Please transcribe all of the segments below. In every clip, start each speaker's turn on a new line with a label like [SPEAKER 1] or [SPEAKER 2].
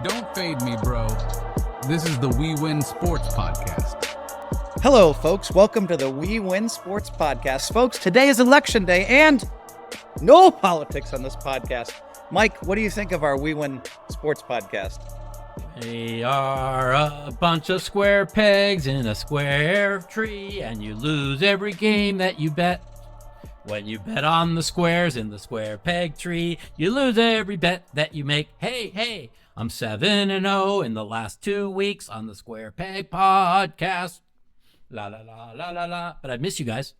[SPEAKER 1] Don't fade me, bro. This is the WeWin Sports Podcast.
[SPEAKER 2] Hello, folks. Welcome to the WeWin Sports Podcast. Folks, today is Election Day and no politics on this podcast. Mike, what do you think of our WeWin Sports Podcast?
[SPEAKER 3] They are a bunch of square pegs in a square tree, and you lose every game that you bet. When you bet on the squares in the square peg tree, you lose every bet that you make. Hey, hey, I'm 7-0 in the last 2 weeks on the Square Peg Podcast. La, la, la, la, la, la. But I miss you guys.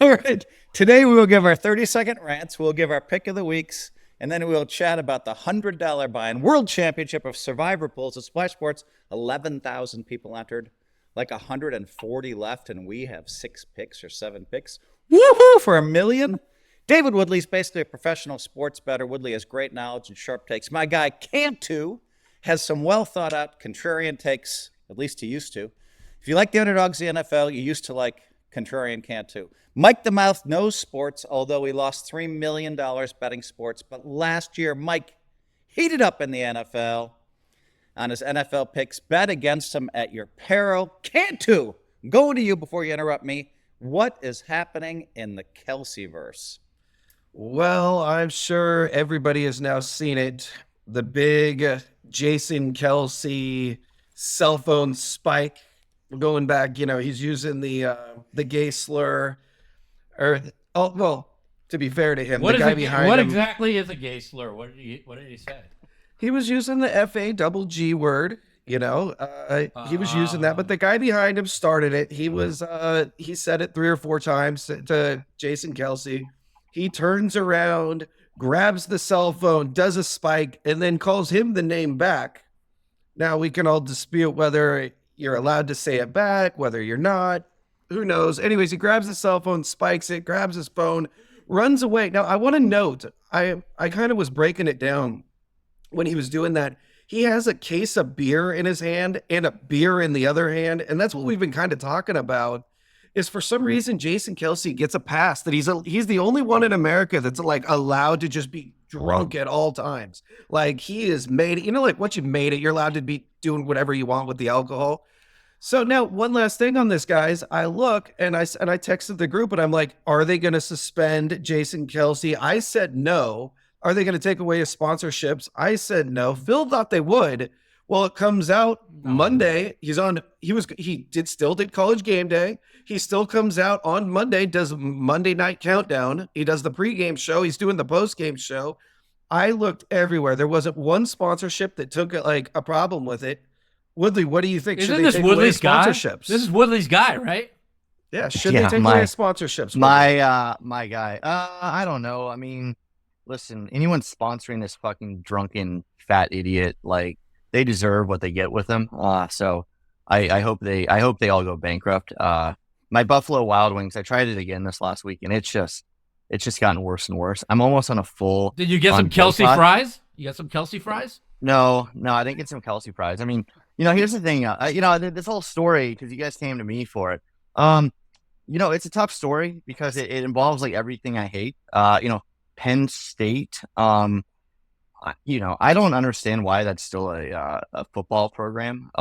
[SPEAKER 2] All right. Today we will give our 30-second rants. We'll give our pick of the weeks. And then we'll chat about the $100 buy-in World Championship of Survivor Pools at Splash Sports. 11,000 people entered, like 140 left, and we have 6 picks or 7 picks. Woohoo! For $1 million. David Woodley's basically a professional sports bettor. Woodley has great knowledge and sharp takes. My guy Cantu has some well-thought-out contrarian takes, at least he used to. If you like the underdogs of the NFL, you used to like contrarian Cantu. Mike the Mouth knows sports, although he lost $3 million betting sports. But last year, Mike heated up in the NFL on his NFL picks. Bet against him at your peril. Cantu, I'm going to you before you interrupt me. What is happening in the Kelce-verse?
[SPEAKER 4] Well, I'm sure everybody has now seen it. The big Jason Kelce cell phone spike. Going back, he's using the gay slur. To be fair to him,
[SPEAKER 3] What
[SPEAKER 4] him,
[SPEAKER 3] exactly is a gay slur? What did he say?
[SPEAKER 4] He was using the F-A-double-G word. He was using that, but the guy behind him started it. He said it 3 or 4 times to Jason Kelce. He turns around, grabs the cell phone, does a spike, and then calls him the name back. Now we can all dispute whether you're allowed to say it back, whether you're not. Who knows? Anyways, he grabs the cell phone, spikes it, grabs his phone, runs away. Now, I want to note, I kind of was breaking it down when he was doing that. He has a case of beer in his hand and a beer in the other hand, and that's what we've been kind of talking about, is for some reason Jason Kelce gets a pass that he's the only one in America that's like allowed to just be drunk at all times. Like he is made, like once you've made it, you're allowed to be doing whatever you want with the alcohol. So now one last thing on this, guys. I look and I texted the group and I'm like, are they going to suspend Jason Kelce? I said no. Are they going to take away his sponsorships? I said no. Phil thought they would. Well, it comes out Monday. He still did College Game Day. He still comes out on Monday, does Monday Night Countdown. He does the pregame show. He's doing the postgame show. I looked everywhere. There wasn't one sponsorship that took like a problem with it. Woodley, what do you think?
[SPEAKER 3] Isn't this Woodley's guy? This is Woodley's guy, right?
[SPEAKER 4] Yeah. Should they take away sponsorships?
[SPEAKER 5] My guy. I don't know. I mean, listen, anyone sponsoring this fucking drunken fat idiot, like they deserve what they get with them. So I hope they all go bankrupt. My Buffalo Wild Wings, I tried it again this last week, and it's just gotten worse and worse. I'm almost on a full.
[SPEAKER 3] Did you get some Kelce fries? You got some Kelce fries?
[SPEAKER 5] No, I didn't get some Kelce fries. I mean, here's the thing. This whole story, because you guys came to me for it. It's a tough story because it involves like everything I hate. Penn State. I don't understand why that's still a football program.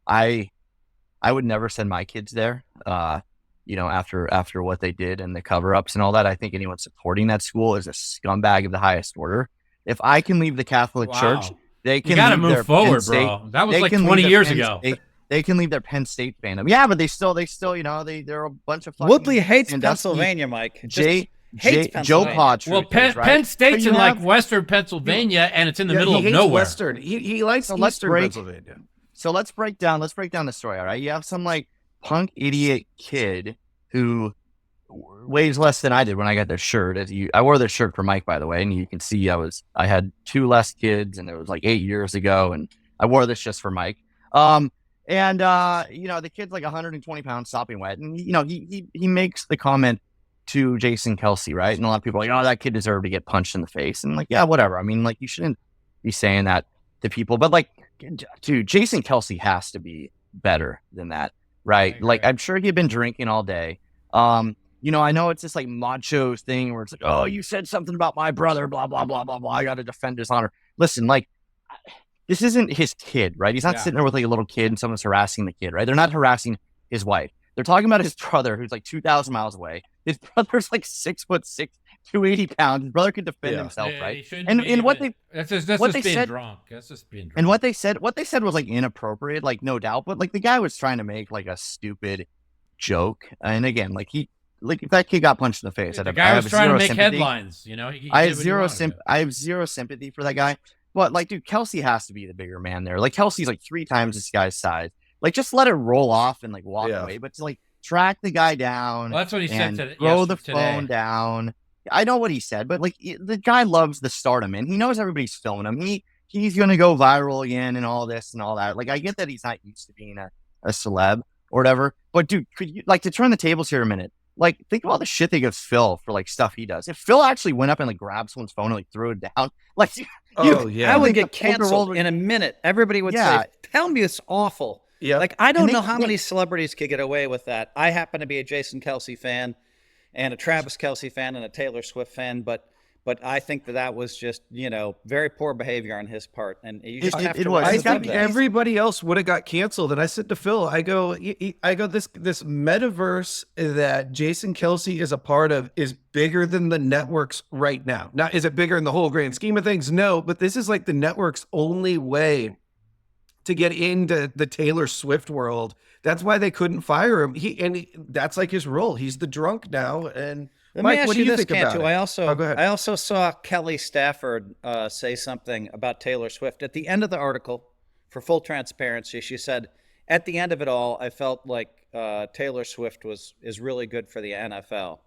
[SPEAKER 5] I would never send my kids there. After what they did and the cover-ups and all that, I think anyone supporting that school is a scumbag of the highest order. If I can leave the Catholic Church, they can.
[SPEAKER 3] You gotta move forward, bro. That was like 20 years ago.
[SPEAKER 5] They can leave their Penn State fandom. Yeah, but they still, they're a bunch of fucking.
[SPEAKER 2] Woodley hates Pennsylvania, Mike.
[SPEAKER 5] Joe Podge.
[SPEAKER 3] Well, Penn State's in like Western Pennsylvania, and it's in the middle of nowhere.
[SPEAKER 4] Western. He likes Eastern Pennsylvania.
[SPEAKER 5] So let's break down the story. All right, you have some like punk idiot kid who weighs less than I did when I got this shirt. I wore this shirt for Mike, by the way, and you can see I had 2 less kids, and it was like 8 years ago, and I wore this just for Mike. The kid's like 120 pounds, sopping wet, and he makes the comment to Jason Kelce, right? And a lot of people are like, oh, that kid deserved to get punched in the face, and like, yeah, whatever. I mean, like, you shouldn't be saying that to people, but like, dude, Jason Kelce has to be better than that, right? Like, I'm sure he'd been drinking all day. I know it's this like macho thing where it's like, oh, you said something about my brother, blah, blah, blah, blah, blah. I got to defend his honor. Listen, like, this isn't his kid, right? He's not sitting there with like a little kid and someone's harassing the kid, right? They're not harassing his wife. They're talking about his brother who's like 2,000 miles away. His brother's like 6'6", 280 pounds. His brother could defend himself, right? And what they
[SPEAKER 3] that's just
[SPEAKER 5] what they
[SPEAKER 3] being
[SPEAKER 5] said,
[SPEAKER 3] drunk. That's just being drunk.
[SPEAKER 5] and what they said was like inappropriate, like no doubt. But like the guy was trying to make like a stupid joke, and again, like if that kid got punched in the face,
[SPEAKER 3] the guy was trying to make headlines.
[SPEAKER 5] I have zero sympathy for that guy. But like, dude, Kelce has to be the bigger man there. Like Kelce's like 3 times this guy's size. Like, just let it roll off and like walk away. But to like track the guy down.
[SPEAKER 3] Well, that's what he said
[SPEAKER 5] today. Throw the phone down. I know what he said, but like the guy loves the stardom, and he knows everybody's filming him. He's gonna go viral again and all this and all that. Like, I get that he's not used to being a celeb or whatever. But dude, could you like to turn the tables here a minute? Like, think of all the shit they give Phil for like stuff he does. If Phil actually went up and like grabbed someone's phone and like threw it down, like,
[SPEAKER 2] I would get canceled in a minute. Everybody would say, Hellmuth's awful.
[SPEAKER 4] Yeah.
[SPEAKER 2] Like, I don't know how many celebrities could get away with that. I happen to be a Jason Kelce fan and a Travis Kelce fan and a Taylor Swift fan, but I think that was just, very poor behavior on his part. And you just have to.
[SPEAKER 4] I think everybody else would have got canceled. And I said to Phil, I go, this metaverse that Jason Kelce is a part of is bigger than the networks right now. Now, is it bigger in the whole grand scheme of things? No, but this is like the network's only way to get into the Taylor Swift world. That's why they couldn't fire him. That's like his role. He's the drunk now. And
[SPEAKER 2] Let
[SPEAKER 4] Mike,
[SPEAKER 2] me ask
[SPEAKER 4] what do you
[SPEAKER 2] this,
[SPEAKER 4] think
[SPEAKER 2] Cantu.
[SPEAKER 4] about it?
[SPEAKER 2] I also saw Kelly Stafford say something about Taylor Swift at the end of the article. For full transparency, she said, "At the end of it all, I felt like Taylor Swift is really good for the NFL."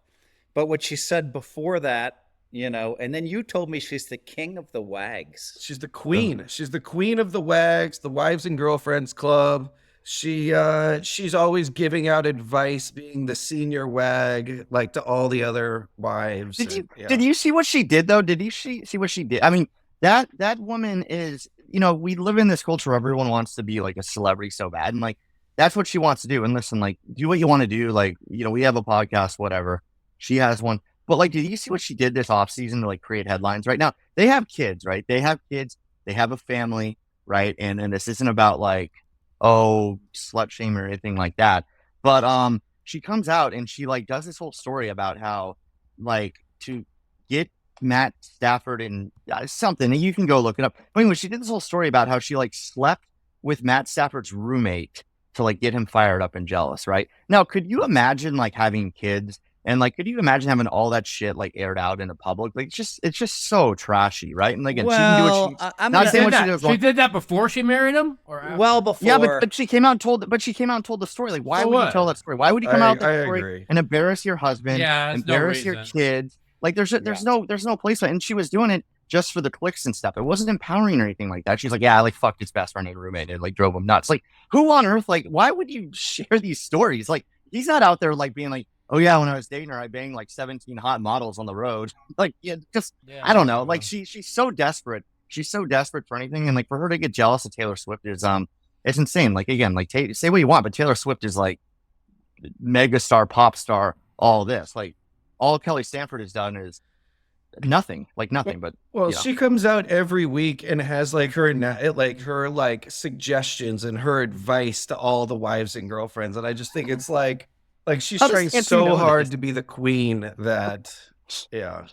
[SPEAKER 2] But what she said before that, and then you told me she's the king of the wags.
[SPEAKER 4] She's the queen. She's the queen of the wags, the wives and girlfriends club. She's always giving out advice, being the senior wag, like to all the other wives.
[SPEAKER 5] Did you see what she did though? Did you see what she did? I mean, that woman is, we live in this culture where everyone wants to be like a celebrity so bad, and like that's what she wants to do. And listen, like, do what you want to do. Like, we have a podcast, whatever. She has one. But like, did you see what she did this offseason to like create headlines? Right now, they have kids, right? They have kids. They have a family, right? And this isn't about like, oh, slut shame or anything like that. But she comes out and she like does this whole story about how like to get Matt Stafford and something, and you can go look it up. But anyway, she did this whole story about how she like slept with Matt Stafford's roommate to like get him fired up and jealous, right? Now, could you imagine like having kids? And like, could you imagine having all that shit like aired out in the public? Like, it's just so trashy, right? And again, she can do what
[SPEAKER 3] she did that before she married him, or after?
[SPEAKER 2] Well before.
[SPEAKER 5] Yeah, but she came out and told. But she came out and told the story. Like, why would you tell that story? Why would you come out with that story and embarrass your husband?
[SPEAKER 3] Yeah,
[SPEAKER 5] embarrass your kids. Like, there's no place. And she was doing it just for the clicks and stuff. It wasn't empowering or anything like that. She's like, yeah, I like fucked his best friend and roommate and like drove him nuts. Like, who on earth? Like, why would you share these stories? Like, he's not out there like being like, oh yeah, when I was dating her, I banged like 17 hot models on the road. Like, I don't know. Like, she's so desperate. She's so desperate for anything, and like for her to get jealous of Taylor Swift is it's insane. Like, again, like say what you want, but Taylor Swift is like megastar, pop star, all this. Like, all Kelly Stanford has done is nothing. But
[SPEAKER 4] she comes out every week and has like her suggestions and her advice to all the wives and girlfriends, and I just think it's like she's trying so hard to be the queen that, yeah.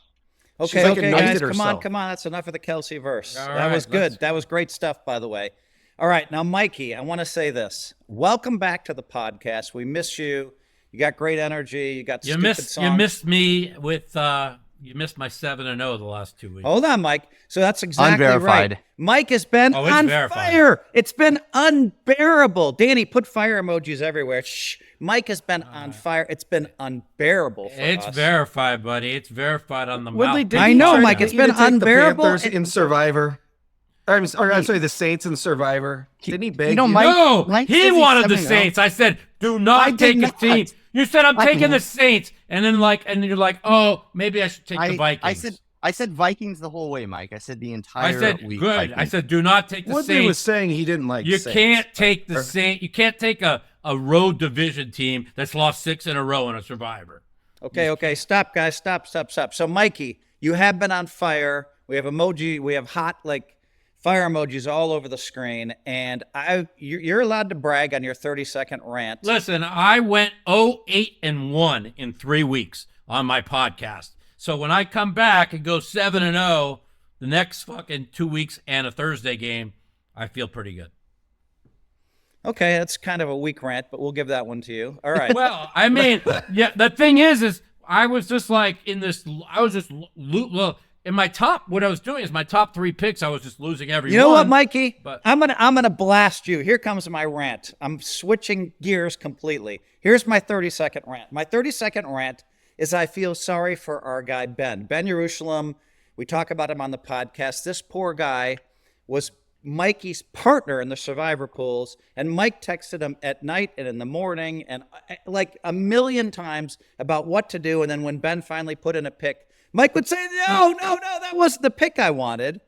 [SPEAKER 2] Okay,
[SPEAKER 4] like
[SPEAKER 2] guys, come on. That's enough of the Kelce verse. That was good. That was great stuff, by the way. All right, now, Mikey, I want to say this. Welcome back to the podcast. We miss you. You got great energy. You got stupid songs.
[SPEAKER 3] You missed me with you missed my 7-0 the last 2 weeks.
[SPEAKER 2] Hold on, Mike. So that's exactly
[SPEAKER 5] Unverified.
[SPEAKER 2] right. Mike has been on fire. It's been unbearable. Danny, put fire emojis everywhere. Shh. Mike has been on fire. It's been unbearable for us.
[SPEAKER 3] It's verified, buddy. It's verified on the
[SPEAKER 4] Woodley,
[SPEAKER 3] mouth.
[SPEAKER 2] I know, Mike. It's been unbearable.
[SPEAKER 4] The Panthers in Survivor. I'm sorry, the Saints in Survivor. Didn't he beg?
[SPEAKER 3] Mike he wanted the Saints. I said, do not take the Saints. You said, I'm taking the Saints. And then you're like, oh, maybe I should take the Vikings.
[SPEAKER 5] I said Vikings the whole way, Mike. I said the entire week.
[SPEAKER 3] Good.
[SPEAKER 5] Vikings.
[SPEAKER 3] I said, do not take the
[SPEAKER 4] Woodley
[SPEAKER 3] Saints.
[SPEAKER 4] was saying he didn't like
[SPEAKER 3] You
[SPEAKER 4] Saints.
[SPEAKER 3] can't take the Saints. You can't take a road division team that's lost 6 in a row in a Survivor.
[SPEAKER 2] Okay. Stop, guys. Stop. So, Mikey, you have been on fire. We have emoji. We have hot, fire emojis all over the screen. And you're allowed to brag on your 30-second rant.
[SPEAKER 3] Listen, I went 0-8-1 in 3 weeks on my podcast. So when I come back and go 7-0 the next fucking 2 weeks and a Thursday game, I feel pretty good.
[SPEAKER 2] Okay, that's kind of a weak rant, but we'll give that one to you. All right.
[SPEAKER 3] Well, I mean, yeah, the thing is I was just like in my top, what I was doing is my top 3 picks, I was just losing every one.
[SPEAKER 2] You know what, Mikey?
[SPEAKER 3] But
[SPEAKER 2] I'm gonna blast you. Here comes my rant. I'm switching gears completely. Here's my 30-second rant. My 30-second rant is I feel sorry for our guy, Ben Jerusalem. We talk about him on the podcast. This poor guy was Mikey's partner in the survivor pools, and Mike texted him at night and in the morning and like a million times about what to do. And then when Ben finally put in a pick, Mike would say, no, that wasn't the pick I wanted.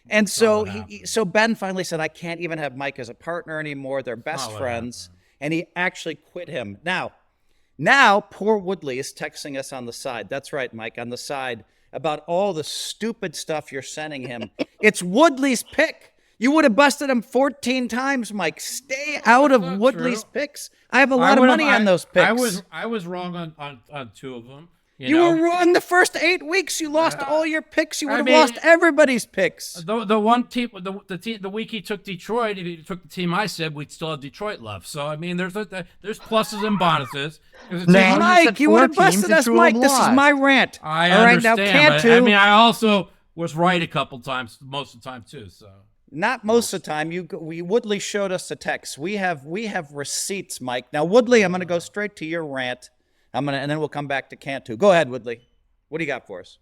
[SPEAKER 2] And so so Ben finally said, I can't even have Mike as a partner anymore. They're best friends. And he actually quit him. Now poor Woodley is texting us on the side. That's right, Mike, on the side about all the stupid stuff you're sending him. It's Woodley's pick. You would have busted him 14 times, Mike. Stay out of Woodley's picks. I have a lot of money on those picks.
[SPEAKER 3] I was wrong on 2 of them.
[SPEAKER 2] You were wrong the first 8 weeks. You lost all your picks. You would have lost everybody's picks.
[SPEAKER 3] The one team, the week he took Detroit, if he took the team I said, we'd still have Detroit left. So I mean, there's pluses and bonuses.
[SPEAKER 2] Mike, you would have busted us, Mike. This is my rant.
[SPEAKER 3] I
[SPEAKER 2] all right,
[SPEAKER 3] understand.
[SPEAKER 2] now Cantu.
[SPEAKER 3] I mean, I also was right a couple times, most of the time too. So.
[SPEAKER 2] Not most of the time. Woodley showed us the text. We have receipts, Mike. Now, Woodley, I'm going to go straight to your rant. And then we'll come back to Cantu. Go ahead, Woodley. What do you got for us?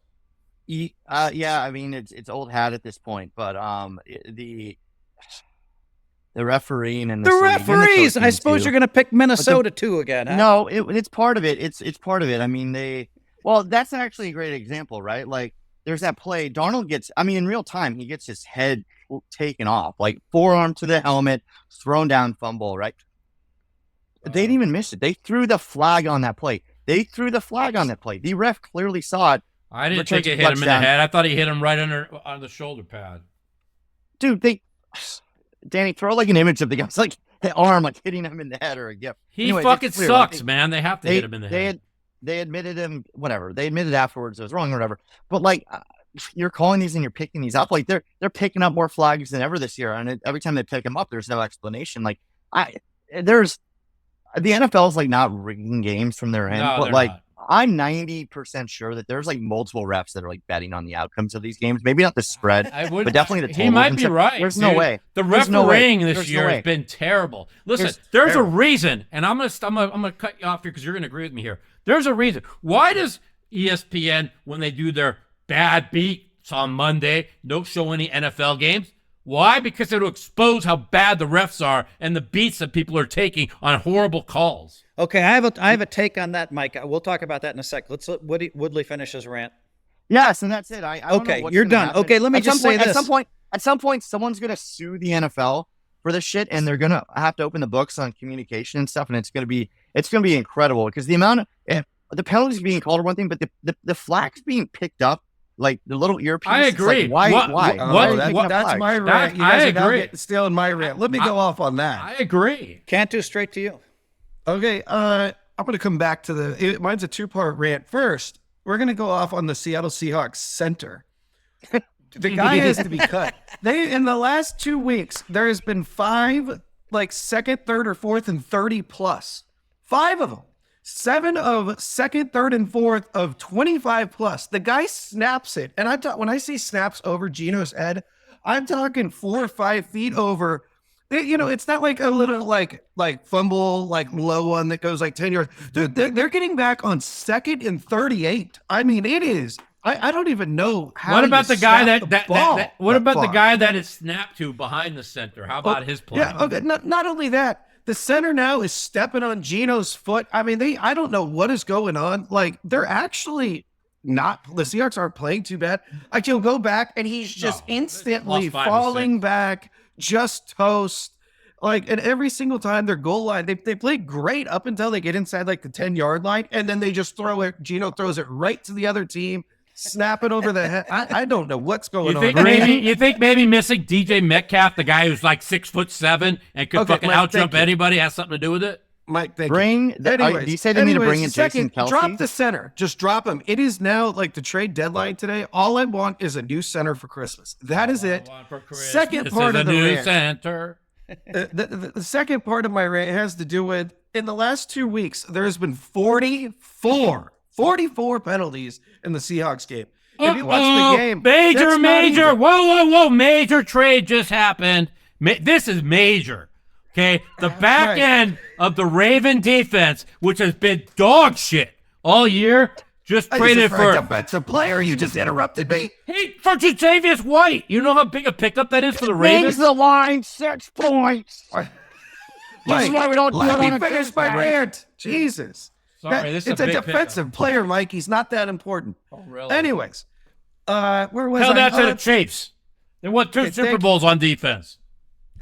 [SPEAKER 5] Yeah, I mean it's old hat at this point, but the refereeing and
[SPEAKER 2] the referees. I suppose you're going to pick Minnesota too again. Huh?
[SPEAKER 5] No, it's part of it. It's part of it. I mean that's actually a great example, right? Like there's that play. Darnold gets. I mean, in real time, he gets his head taken off, like forearm to the helmet, thrown down, fumble, right? They didn't even miss it. They threw the flag on that play. The ref clearly saw it.
[SPEAKER 3] I didn't think it hit him in the head. I thought he hit him right on the shoulder pad.
[SPEAKER 5] Dude, Danny, throw like an image of the guy's like the arm like hitting him in the head or a gift.
[SPEAKER 3] He fucking sucks, man. They have to hit him in the head.
[SPEAKER 5] They admitted him, whatever. They admitted afterwards it was wrong or whatever. But like you're calling these and you're picking these up. Like they're picking up more flags than ever this year. And every time they pick them up, there's no explanation. Like the NFL is like not rigging games from their end, but like not. I'm 90% sure that there's like multiple refs that are like betting on the outcomes of these games. Maybe not the spread, but definitely the total.
[SPEAKER 3] He might be right.
[SPEAKER 5] There's no way.
[SPEAKER 3] The refereeing this year has been terrible. Listen, there's a reason, and I'm gonna cut you off here because you're gonna agree with me here. There's a reason. Why does ESPN, when they do their bad beats on Monday, don't show any NFL games? Why? Because it'll expose how bad the refs are and the beats that people are taking on horrible calls.
[SPEAKER 2] Okay, I have a take on that, Mike. We'll talk about that in a sec. Let's let Woodley finish his rant.
[SPEAKER 5] Yes, and that's it. I don't know what's
[SPEAKER 2] you're done.
[SPEAKER 5] Happen.
[SPEAKER 2] Okay, let me just say this.
[SPEAKER 5] At some point, someone's going to sue the NFL for this shit, and they're going to have to open the books on communication and stuff, and it's going to be incredible because the amount of the penalties being called are one thing, but the flags being picked up. Like the little earpiece.
[SPEAKER 3] I agree.
[SPEAKER 5] Like, why?
[SPEAKER 4] That's my rant. You guys
[SPEAKER 3] I agree.
[SPEAKER 4] Stealing my rant. Let me go off on that.
[SPEAKER 3] I agree.
[SPEAKER 2] Cantu, straight to you.
[SPEAKER 4] Okay. I'm going to come back to mine's a 2-part rant. First, we're going to go off on the Seattle Seahawks center. The guy has to be cut. In the last 2 weeks, there has been 5 like second, third, or fourth and 30 plus. 5 of them. 7 of second, third, and fourth of 25 plus. The guy snaps it. And when I see snaps over Geno's head, I'm talking 4 or 5 feet over. It's not like a little like fumble, like low one that goes like 10 yards. Dude, they're getting back on second and 38. I mean, it is. I don't even know how.
[SPEAKER 3] What about the guy the guy that is snapped to behind the center? How about his play?
[SPEAKER 4] Yeah. Okay. Not only that. The center now is stepping on Geno's foot. I mean, I don't know what is going on. Like, they're actually not, the Seahawks aren't playing too bad. Like, you'll go back and he's just instantly falling back, just toast. Like, and every single time their goal line, they played great up until they get inside like the 10-yard line, and then they just throw it. Gino throws it right to the other team, snap it over the head. I don't know what's going on.
[SPEAKER 3] You think maybe missing DJ Metcalf, the guy who's like 6'7" and could fucking outjump anybody, has something to do with it?
[SPEAKER 4] Mike, thank
[SPEAKER 5] you. Do you say they need to bring in Jason Kelce?
[SPEAKER 4] Drop the center. Just drop him. It is now like the trade deadline today. All I want is a new center for Christmas. That is it. Second part of the rant.
[SPEAKER 3] Center.
[SPEAKER 4] The second part of my rant has to do with, in the last 2 weeks, there's been 44 penalties in the Seahawks game. If you watch the game,
[SPEAKER 3] major, whoa, major trade just happened. This is major. Okay, the back end of the Raven defense, which has been dog shit all year, just traded for
[SPEAKER 4] a defensive player. You just interrupted me.
[SPEAKER 3] Hey, for Jatavius White. You know how big a pickup that is for the Ravens?
[SPEAKER 5] The line 6 points.
[SPEAKER 4] This
[SPEAKER 5] is why we don't
[SPEAKER 4] let me finish my rant. Jesus.
[SPEAKER 3] Sorry, this is
[SPEAKER 4] it's
[SPEAKER 3] a
[SPEAKER 4] a
[SPEAKER 3] big
[SPEAKER 4] defensive player, Mike. He's not that important.
[SPEAKER 3] Oh, really?
[SPEAKER 4] Anyways, where was
[SPEAKER 3] Tell
[SPEAKER 4] I?
[SPEAKER 3] that to the Chiefs. They won 2 Super Bowls on defense.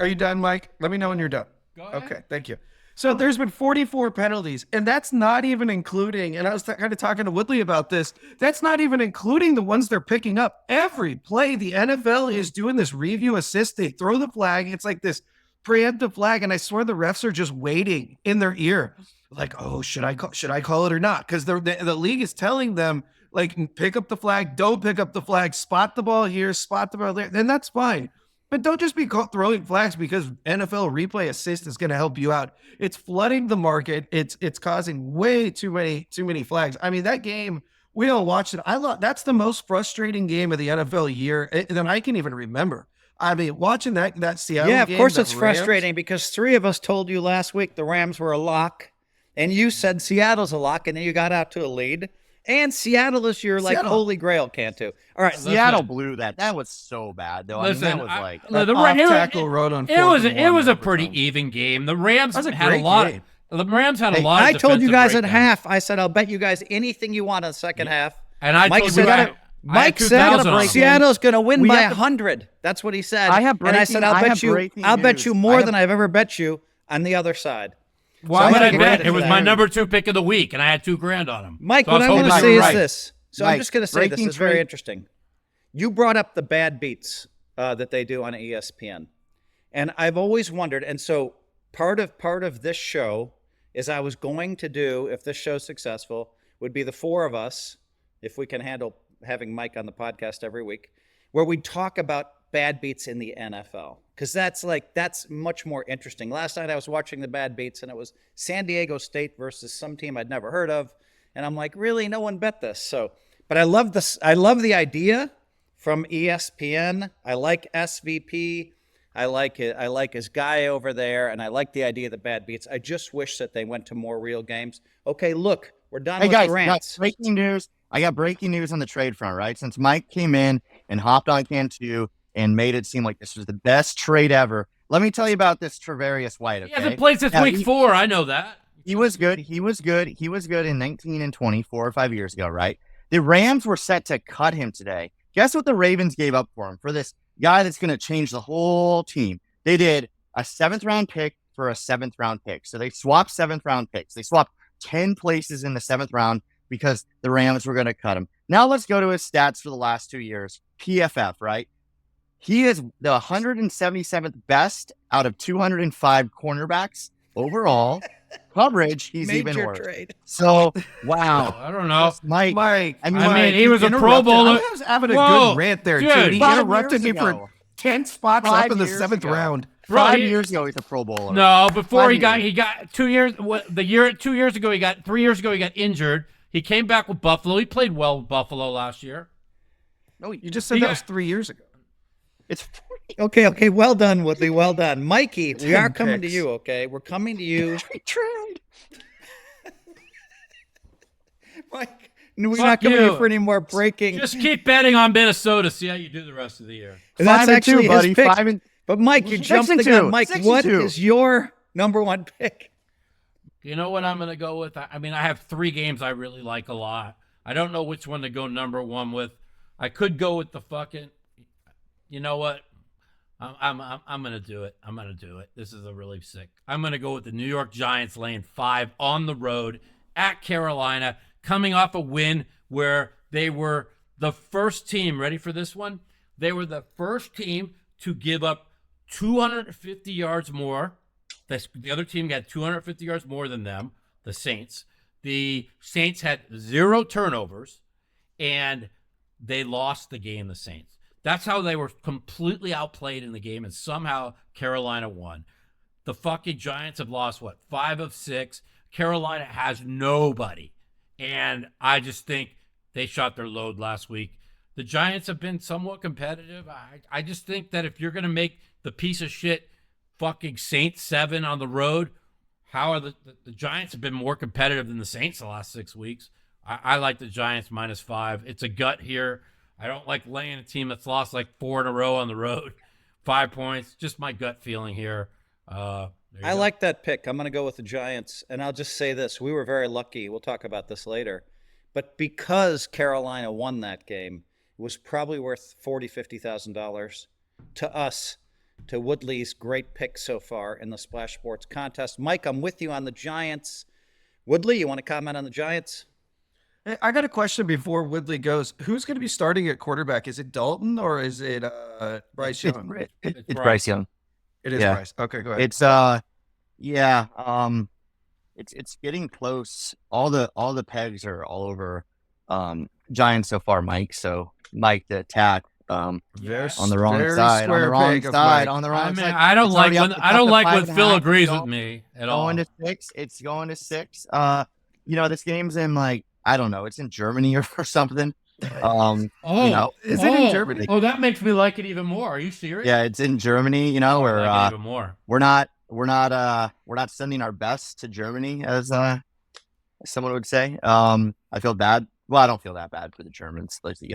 [SPEAKER 4] Are you done, Mike? Let me know when you're done.
[SPEAKER 3] Go ahead.
[SPEAKER 4] Okay, thank you. So there's been 44 penalties, and that's not even including, and I was kind of talking to Woodley about this, that's not even including the ones they're picking up. Every play, the NFL is doing this review assist. They throw the flag. It's like this preemptive flag, and I swear the refs are just waiting in their ear. Like, oh, should I call it or not? Because the league is telling them, like, pick up the flag, don't pick up the flag, spot the ball here, spot the ball there, then that's fine. But don't just be throwing flags because NFL replay assist is going to help you out. It's flooding the market. It's causing way too many flags. I mean, that game, we don't watch it. That's the most frustrating game of the NFL year that I can even remember. I mean, watching that Seattle game.
[SPEAKER 2] Yeah, of course it's
[SPEAKER 4] Rams,
[SPEAKER 2] frustrating because 3 of us told you last week the Rams were a lock, and you said Seattle's a lock, and then you got out to a lead. And Seattle is your holy grail, Cantu. All right,
[SPEAKER 5] Seattle blew that. That was so bad, though. That was like
[SPEAKER 4] tackle road on.
[SPEAKER 3] It was a pretty even game. The Rams had a lot. The Rams had a lot.
[SPEAKER 2] I told you guys at half. I said I'll bet you guys anything you want on the second half.
[SPEAKER 3] And Mike said
[SPEAKER 2] Seattle's going to win by 100. That's what he said. And I said I'll bet you more than I've ever bet you on the other side.
[SPEAKER 3] Why would I bet? It was my number 2 pick of the week, and I had $2,000 on him.
[SPEAKER 2] Mike, what I want to say is this. So I'm just going to say this is very interesting. You brought up the bad beats that they do on ESPN, and I've always wondered. And so part of this show is I was going to do, if this show's successful, would be the 4 of us, if we can handle having Mike on the podcast every week, where we talk about bad beats in the NFL. Because that's much more interesting. Last night I was watching the bad beats, and it was San Diego State versus some team I'd never heard of. And I'm like, really? No one bet this. But I love this. I love the idea from ESPN. I like SVP. I like it. I like his guy over there, and I like the idea of the bad beats. I just wish that they went to more real games. Okay, look, we're done with the rants.
[SPEAKER 5] Breaking news. I got breaking news on the trade front, right? Since Mike came in and hopped on Cantu and made it seem like this was the best trade ever. Let me tell you about this Tre'Davious White. Okay?
[SPEAKER 3] He hasn't played since week 4. I know that.
[SPEAKER 5] He was good. He was good in 19 and 20, 4 or 5 years ago, right? The Rams were set to cut him today. Guess what the Ravens gave up for him? For this guy that's going to change the whole team. They did a 7th-round pick for a 7th-round pick. So they swapped 7th-round picks. They swapped 10 places in the 7th round because the Rams were going to cut him. Now let's go to his stats for the last 2 years. PFF, right? He is the 177th best out of 205 cornerbacks overall. Coverage, he's even worse.
[SPEAKER 2] Trade.
[SPEAKER 5] So, wow.
[SPEAKER 3] I don't know.
[SPEAKER 5] Mike.
[SPEAKER 3] I mean, he was a Pro Bowler.
[SPEAKER 4] I was having a good rant there, dude. He interrupted me for 10 spots up in the 7th round.
[SPEAKER 5] 5 years ago, he's a Pro Bowler.
[SPEAKER 3] No, before he got 2 years. 2 years ago, he got 3 years ago, he got injured. He came back with Buffalo. He played well with Buffalo last year.
[SPEAKER 4] No, you just said that was 3 years ago.
[SPEAKER 5] It's
[SPEAKER 2] okay. Well done, Woodley. Well done, Mikey. We are coming to you. Okay, we're coming to you.
[SPEAKER 5] Trade.
[SPEAKER 2] Mike, we're not coming to you for any more breaking.
[SPEAKER 3] Just keep betting on Minnesota. See how you do the rest of the year.
[SPEAKER 2] And that's actually
[SPEAKER 5] 2, buddy.
[SPEAKER 2] his pick. But Mike, you jumped the gun. Mike, what is your number 1 pick?
[SPEAKER 3] You know what I'm going to go with? I mean, I have 3 games I really like a lot. I don't know which one to go number 1 with. I could go with the fucking, you know what? I'm gonna do it. I'm gonna do it. This is a really sick. I'm gonna go with the New York Giants laying 5 on the road at Carolina, coming off a win where they were the first team. Ready for this one? They were the first team to give up 250 yards more. The other team got 250 yards more than them, the Saints. The Saints had 0 turnovers, and they lost the game, the Saints. That's how they were completely outplayed in the game, and somehow Carolina won. The fucking Giants have lost, 5 of 6. Carolina has nobody. And I just think they shot their load last week. The Giants have been somewhat competitive. I just think that if you're going to make the piece of shit fucking Saints 7 on the road, how are the Giants have been more competitive than the Saints the last 6 weeks. I like the Giants -5. It's a gut here. I don't like laying a team that's lost 4 in a row on the road. 5 points. Just my gut feeling here.
[SPEAKER 2] I like that pick. I'm going to go with the Giants. And I'll just say this. We were very lucky. We'll talk about this later. But because Carolina won that game, it was probably worth $40,000, $50,000 to us, to Woodley's great pick so far in the Splash Sports contest. Mike, I'm with you on the Giants. Woodley, you want to comment on the Giants?
[SPEAKER 4] I got a question before Woodley goes. Who's going to be starting at quarterback? Is it Dalton or is it Bryce Young?
[SPEAKER 5] It's Bryce Young.
[SPEAKER 4] It is
[SPEAKER 5] Yeah.
[SPEAKER 4] Bryce. Okay, go ahead.
[SPEAKER 5] It's it's getting close. All the pegs are all over Giants so far, Mike. So Mike the attack on the wrong side. On the wrong side. On the wrong side.
[SPEAKER 3] I don't like when Phil agrees with me at all.
[SPEAKER 5] Going to 6. It's going to 6. This game's in I don't know. It's in Germany or something.
[SPEAKER 4] Is it in Germany?
[SPEAKER 3] Oh, that makes me like it even more. Are you serious?
[SPEAKER 5] Yeah, it's in Germany. Where
[SPEAKER 3] I like it even more.
[SPEAKER 5] we're not sending our best to Germany, as someone would say. I feel bad. Well, I don't feel that bad for the Germans. We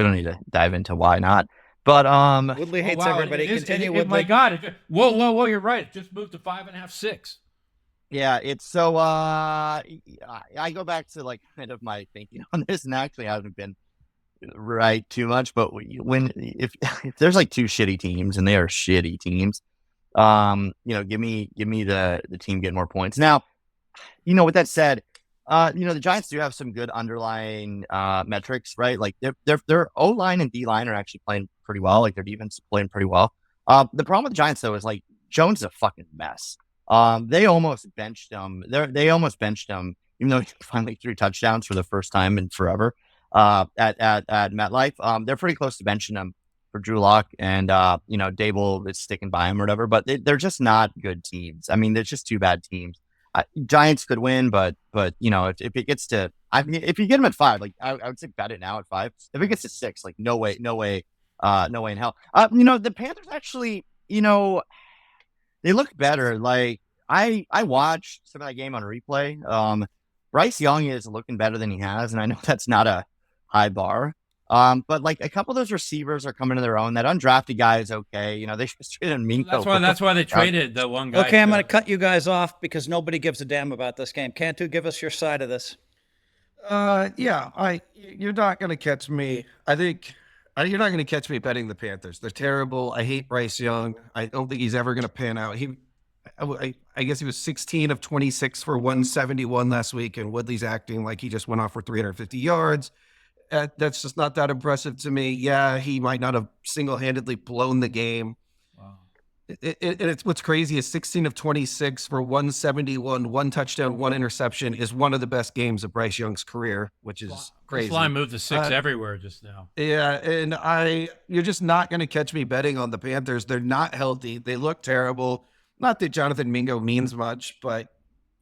[SPEAKER 5] don't need to dive into why not. But
[SPEAKER 2] Woodley hates everybody. Continue, Woodley.
[SPEAKER 3] My God! Whoa! You're right. It just moved to 5.5, 6.
[SPEAKER 5] Yeah, it's so. I go back to kind of my thinking on this, and actually I haven't been right too much. But if there's 2 shitty teams, and they are shitty teams, give me the team getting more points. Now, with that said, the Giants do have some good underlying metrics, right? Their O-line and D-line are actually playing pretty well. Their defense is playing pretty well. The problem with the Giants though is Jones is a fucking mess. They almost benched him. They almost benched him, even though he finally threw touchdowns for the first time in forever at MetLife. They're pretty close to benching him for Drew Lock, and Dable is sticking by him or whatever. But they're just not good teams. I mean, they're just 2 bad teams. Giants could win, but if it gets to, if you get them at 5, I would say bet it now at 5. If it gets to 6, no way in hell. The Panthers actually, they look better. I watched some of that game on replay. Bryce Young is looking better than he has, and I know that's not a high bar. But a couple of those receivers are coming to their own. That undrafted guy is okay. They just traded Minko.
[SPEAKER 3] That's why they traded the one guy.
[SPEAKER 2] Okay, I'm going to cut you guys off because nobody gives a damn about this game. Cantu, give us your side of this.
[SPEAKER 4] You're not going to catch me. I think you're not going to catch me betting the Panthers. They're terrible. I hate Bryce Young. I don't think he's ever going to pan out. I guess he was 16 of 26 for 171 last week, and Woodley's acting like he just went off for 350 yards. That's just not that impressive to me. Yeah, he might not have single-handedly blown the game.
[SPEAKER 3] Wow.
[SPEAKER 4] It's what's crazy is 16 of 26 for 171, 1 touchdown, 1 interception is one of the best games of Bryce Young's career, which is crazy.
[SPEAKER 3] This line moved to 6 everywhere just now.
[SPEAKER 4] Yeah, and you're just not going to catch me betting on the Panthers. They're not healthy. They look terrible. Not that Jonathan Mingo means much, but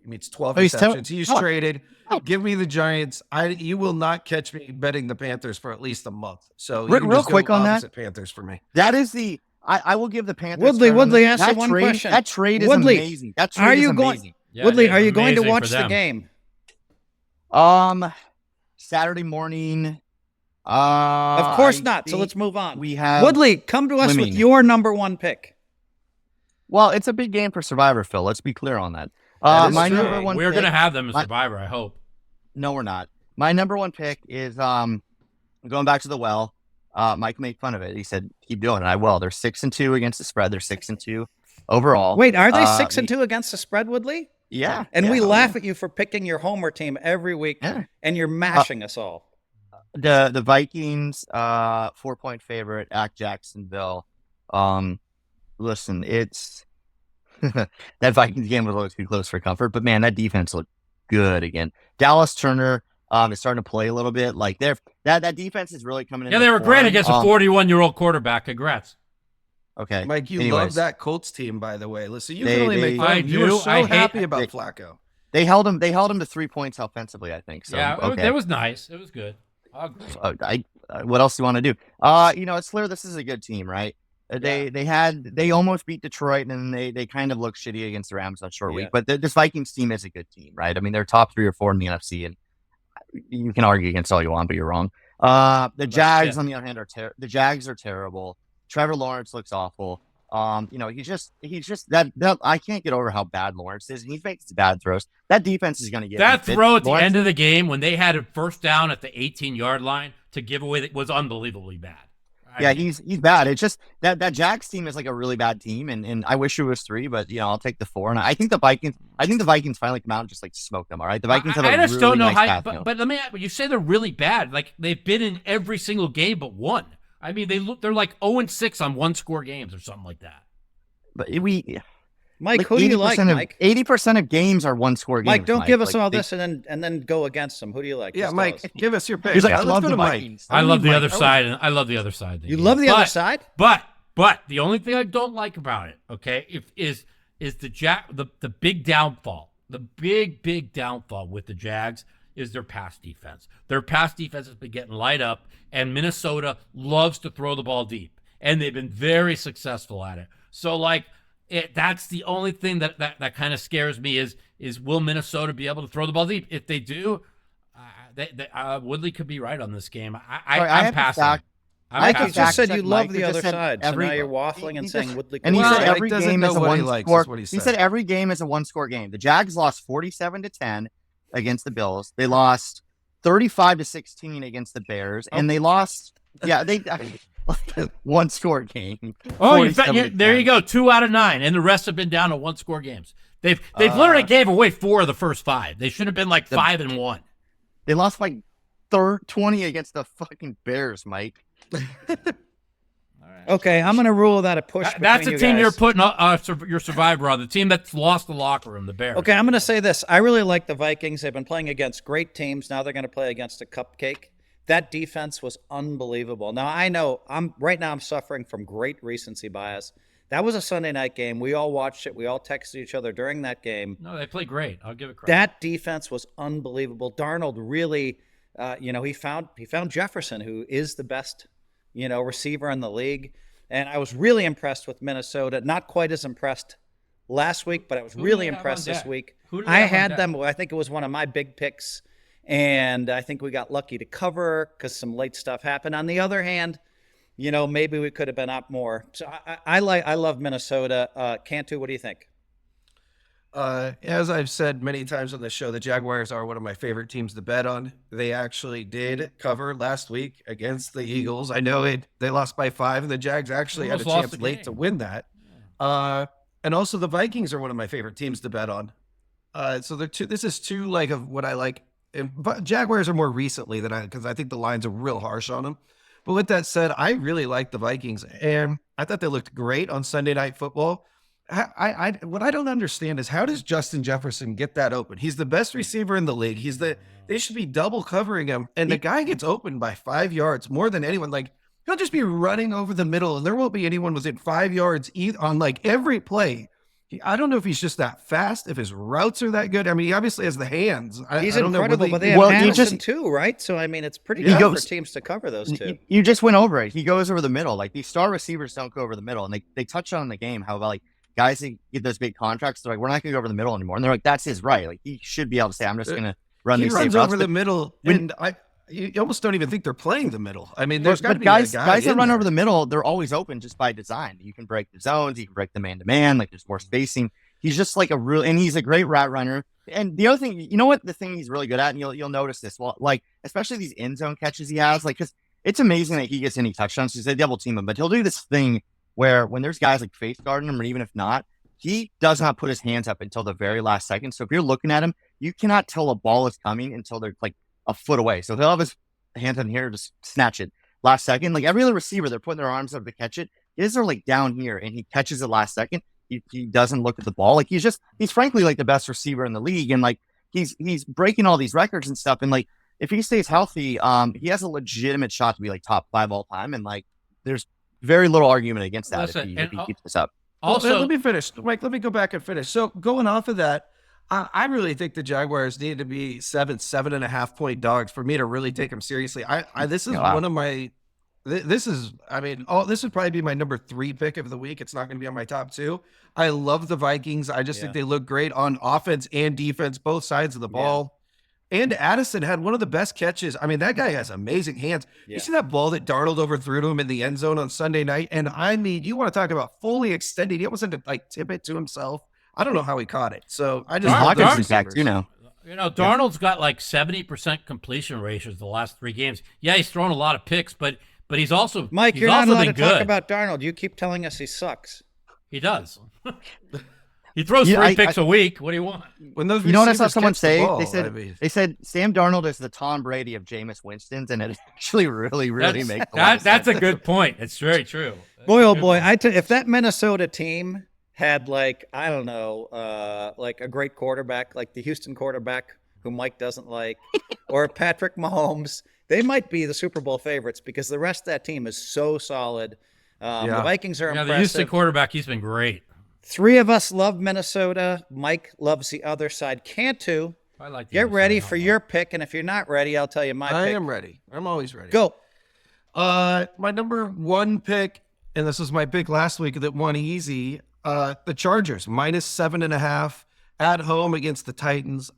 [SPEAKER 4] it's 12 receptions. He's traded. Give me the Giants. You will not catch me betting the Panthers for at least a month. So
[SPEAKER 5] real quick on that,
[SPEAKER 4] Panthers for me.
[SPEAKER 5] That is I will give the Panthers.
[SPEAKER 2] Woodley, ask you one question.
[SPEAKER 5] That trade is amazing. That trade is amazing.
[SPEAKER 2] Woodley, are you going to watch the game?
[SPEAKER 5] Saturday morning.
[SPEAKER 2] Of course not. So let's move on.
[SPEAKER 5] We have
[SPEAKER 2] Woodley, come to us with your number 1 pick.
[SPEAKER 5] Well, it's a big game for Survivor, Phil. Let's be clear on that. My number 1
[SPEAKER 3] We're going to have them as Survivor, I hope.
[SPEAKER 5] No, we're not. My number 1 pick is going back to the well. Mike made fun of it. He said, "Keep doing it." I will. They're 6-2 against the spread. They're 6-2 overall.
[SPEAKER 2] Wait, are they 6-2 against the spread, Woodley?
[SPEAKER 5] Yeah.
[SPEAKER 2] And we
[SPEAKER 5] yeah.
[SPEAKER 2] laugh at you for picking your homer team every week, and you're mashing us all.
[SPEAKER 5] The Vikings, 4-point favorite at Jacksonville. Listen, it's that Vikings game was a little too close for comfort, but man, that defense looked good again. Dallas Turner is starting to play a little bit. Like that defense is really coming in.
[SPEAKER 3] Yeah, they were great against a 41-year-old quarterback. Congrats.
[SPEAKER 5] Okay,
[SPEAKER 4] Mike, you
[SPEAKER 5] Anyways.
[SPEAKER 4] love that Colts team, by the way. Listen, you
[SPEAKER 5] They-
[SPEAKER 4] can only
[SPEAKER 5] they-
[SPEAKER 4] make fun.
[SPEAKER 3] I
[SPEAKER 4] You were
[SPEAKER 3] do.
[SPEAKER 4] so
[SPEAKER 3] I hate-
[SPEAKER 4] happy about
[SPEAKER 5] they-
[SPEAKER 4] Flacco.
[SPEAKER 5] They held him to 3 points offensively, I think. So
[SPEAKER 3] Yeah,
[SPEAKER 5] okay.
[SPEAKER 3] that was nice. It was good. I'll agree.
[SPEAKER 5] What else do you want to do? It's clear this is a good team, right? They almost beat Detroit, and they kind of looked shitty against the Rams on short week. But this Vikings team is a good team, right? I mean, they're top 3 or 4 in the NFC, and you can argue against all you want, but you're wrong. The Jags, on the other hand, the Jags are terrible. Trevor Lawrence looks awful. He's just that I can't get over how bad Lawrence is, and he makes bad throws. That defense is going to get
[SPEAKER 3] That throw at the
[SPEAKER 5] Lawrence,
[SPEAKER 3] end of the game when they had a first down at the 18-yard line to give away was unbelievably bad.
[SPEAKER 5] he's bad. It's just that Jags team is like a really bad team, and I wish it was 3, but I'll take the 4. And I think the Vikings finally come out and just like smoke them. All right, the Vikings have a
[SPEAKER 3] I just
[SPEAKER 5] really
[SPEAKER 3] don't know
[SPEAKER 5] nice
[SPEAKER 3] how.
[SPEAKER 5] path,
[SPEAKER 3] But let me ask, you say they're really bad. Like they've been in every single game but one. I mean, they're like 0-6 on 1-score games or something like that.
[SPEAKER 5] But
[SPEAKER 2] Mike, who do you like, Mike?
[SPEAKER 5] 80% of games are 1-score games.
[SPEAKER 2] Mike, don't give us all this and then go against them. Who do you like?
[SPEAKER 4] Yeah,
[SPEAKER 2] Just
[SPEAKER 4] Mike,
[SPEAKER 2] tell us.
[SPEAKER 4] give us your pick.
[SPEAKER 5] He's like, I
[SPEAKER 4] Let's
[SPEAKER 5] love
[SPEAKER 4] go
[SPEAKER 5] the
[SPEAKER 4] to Mike.
[SPEAKER 5] Vikings.
[SPEAKER 3] I love the
[SPEAKER 4] Mike.
[SPEAKER 3] other side, and I love the other side.
[SPEAKER 2] You love the other side?
[SPEAKER 3] But the only thing I don't like about it, okay, is the big downfall. The big downfall with the Jags is their pass defense. Their pass defense has been getting light up, and Minnesota loves to throw the ball deep, and they've been very successful at it. So, that's the only thing that kind of scares me is will Minnesota be able to throw the ball deep? If they do, Woodley could be right on this game. I'm passing.
[SPEAKER 2] Mike, you just said you
[SPEAKER 5] Mike,
[SPEAKER 2] love
[SPEAKER 5] you
[SPEAKER 2] the
[SPEAKER 5] just
[SPEAKER 2] other
[SPEAKER 5] said
[SPEAKER 2] side, so
[SPEAKER 5] every-
[SPEAKER 2] now you're waffling and
[SPEAKER 5] he
[SPEAKER 2] saying
[SPEAKER 5] just-
[SPEAKER 2] Woodley.
[SPEAKER 5] And he
[SPEAKER 2] could be
[SPEAKER 5] said
[SPEAKER 2] right.
[SPEAKER 5] every
[SPEAKER 4] Mike doesn't
[SPEAKER 5] game is
[SPEAKER 4] know
[SPEAKER 5] a
[SPEAKER 4] what he likes,
[SPEAKER 5] 1-score.
[SPEAKER 4] is what he
[SPEAKER 5] He
[SPEAKER 4] said.
[SPEAKER 5] said every game is a 1-score game. The Jags lost 47-10 against the Bills. They lost 35-16 against the Bears, and they lost. Yeah, they 1-score game.
[SPEAKER 3] Oh, there
[SPEAKER 5] 47-10.
[SPEAKER 3] you go. 2 out of 9, and the rest have been down to 1-score games. They've literally gave away 4 of the first 5. They should have been like 5-1.
[SPEAKER 5] They lost like 20 against the fucking Bears, Mike.
[SPEAKER 2] Okay, I'm going to rule that a push.
[SPEAKER 3] That's
[SPEAKER 2] between
[SPEAKER 3] the team
[SPEAKER 2] you
[SPEAKER 3] you're
[SPEAKER 2] guys.
[SPEAKER 3] putting your survivor on. The team that's lost the locker room, the Bears.
[SPEAKER 2] Okay, I'm going to say this. I really like the Vikings. They've been playing against great teams. Now they're going to play against a cupcake. That defense was unbelievable. Now I know I'm suffering from great recency bias. That was a Sunday night game. We all watched it. We all texted each other during that game.
[SPEAKER 3] No, they played great. I'll give it credit.
[SPEAKER 2] That defense was unbelievable. Darnold really, he found Jefferson, who is the best, receiver in the league. And I was really impressed with Minnesota. Not quite as impressed last week, but I was really impressed this week.
[SPEAKER 3] I
[SPEAKER 2] had them. I think it was one of my big picks, and I think we got lucky to cover because some late stuff happened. On the other hand, maybe we could have been up more. So I love Minnesota. Cantu, what do you think?
[SPEAKER 4] As I've said many times on the show, the Jaguars are one of my favorite teams to bet on. They actually did cover last week against the Eagles. I know they lost by 5, and the Jags actually had a
[SPEAKER 3] Almost lost
[SPEAKER 4] chance
[SPEAKER 3] the
[SPEAKER 4] late
[SPEAKER 3] game.
[SPEAKER 4] to win that. And also the Vikings are one of my favorite teams to bet on. So this is two of what I like. But Jaguars are more recently because I think the lines are real harsh on them. But with that said, I really like the Vikings, and I thought they looked great on Sunday Night Football. What I don't understand is how does Justin Jefferson get that open? He's the best receiver in the league. They should be double covering him, and the guy gets open by 5 yards more than anyone. He'll just be running over the middle, and there won't be anyone within 5 yards on every play. I don't know if he's just that fast, if his routes are that good. I mean, he obviously has the hands.
[SPEAKER 2] He's
[SPEAKER 4] I don't know,
[SPEAKER 2] incredible,
[SPEAKER 4] Woodley-
[SPEAKER 2] but they have
[SPEAKER 5] Well,
[SPEAKER 2] Madison too, right? So, I mean, it's pretty tough for teams to cover those two.
[SPEAKER 5] You just went over it. He goes over the middle. These star receivers don't go over the middle, and they touched on in the game how about guys that get those big contracts, they're like, we're not going to go over the middle anymore. And they're like, that's his right. He should be able to say, I'm just going to run
[SPEAKER 4] He
[SPEAKER 5] these
[SPEAKER 4] runs
[SPEAKER 5] safe routes.
[SPEAKER 4] over the middle, and you almost don't even think they're playing the middle. I mean, there's got to
[SPEAKER 5] But
[SPEAKER 4] be
[SPEAKER 5] guys
[SPEAKER 4] a guy
[SPEAKER 5] that
[SPEAKER 4] in
[SPEAKER 5] run
[SPEAKER 4] there.
[SPEAKER 5] over the middle, they're always open just by design. You can break the zones, you can break the man-to-man, there's more spacing. He's just and he's a great route runner. And the other thing, the thing he's really good at, and you'll notice this, especially these end zone catches he has, because it's amazing that he gets any touchdowns because they double team him. But he'll do this thing where when there's guys like face guarding him, or even if not, he does not put his hands up until the very last second. So if you're looking at him, you cannot tell a ball is coming until they're like a foot away. So he'll have his hands in here, just snatch it last second. Like every other receiver, they're putting their arms up to catch it. His are like down here, and he catches it last second. He doesn't look at the ball. Like he's frankly like the best receiver in the league, and like he's breaking all these records and stuff. And like if he stays healthy, he has a legitimate shot to be like top 5 all time. And like there's very little argument against that if he keeps this up.
[SPEAKER 3] Also,
[SPEAKER 4] let me finish, Mike. Let me go back and finish. So going off of that, I really think the Jaguars need to be 7.5 point dogs for me to really take them seriously. This is one of my. This is would probably be my number 3 pick of the week. It's not going to be on my top 2. I love the Vikings. I just think they look great on offense and defense, both sides of the ball. And Addison had one of the best catches. I mean, that guy has amazing hands. You see that ball that Darnold overthrew to him in the end zone on Sunday night? And I mean, you want to talk about fully extended. He almost had to like tip it to himself. I don't know how he caught it. So I just
[SPEAKER 3] Darnold's got like 70% completion ratios the last 3 games. Yeah, he's thrown a lot of picks, but he's also
[SPEAKER 2] Mike, you're not allowed to talk about Darnold. You keep telling us he sucks.
[SPEAKER 3] He does. He throws 3 picks a week. What do you want?
[SPEAKER 5] When those what I saw someone say? They said Sam Darnold is the Tom Brady of Jameis Winston's, and it actually really makes a lot of sense.
[SPEAKER 3] That's a good point. It's very true.
[SPEAKER 2] Boy, oh boy! If that Minnesota team had like I don't know, like a great quarterback, like the Houston quarterback who Mike doesn't like, or Patrick Mahomes, they might be the Super Bowl favorites because the rest of that team is so solid. The Vikings are impressive.
[SPEAKER 3] The Houston quarterback, he's been great.
[SPEAKER 2] 3 of us love Minnesota. Mike loves the other side. Cantu, get ready for your pick, and if you're not ready, I'll tell you my pick.
[SPEAKER 4] I am ready. I'm always ready.
[SPEAKER 2] Go.
[SPEAKER 4] My number 1 pick, and this was my pick last week that won easy, the Chargers, -7.5 at home against the Titans.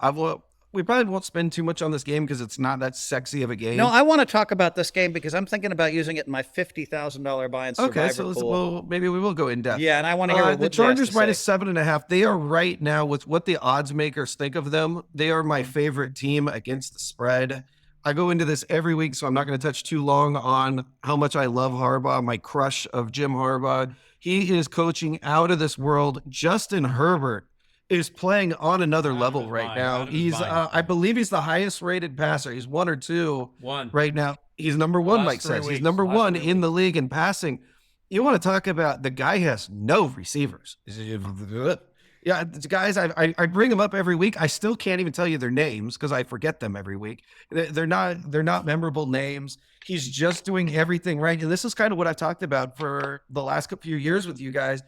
[SPEAKER 4] We probably won't spend too much on this game because it's not that sexy of a game.
[SPEAKER 2] No, I want to talk about this game because I'm thinking about using it in my $50,000 buy and survivor pool.
[SPEAKER 4] Maybe we will go in depth.
[SPEAKER 2] Yeah, and I want to hear what
[SPEAKER 4] the Chargers -7.5. They are right now with what the odds makers think of them. They are my favorite team against the spread. I go into this every week, so I'm not going to touch too long on how much I love Harbaugh, my crush of Jim Harbaugh. He is coaching out of this world. Justin Herbert is playing on another level right now. He's, I believe he's the highest rated passer. He's 1 or 2 right now. He's number 1, Mike says. He's number 1 in the league in passing. You want to talk about the guy has no receivers. Yeah, guys, I bring them up every week. I still can't even tell you their names because I forget them every week. They're not memorable names. He's just doing everything right. And this is kind of what I've talked about for the last few years with you guys.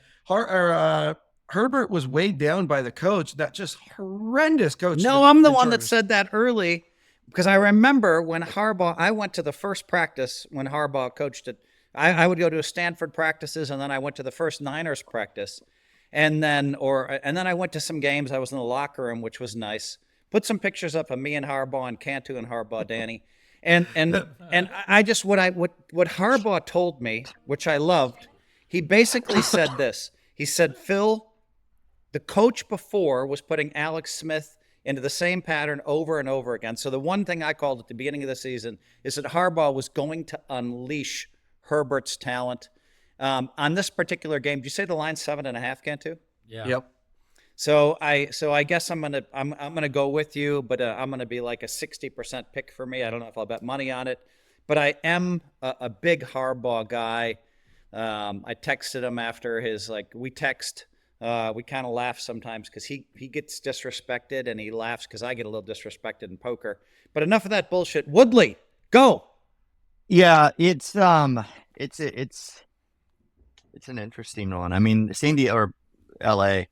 [SPEAKER 4] Herbert was weighed down by the coach, that just horrendous coach.
[SPEAKER 2] No, I'm the one that said that early because I remember when I went to the first practice when Harbaugh coached it. I would go to Stanford practices, and then I went to the first Niners practice. And then I went to some games. I was in the locker room, which was nice. Put some pictures up of me and Harbaugh and Cantu and Harbaugh, Danny. And I just what Harbaugh told me, which I loved, he basically said this. He said, Phil, the coach before was putting Alex Smith into the same pattern over and over again. So the one thing I called at the beginning of the season is that Harbaugh was going to unleash Herbert's talent. On this particular game, did you say the line's 7.5, Cantu?
[SPEAKER 3] Yeah.
[SPEAKER 4] Yep.
[SPEAKER 2] So I guess I'm gonna go with you, but I'm gonna be like a 60% pick for me. I don't know if I'll bet money on it, but I am a big Harbaugh guy. I texted him after we text. We kind of laugh sometimes because he gets disrespected and he laughs because I get a little disrespected in poker. But enough of that bullshit. Woodley, go.
[SPEAKER 5] Yeah, it's an interesting one. I mean, San Diego or LA,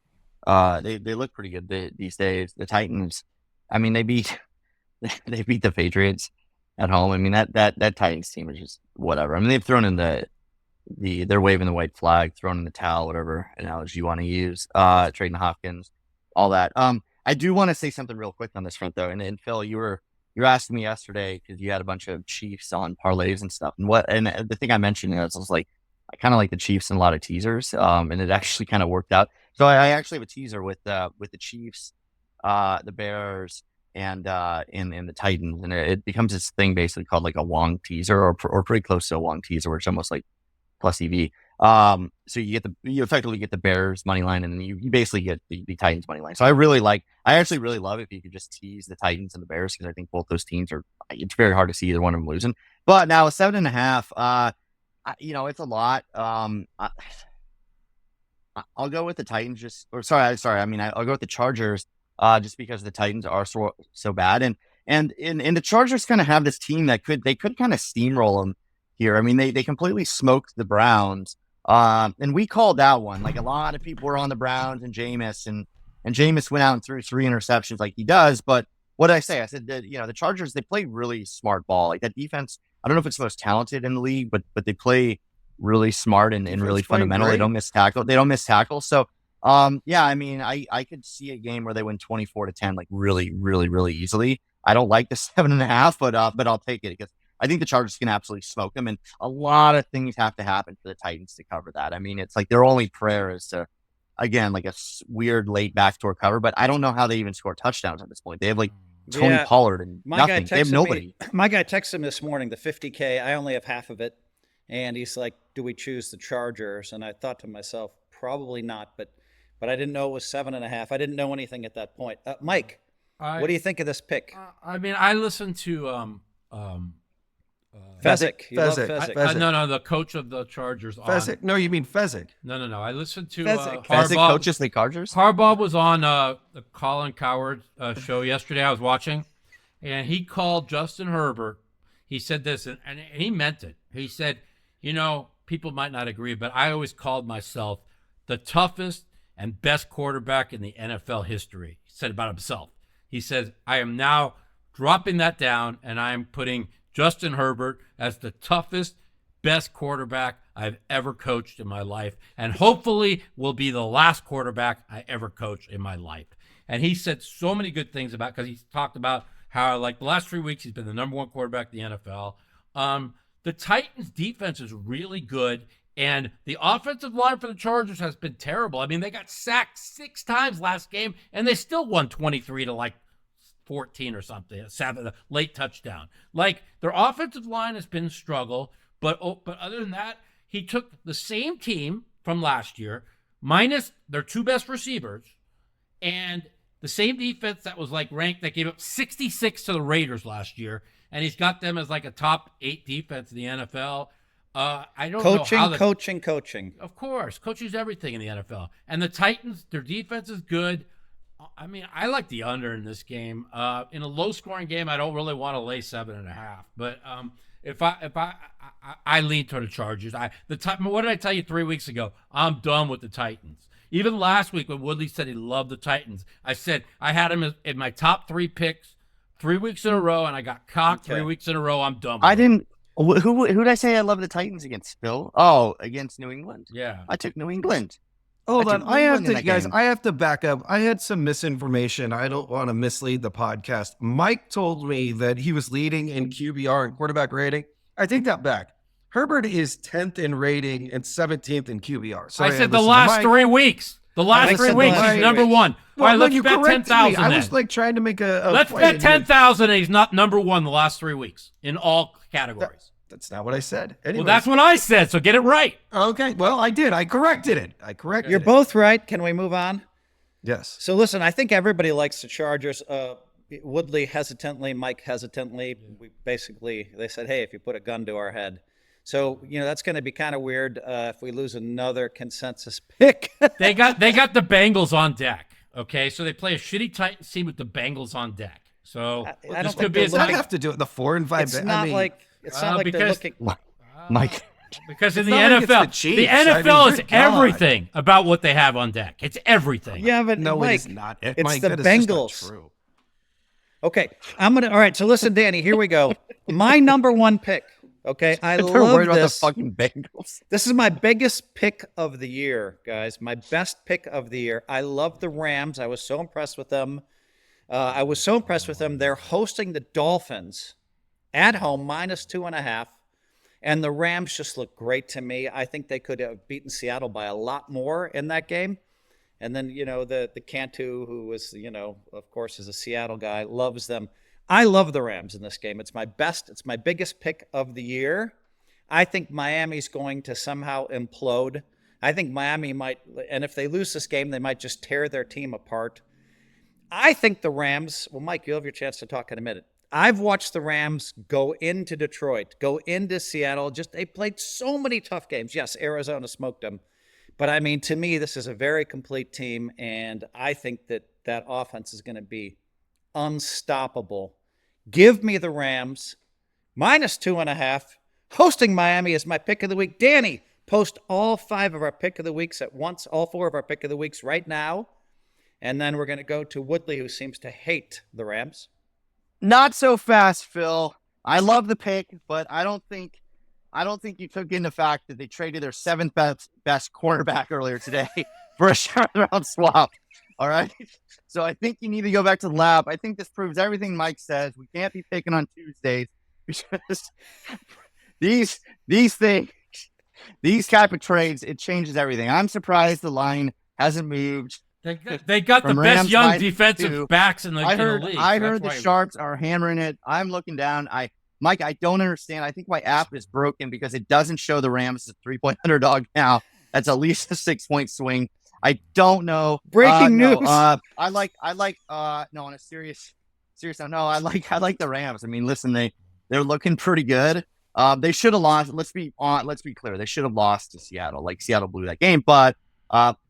[SPEAKER 5] they look pretty good these days. The Titans, I mean, they beat the Patriots at home. I mean, that Titans team is just whatever. I mean, they've thrown in they're waving the white flag, throwing in the towel, whatever analogy you want to use, trading Hopkins, all that. I do want to say something real quick on this front though. And Phil, you were asking me yesterday because you had a bunch of Chiefs on parlays and stuff. And the thing I mentioned was like, I kind of like the Chiefs in a lot of teasers. And it actually kind of worked out. So I actually have a teaser with the Chiefs, the Bears, and in the Titans, and it becomes this thing basically called like a Wong teaser, or pretty close to a Wong teaser, where it's almost like plus EV. So you effectively get the Bears money line, and then you basically get the Titans money line. So I actually really love it if you could just tease the Titans and the Bears, because I think both those teams it's very hard to see either one of them losing. But now 7.5, it's a lot. I'll go with the Titans I'll go with the Chargers, just because the Titans are so bad, and the Chargers kind of have this team that could kind of steamroll them here. I mean, they completely smoked the Browns, and we called that one. Like, a lot of people were on the Browns and Jameis, and Jameis went out and threw 3 interceptions like he does. But what did I say? I said that, the Chargers, they play really smart ball. Like, that defense, I don't know if it's the most talented in the league, but they play really smart and really fundamental. They don't miss tackle. So, I mean, I could see a game where they win 24-10, like really, really, really easily. I don't like the 7.5, but I'll take it, because I think the Chargers can absolutely smoke them, and a lot of things have to happen for the Titans to cover that. I mean, it's like their only prayer is to, again, like a weird late backdoor cover, but I don't know how they even score touchdowns at this point. They have like Tony Pollard and nothing. They have nobody.
[SPEAKER 2] My guy texted me this morning, the 50K, I only have half of it. And he's like, do we choose the Chargers? And I thought to myself, probably not, but I didn't know it was 7.5. I didn't know anything at that point. Mike, what do you think of this pick?
[SPEAKER 3] I mean, I listened to
[SPEAKER 2] Fezzik. You love Fezzik.
[SPEAKER 3] No, the coach of the Chargers.
[SPEAKER 4] Fezzik? No, you mean Fezzik.
[SPEAKER 3] No. I listened to
[SPEAKER 2] Fezzik.
[SPEAKER 5] Fezzik coaches the Chargers?
[SPEAKER 3] Harbaugh was on the Colin Cowherd show yesterday. I was watching, and he called Justin Herbert. He said this, and he meant it. He said, people might not agree, but I always called myself the toughest and best quarterback in the NFL history. He said about himself. He says, I am now dropping that down, and I am putting Justin Herbert as the toughest, best quarterback I've ever coached in my life, and hopefully will be the last quarterback I ever coached in my life. And he said so many good things about, because he's talked about how, like, the last 3 weeks he's been the number one quarterback in the NFL. The Titans' defense is really good, and the offensive line for the Chargers has been terrible. I mean, they got sacked 6 times last game, and they still won 23-14 or something, a late touchdown. Like, their offensive line has been a struggle, but other than that, he took the same team from last year, minus their 2 best receivers, and the same defense that was like ranked, that gave up 66 to the Raiders last year, and he's got them as like a top 8 defense in the NFL. I don't know how coaching. Of course, coaching's everything in the NFL. And the Titans, their defense is good. I mean, I like the under in this game. In a low-scoring game, I don't really want to lay 7.5. But if I lean toward the Chargers. What did I tell you 3 weeks ago? I'm done with the Titans. Even last week when Woodley said he loved the Titans, I said I had him in my top 3 picks 3 weeks in a row, and I got cocked 3 weeks in a row. I'm done with
[SPEAKER 5] I didn't. Who did I say I love the Titans against, Phil? Oh, against New England.
[SPEAKER 3] Yeah.
[SPEAKER 5] I took New England.
[SPEAKER 4] Hold on. I have to back up. I had some misinformation. I don't want to mislead the podcast. Mike told me that he was leading in QBR and quarterback rating. I take that back. Herbert is 10th in rating and 17th in QBR.
[SPEAKER 3] Sorry, I said the last 3 weeks. The last 3 weeks, he's number one.
[SPEAKER 4] Well,
[SPEAKER 3] all right, let's bet 10,000.
[SPEAKER 4] I was like trying to make a
[SPEAKER 3] let's bet 10,000, and he's not number one the last 3 weeks in all categories.
[SPEAKER 4] That's not what I said. Anyways.
[SPEAKER 3] Well, that's what I said, so get it right.
[SPEAKER 4] Okay, well, I did. I corrected it.
[SPEAKER 2] You're both right. Can we move on?
[SPEAKER 4] Yes.
[SPEAKER 2] So listen, I think everybody likes the Chargers. Woodley hesitantly, Mike hesitantly. They said, hey, if you put a gun to our head. So, that's going to be kind of weird if we lose another consensus pick.
[SPEAKER 3] They got the Bengals on deck, okay? So they play a shitty Titans team with the Bengals on deck. So this could be
[SPEAKER 4] I have to do it the 4 and 5.
[SPEAKER 2] It's not like they're looking.
[SPEAKER 5] Mike.
[SPEAKER 3] Because in the NFL, the NFL is everything about what they have on deck. It's everything.
[SPEAKER 2] Yeah, but
[SPEAKER 4] no,
[SPEAKER 2] Mike,
[SPEAKER 4] it's not.
[SPEAKER 2] It's
[SPEAKER 4] Mike,
[SPEAKER 2] the Bengals.
[SPEAKER 4] True.
[SPEAKER 2] Okay, all right. So listen, Danny, here we go. My number 1 pick. Okay, I love
[SPEAKER 5] worried about the
[SPEAKER 2] this.
[SPEAKER 5] fucking Bengals.
[SPEAKER 2] This is my biggest pick of the year, guys. My best pick of the year. I love the Rams. I was so impressed with them. They're hosting the Dolphins at home, -2.5. And the Rams just look great to me. I think they could have beaten Seattle by a lot more in that game. And then, the Cantu, who was, of course, is a Seattle guy, loves them. I love the Rams in this game. It's my biggest pick of the year. I think Miami's going to somehow implode. I think Miami might, and if they lose this game, they might just tear their team apart. I think the Rams, well, Mike, you'll have your chance to talk in a minute. I've watched the Rams go into Detroit, go into Seattle. They played so many tough games. Yes, Arizona smoked them. But, I mean, to me, this is a very complete team, and I think that offense is going to be unstoppable. Give me the Rams, -2.5. Hosting Miami is my pick of the week. Danny, post all 5 of our pick of the weeks at once, all 4 of our pick of the weeks right now. And then we're going to go to Woodley, who seems to hate the Rams.
[SPEAKER 5] Not so fast, Phil. I love the pick, but I don't think you took in the fact that they traded their 7th best cornerback earlier today for a round swap. All right. So I think you need to go back to the lab. I think this proves everything Mike says. We can't be picking on Tuesdays because these things, these type of trades, it changes everything. I'm surprised the line hasn't moved.
[SPEAKER 3] They got the best young defensive backs in the league.
[SPEAKER 5] I heard the Sharps are hammering it. I'm looking down. Mike, I don't understand. I think my app is broken because it doesn't show the Rams as a 3-point underdog now. That's at least a 6-point swing. I don't know.
[SPEAKER 2] Breaking news.
[SPEAKER 5] No, on a serious note, no, I like the Rams. I mean, listen, they're looking pretty good. They should have lost. Let's be clear. They should have lost to Seattle. Like, Seattle blew that game, but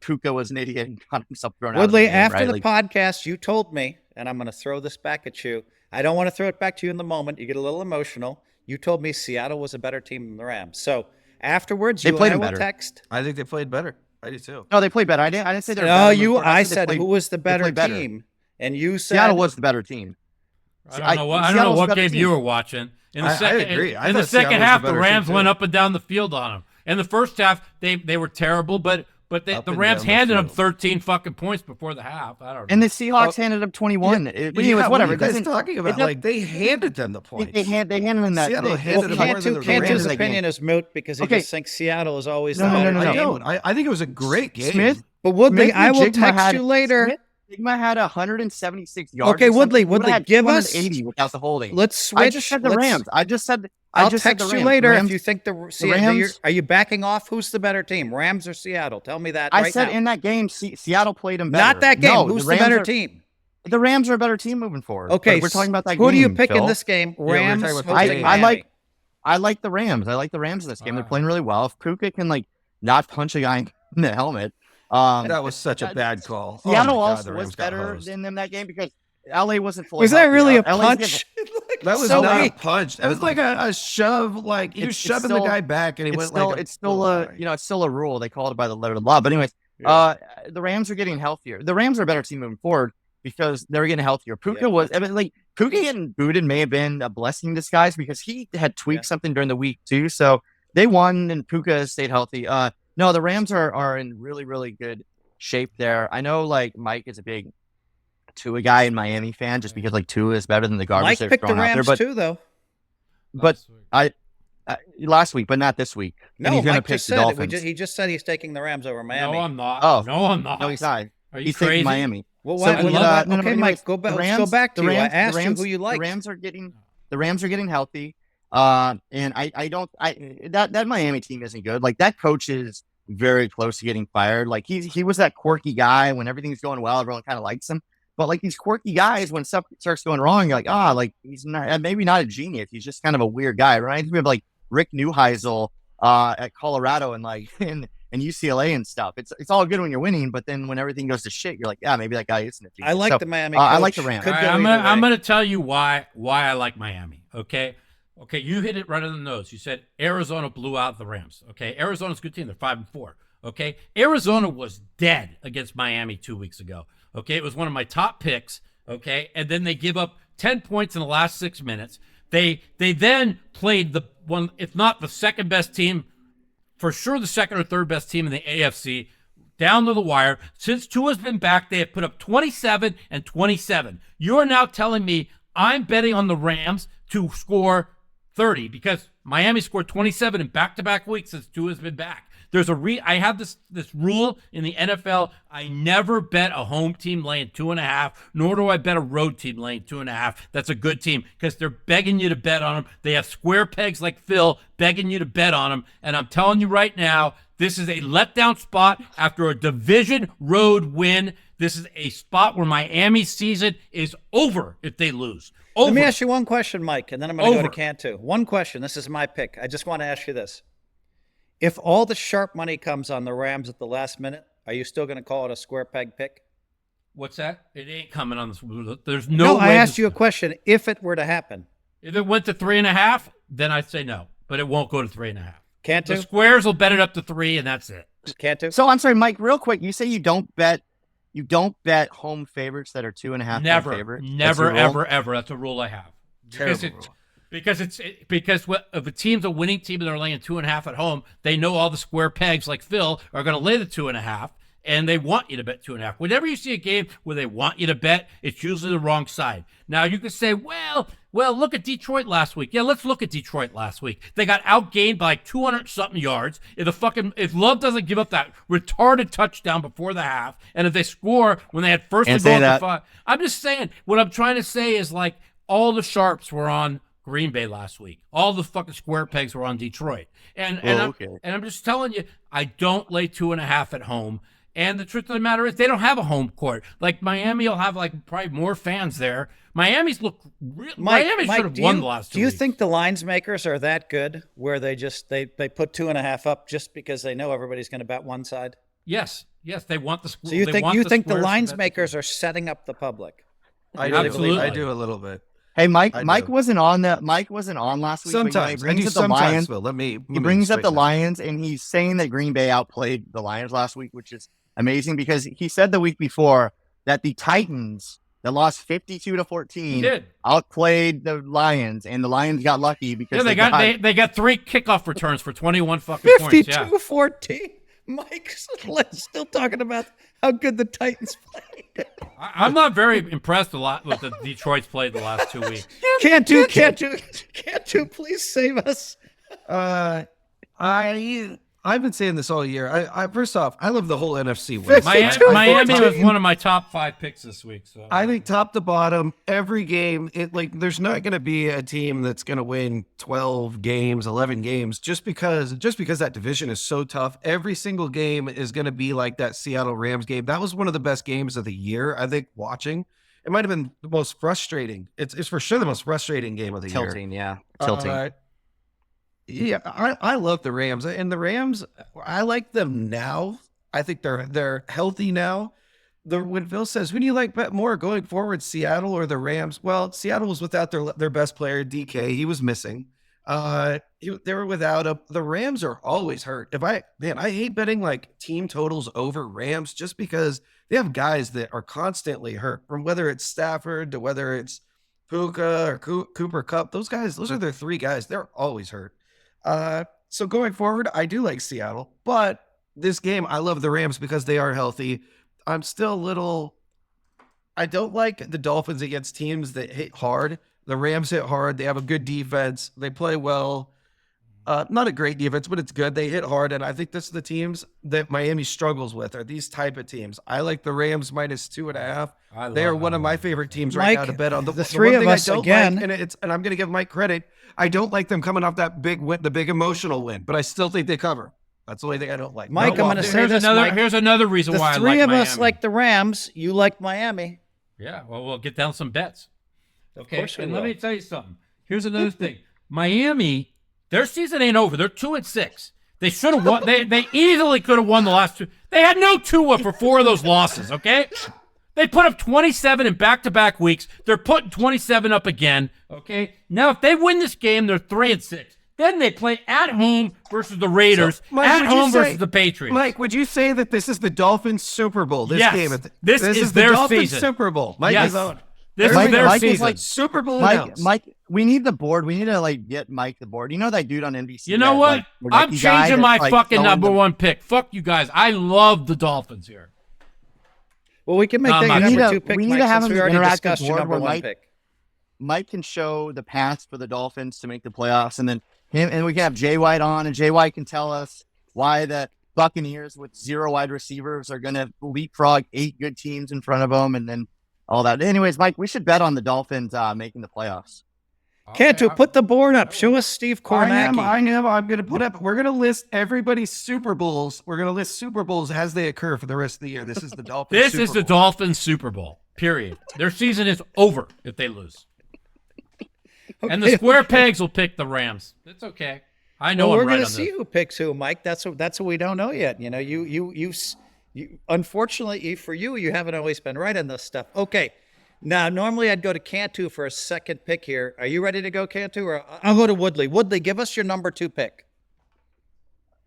[SPEAKER 5] Puka was an idiot and got himself thrown out.
[SPEAKER 2] Woodley,
[SPEAKER 5] of the game,
[SPEAKER 2] after
[SPEAKER 5] right?
[SPEAKER 2] the podcast, you told me, and I'm going to throw this back at you. I don't want to throw it back to you in the moment. You get a little emotional. You told me Seattle was a better team than the Rams. So afterwards,
[SPEAKER 5] they played
[SPEAKER 2] and I will
[SPEAKER 5] better.
[SPEAKER 2] text.
[SPEAKER 4] I think they played better. I do too.
[SPEAKER 5] No, they played better. I didn't say they're
[SPEAKER 2] No,
[SPEAKER 5] better.
[SPEAKER 2] I said who was the better team, and you said
[SPEAKER 5] Seattle was the better team.
[SPEAKER 3] I don't know what game you were watching. In the second,
[SPEAKER 4] I agree.
[SPEAKER 3] in the second half, the Rams went up and down the field on them. In the first half, they were terrible, but the Rams handed them 13 fucking points before the half. I don't know.
[SPEAKER 5] And the Seahawks handed them 21. Whatever.
[SPEAKER 4] What are you guys talking about? Like, they handed them the points.
[SPEAKER 5] They handed them that.
[SPEAKER 4] Seattle handed them more than the
[SPEAKER 2] Cantu's
[SPEAKER 4] Rams.
[SPEAKER 2] opinion is moot because he just thinks Seattle is always the
[SPEAKER 5] No.
[SPEAKER 2] better
[SPEAKER 4] I
[SPEAKER 2] team.
[SPEAKER 4] don't. I think it was a great game.
[SPEAKER 5] Smith.
[SPEAKER 2] But Woodley,
[SPEAKER 5] Smith
[SPEAKER 2] I will
[SPEAKER 5] and Jigma
[SPEAKER 2] text
[SPEAKER 5] had-
[SPEAKER 2] you later.
[SPEAKER 5] Sigma had 176 yards.
[SPEAKER 2] Okay,
[SPEAKER 5] or something.
[SPEAKER 2] Woodley,
[SPEAKER 5] Had
[SPEAKER 2] give us-
[SPEAKER 5] 280 without the holding.
[SPEAKER 2] Let's switch.
[SPEAKER 5] I just said the Rams.
[SPEAKER 2] I'll text you later if you think the
[SPEAKER 5] Rams.
[SPEAKER 2] Are you backing off? Who's the better team, Rams or Seattle? Tell me that.
[SPEAKER 5] I
[SPEAKER 2] right
[SPEAKER 5] said
[SPEAKER 2] now.
[SPEAKER 5] in that game, Seattle played them better.
[SPEAKER 2] Not that game.
[SPEAKER 5] No,
[SPEAKER 2] Who's the
[SPEAKER 5] Rams
[SPEAKER 2] better
[SPEAKER 5] are-
[SPEAKER 2] team?
[SPEAKER 5] The Rams are a better team moving forward.
[SPEAKER 2] Okay,
[SPEAKER 5] But we're talking about that
[SPEAKER 2] who
[SPEAKER 5] game.
[SPEAKER 2] do you pick in
[SPEAKER 5] Phil.
[SPEAKER 2] this game?
[SPEAKER 4] we're
[SPEAKER 2] Rams.
[SPEAKER 4] talking about
[SPEAKER 2] hosting
[SPEAKER 4] the game.
[SPEAKER 2] Miami.
[SPEAKER 5] I like the Rams. I like the Rams in this game. They're playing really well. If Puka can not punch a guy in the helmet.
[SPEAKER 4] That was such a bad call. Oh
[SPEAKER 5] Seattle
[SPEAKER 4] my God,
[SPEAKER 5] also
[SPEAKER 4] the
[SPEAKER 5] was
[SPEAKER 4] Rams got
[SPEAKER 5] better
[SPEAKER 4] hosed.
[SPEAKER 5] than them that game because LA wasn't fully
[SPEAKER 2] Was that
[SPEAKER 5] healthy.
[SPEAKER 2] really a
[SPEAKER 5] LA's
[SPEAKER 2] punch?
[SPEAKER 4] That was
[SPEAKER 2] So
[SPEAKER 4] not
[SPEAKER 2] weak.
[SPEAKER 4] a punch. That was like a shove. Like, he was shoving the guy back, and he went like.
[SPEAKER 5] It's still a rule. They call it by the letter of the law. But anyways, the Rams are getting healthier. The Rams are a better team moving forward because they're getting healthier. Puka Puka getting booted may have been a blessing in disguise because he had tweaked something during the week too. So they won and Puka stayed healthy. No, the Rams are in really, really good shape there. I know Mike is a big Tua guy in Miami fan just because Tua is better than the garbage
[SPEAKER 2] Mike
[SPEAKER 5] they're
[SPEAKER 2] picked the
[SPEAKER 5] throwing out
[SPEAKER 2] Rams
[SPEAKER 5] there.
[SPEAKER 2] too, though.
[SPEAKER 5] But last week, but not this week.
[SPEAKER 2] No,
[SPEAKER 5] and he's going to
[SPEAKER 2] Mike
[SPEAKER 5] pick
[SPEAKER 2] just
[SPEAKER 5] the
[SPEAKER 2] said it.
[SPEAKER 5] Dolphins.
[SPEAKER 2] He just said he's taking the Rams over Miami.
[SPEAKER 3] No, I'm not.
[SPEAKER 5] Oh.
[SPEAKER 3] No, I'm not.
[SPEAKER 5] No, he's not.
[SPEAKER 3] Are you
[SPEAKER 5] He's
[SPEAKER 3] crazy?
[SPEAKER 5] taking Miami.
[SPEAKER 2] Well,
[SPEAKER 5] So,
[SPEAKER 2] why,
[SPEAKER 5] but,
[SPEAKER 2] okay,
[SPEAKER 5] anyways,
[SPEAKER 2] Mike, let's go back to you. I asked you who you like.
[SPEAKER 5] The Rams are getting healthy. And that Miami team isn't good. That coach is very close to getting fired. He was that quirky guy when everything's going well, everyone kind of likes him. But these quirky guys, when stuff starts going wrong, you're he's not maybe not a genius. He's just kind of a weird guy, right? We have Rick Neuheisel at Colorado and and UCLA and stuff. It's all good when you're winning, but then when everything goes to shit, you're maybe that guy isn't a genius.
[SPEAKER 2] I like the Miami. Coach.
[SPEAKER 5] I like the Rams.
[SPEAKER 2] Could
[SPEAKER 3] All
[SPEAKER 2] go
[SPEAKER 3] right,
[SPEAKER 2] either
[SPEAKER 3] I'm
[SPEAKER 2] way.
[SPEAKER 3] going to tell you why I like Miami. Okay, you hit it right on the nose. You said Arizona blew out the Rams. Okay, Arizona's a good team. They're 5-4. Okay, Arizona was dead against Miami 2 weeks ago. Okay, it was one of my top picks. Okay, and then they give up 10 points in the last 6 minutes. They then played the one, if not the second best team, for sure the second or third best team in the AFC, down to the wire. Since Tua's been back, they have put up 27 and 27. You're now telling me I'm betting on the Rams to score 30 because Miami scored 27 in back-to-back weeks since Tua's been back. I have this rule in the NFL. I never bet a home team laying 2.5, nor do I bet a road team laying 2.5. That's a good team because they're begging you to bet on them. They have square pegs like Phil begging you to bet on them. And I'm telling you right now, this is a letdown spot after a division road win. This is a spot where Miami's season is over if they lose. Over.
[SPEAKER 2] Let me ask you one question, Mike, and then I'm going to go to
[SPEAKER 3] Over.
[SPEAKER 2] Cantu. One question. This is my pick. I just want to ask you this. If all the sharp money comes on the Rams at the last minute, are you still going to call it a square peg pick?
[SPEAKER 3] What's that? It ain't coming on this. There's no way.
[SPEAKER 2] I asked you a question. If it were to happen.
[SPEAKER 3] If it went to 3.5, then I'd say no. But it won't go to 3.5.
[SPEAKER 2] Cantu?
[SPEAKER 3] The squares will bet it up to 3, and that's it.
[SPEAKER 2] Cantu?
[SPEAKER 5] So I'm sorry, Mike, real quick. You say you don't bet home favorites that are 2.5
[SPEAKER 3] Never,
[SPEAKER 5] home favorites?
[SPEAKER 3] never,
[SPEAKER 5] That's your rule?
[SPEAKER 3] ever. That's a rule I have.
[SPEAKER 4] Terrible rule.
[SPEAKER 3] Because if a team's a winning team and they're laying 2.5 at home, they know all the square pegs like Phil are going to lay the 2.5, and they want you to bet 2.5. Whenever you see a game where they want you to bet, it's usually the wrong side. Now you can say, well, look at Detroit last week. Yeah, let's look at Detroit last week. They got outgained by like 200 something yards. If Love doesn't give up that retarded touchdown before the half, and if they score when they had first and goal to 5, I'm just saying. What I'm trying to say is like all the sharps were on Green Bay last week. All the fucking square pegs were on Detroit. And I'm just telling you, I don't lay 2.5 at home. And the truth of the matter is they don't have a home court. Like Miami will have like probably more fans there. Miami should have won the last 2 weeks.
[SPEAKER 2] Do you think the lines makers are that good where they put 2.5 up just because they know everybody's going to bet one side?
[SPEAKER 3] Yes, they want the.
[SPEAKER 2] So you think the lines makers are setting up the public?
[SPEAKER 4] I do a little bit.
[SPEAKER 5] Hey, Mike wasn't on Mike wasn't on last week.
[SPEAKER 4] Sometimes.
[SPEAKER 5] He brings up the Lions.
[SPEAKER 4] Phil.
[SPEAKER 5] He brings up the Lions, and he's saying that Green Bay outplayed the Lions last week, which is amazing because he said the week before that the Titans that lost 52-14 outplayed the Lions, and the Lions got lucky because
[SPEAKER 3] they got 3 kickoff returns for 21 fucking points.
[SPEAKER 2] 52-14. Mike's still talking about how good the Titans played.
[SPEAKER 3] I'm not very impressed a lot with the Detroit's played the last 2 weeks.
[SPEAKER 2] Cantu, please save us.
[SPEAKER 4] I've been saying this all year. I first off, I love the whole NFC West.
[SPEAKER 3] Miami was one of my top 5 picks this week. So
[SPEAKER 4] I think top to bottom, every game, there's not going to be a team that's going to win 12 games, 11 games, just because that division is so tough. Every single game is going to be like that Seattle Rams game. That was one of the best games of the year, I think, watching. It might have been the most frustrating. It's for sure the most frustrating game of the year.
[SPEAKER 5] Tilting.
[SPEAKER 4] Yeah, I love the Rams, and the Rams, I like them now. I think they're healthy now. When Phil says, who do you like bet more going forward, Seattle or the Rams? Well, Seattle was without their best player, DK. He was missing. They were without him. The Rams are always hurt. I hate betting like team totals over Rams just because they have guys that are constantly hurt. From whether it's Stafford to whether it's Puka or Cooper Kupp, those are their 3 guys. They're always hurt. So going forward, I do like Seattle, but this game, I love the Rams because they are healthy. I'm still I don't like the Dolphins against teams that hit hard. The Rams hit hard. They have a good defense. They play well. Not a great defense, but it's good. They hit hard, and I think this is the teams that Miami struggles with are these type of teams. I like the Rams minus 2.5. They are one of my favorite teams right now to bet on.
[SPEAKER 2] The 3 of us again,
[SPEAKER 4] and I'm going to give Mike credit. I don't like them coming off that big win, the big emotional win, but I still think they cover. That's the only thing I don't like.
[SPEAKER 2] Mike, I'm going to say this.
[SPEAKER 3] Here's another reason why I like Miami.
[SPEAKER 2] The 3 of us like the Rams. You like Miami.
[SPEAKER 3] Yeah, well, we'll get down some bets. Okay,
[SPEAKER 2] of course we will.
[SPEAKER 3] Let me tell you something. Here's another thing. Miami, their season ain't over. They're 2-6. They should have won. They easily could have won the last 2. They had no Tua for 4 of those losses. Okay. They put up 27 in back-to-back weeks. They're putting 27 up again, okay? Now, if they win this game, they're 3-6. Then they play at home versus the Raiders,
[SPEAKER 4] Mike,
[SPEAKER 3] at home versus the Patriots.
[SPEAKER 4] Mike, would you say that this is the Dolphins' Super Bowl? This game,
[SPEAKER 3] this is
[SPEAKER 4] the
[SPEAKER 3] their
[SPEAKER 4] Dolphins'
[SPEAKER 3] season.
[SPEAKER 4] Super Bowl. Mike is on.
[SPEAKER 3] This is their
[SPEAKER 5] Mike
[SPEAKER 3] season.
[SPEAKER 5] Is like
[SPEAKER 4] Super Bowl announced.
[SPEAKER 5] Mike, we need the board. We need to get Mike the board. You know that dude on NBC?
[SPEAKER 3] You know what? I'm changing my fucking number 1 pick. Fuck you guys. I love the Dolphins here.
[SPEAKER 2] Well, we can make that your number 2 pick.
[SPEAKER 5] We need to have an interactive
[SPEAKER 2] your
[SPEAKER 5] board
[SPEAKER 2] number
[SPEAKER 5] where
[SPEAKER 2] 1 pick.
[SPEAKER 5] Mike can show the path for the Dolphins to make the playoffs, and then we can have Jay White on, and Jay White can tell us why Buccaneers with 0 wide receivers are going to leapfrog 8 good teams in front of them, and then all that. Anyways, Mike, we should bet on the Dolphins making the playoffs.
[SPEAKER 2] Cantu, put the board up. Show us Steve Kornacki.
[SPEAKER 4] I am. I'm going to put up. We're going to list everybody's Super Bowls. We're going to list Super Bowls as they occur for the rest of the year. This is the Dolphins.
[SPEAKER 3] This is the Dolphins Super Bowl. Period. Their season is over if they lose. And the square pegs will pick the Rams. It's okay. I know
[SPEAKER 2] we're
[SPEAKER 3] I'm right
[SPEAKER 2] going to
[SPEAKER 3] on
[SPEAKER 2] see
[SPEAKER 3] this.
[SPEAKER 2] who picks who, Mike. That's what we don't know yet. You know, you unfortunately for you haven't always been right on this stuff. Okay. Now, normally I'd go to Cantu for a second pick here. Are you ready to go, Cantu? Or I'll go to Woodley. Woodley, give us your number 2 pick.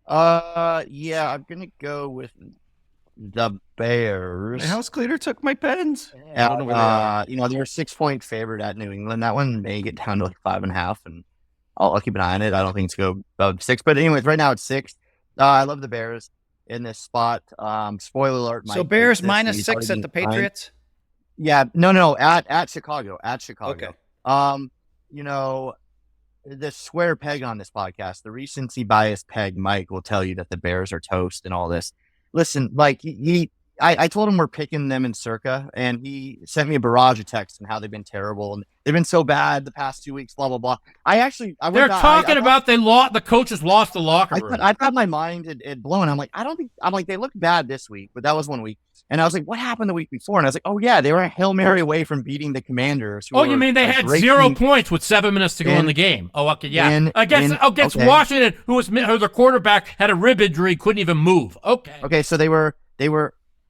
[SPEAKER 5] Yeah, I'm going to go with the Bears.
[SPEAKER 4] My house cleaner took my pens.
[SPEAKER 5] They were 6-point favorite at New England. That one may get down to like 5.5, and I'll keep an eye on it. I don't think it's going to go above 6, but anyways, right now it's 6. I love the Bears in this spot. Spoiler alert.
[SPEAKER 2] So Bears minus 6 at the Patriots?
[SPEAKER 5] Yeah, no, at Chicago.
[SPEAKER 2] Okay.
[SPEAKER 5] The square peg on this podcast, the recency bias peg, Mike will tell you that the Bears are toast and all this. Listen, like I told him we're picking them in circa, and he sent me a barrage of texts and how they've been terrible and they've been so bad the past 2 weeks, blah blah blah.
[SPEAKER 3] They're talking about the coaches lost the locker room.
[SPEAKER 5] I thought my mind had blown. I'm like they looked bad this week, but that was 1 week. And I was like, what happened the week before? And I was like, oh yeah, they were a Hail Mary away from beating the Commanders.
[SPEAKER 3] You mean they had 0 points with 7 minutes to go in the game? Oh, okay, yeah. Against Washington, who their quarterback had a rib injury, couldn't even move. Okay,
[SPEAKER 5] so they were